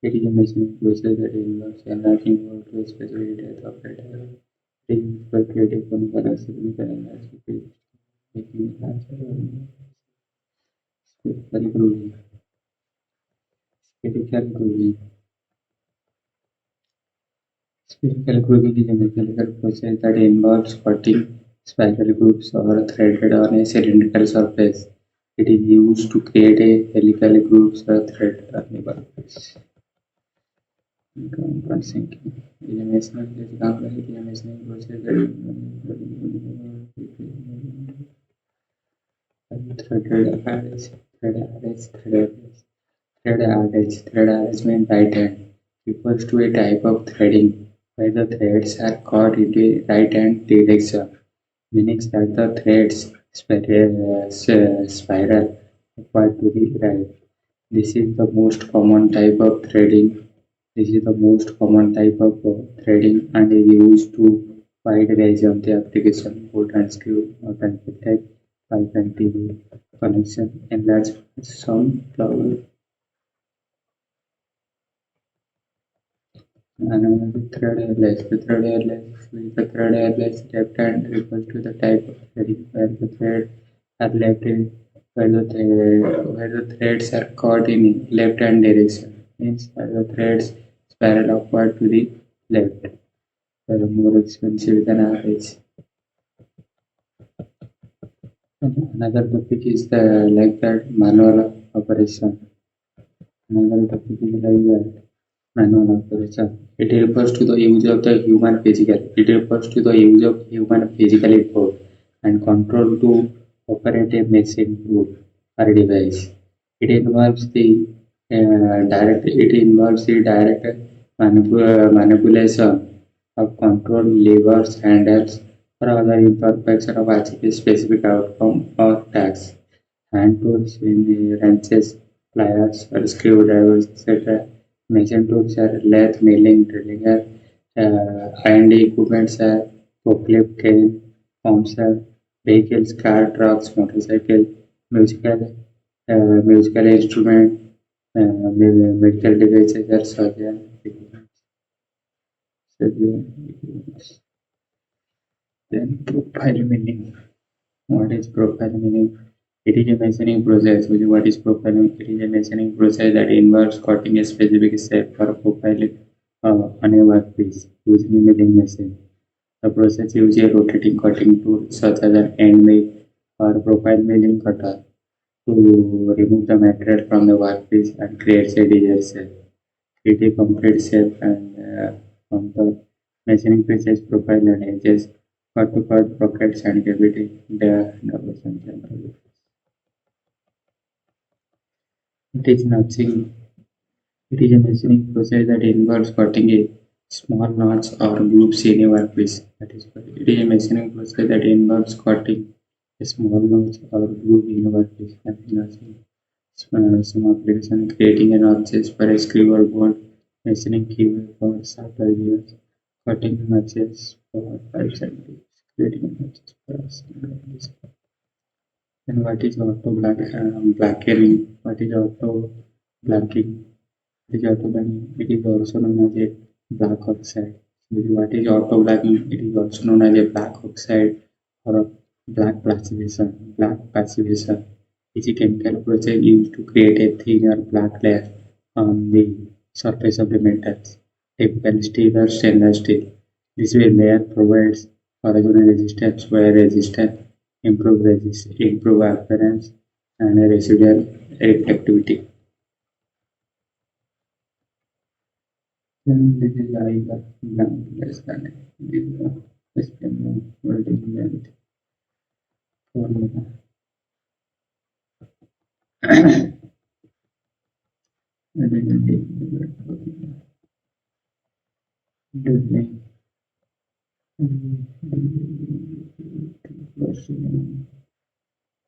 It is a machining process that involves enlarging or to a specific depth of data. It is used for creating conical or cylindrical energy, making it larger or more spherical grooving. Spherical grooving. Spherical grooving is a mechanical process that involves cutting spiral grooves or threaded on a cylindrical surface. It is used to create a helical grooves or thread on a workpiece. Compound sinking is a machining process that threaded arrays, thread arrays, thread arrays. Thread arrangement right hand refers to a type of threading where the threads are caught into a right hand direction, meaning that the threads spiral upward to the right. This is the most common type of threading. This is the most common type of threading and is used to wide range of the application bolt and screw or type pipe and TV connection and large some flower. And thread airless. The thread airless left hand refers to the type of threading where the thread are left in where the threads are caught in left hand direction. Means that the threads spiral upward to the left. They are more expensive than average. And another topic is the like that manual operation. Another topic is like that manual operation. It refers to the use of the human physical. It refers to the use of human physical input and control to operate a machine tool or device. It involves the direct. It involves the direct manipulation of control levers, handles, or other imperfection of achieve a specific outcome or task. Hand tools in wrenches, pliers, or screwdrivers, etc. Machine tools are lathe, milling, drilling, and equipments are forklift, crane, pumps are vehicles, car, trucks, motorcycle, musical, musical instrument, medical devices are surgeon. Then profile meaning. What is profile meaning? It is a measuring process. What is profiling? It is a measuring process that involves cutting a specific shape for profiling on a workpiece using a milling machine. The process uses a rotating cutting tool such as an end mill or profile milling cutter to remove the material from the workpiece and creates a desired shape. Create a complete shape and from the machining process profile and edges, cut to cut pockets and cavity, the nervous and general. It is notching. It is a machining process that involves cutting a small notch or grooves in a workpiece. It is a machining process that involves cutting a small notch or groove in a workpiece. That is notching. Some application creating a notches for a screw or bolt, machining keyway for sharper gears, cutting notches for pipes and tubes, creating notches for us. And what is blackening? What is auto blacking? It is auto blacking. It is also known as a black oxide. What is auto blacking? It is also known as a black oxide or a black passivation. Black passivation is a chemical process used to create a thin or black layer on the surface of the metals, typically steel or stainless steel. This layer provides corrosion resistance, wear resistance, improve appearance, and residual reflectivity. Then this is I blank less than this is the SPM voltage length formula. Drilling.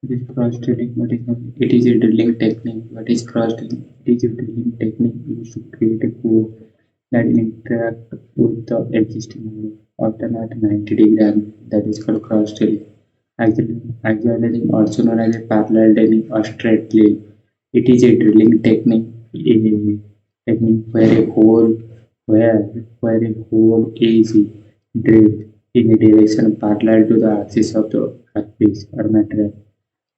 It is cross drilling. What is it? Is a drilling technique. What is cross drilling? It is a drilling technique used to create a core that interact with the existing core, often at 90-degree angle. That is called cross drilling. Axial drilling, also known as a parallel drilling or straight drilling. It is a drilling technique technique where a hole is drilled in a direction parallel to the axis of the workpiece or material.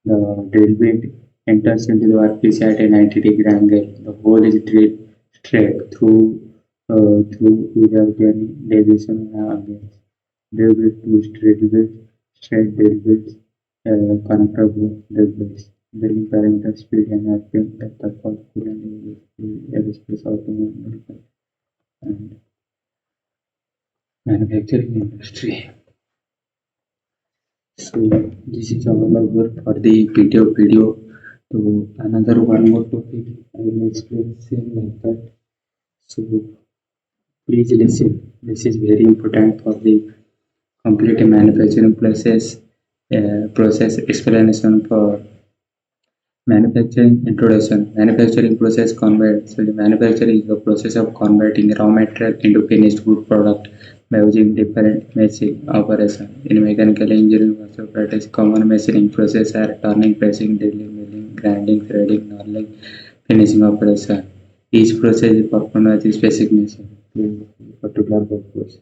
The drill bit enters into the workpiece at a 90-degree angle. The hole is drilled straight through without any deviation or angles. Drill bit twist drill bit, straight drill bits, connector both drill bits. Drilling parameter speed and RPM, depth of coolant, aerospace, automotive, and manufacturing industry. So this is all over for the video. So another one more topic I will explain same like that. So please listen. This is very important for the complete manufacturing process explanation for manufacturing introduction. Manufacturing process convert. So the manufacturing is the process of converting raw material into finished good product by using different machining operation. In mechanical engineering also practice common machining process are turning, pressing, drilling, milling, grinding, threading, knurling, finishing operation. Each process is performed with a specific machine to particular purpose.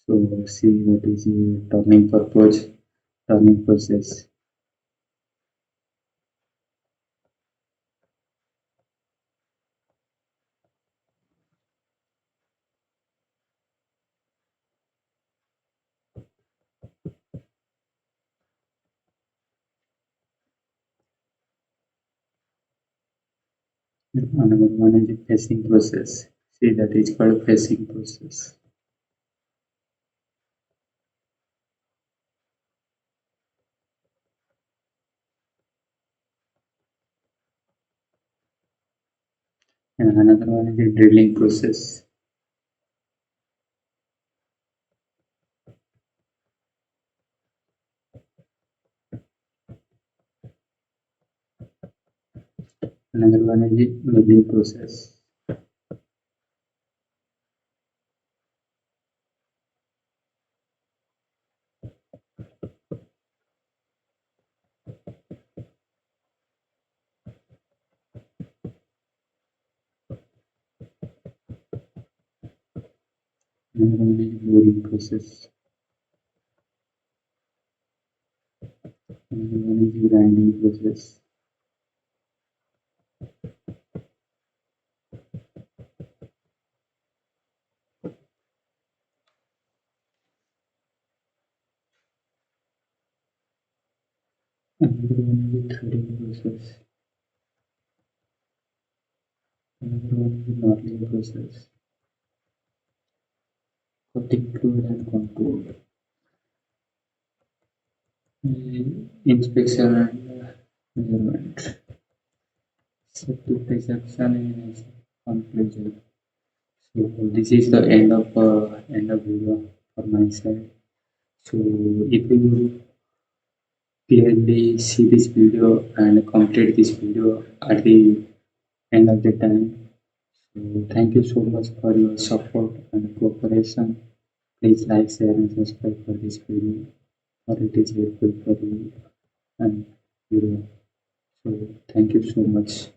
So see what is the turning process. Another one is the pressing process. See that is called pressing process. And another one is the drilling process. Another one is the milling process. Another one is boring process. Another one is grinding process. Another one is the threading process. Another one is the knurling process. Cutting fluid and control. Inspection and measurement. Step to perception and conclusion. So this is the end of video for my side. So if you clearly see this video and complete this video at the end of the time. So thank you so much for your support and cooperation. Please like, share and subscribe for this video for it is helpful for you and you. So thank you so much.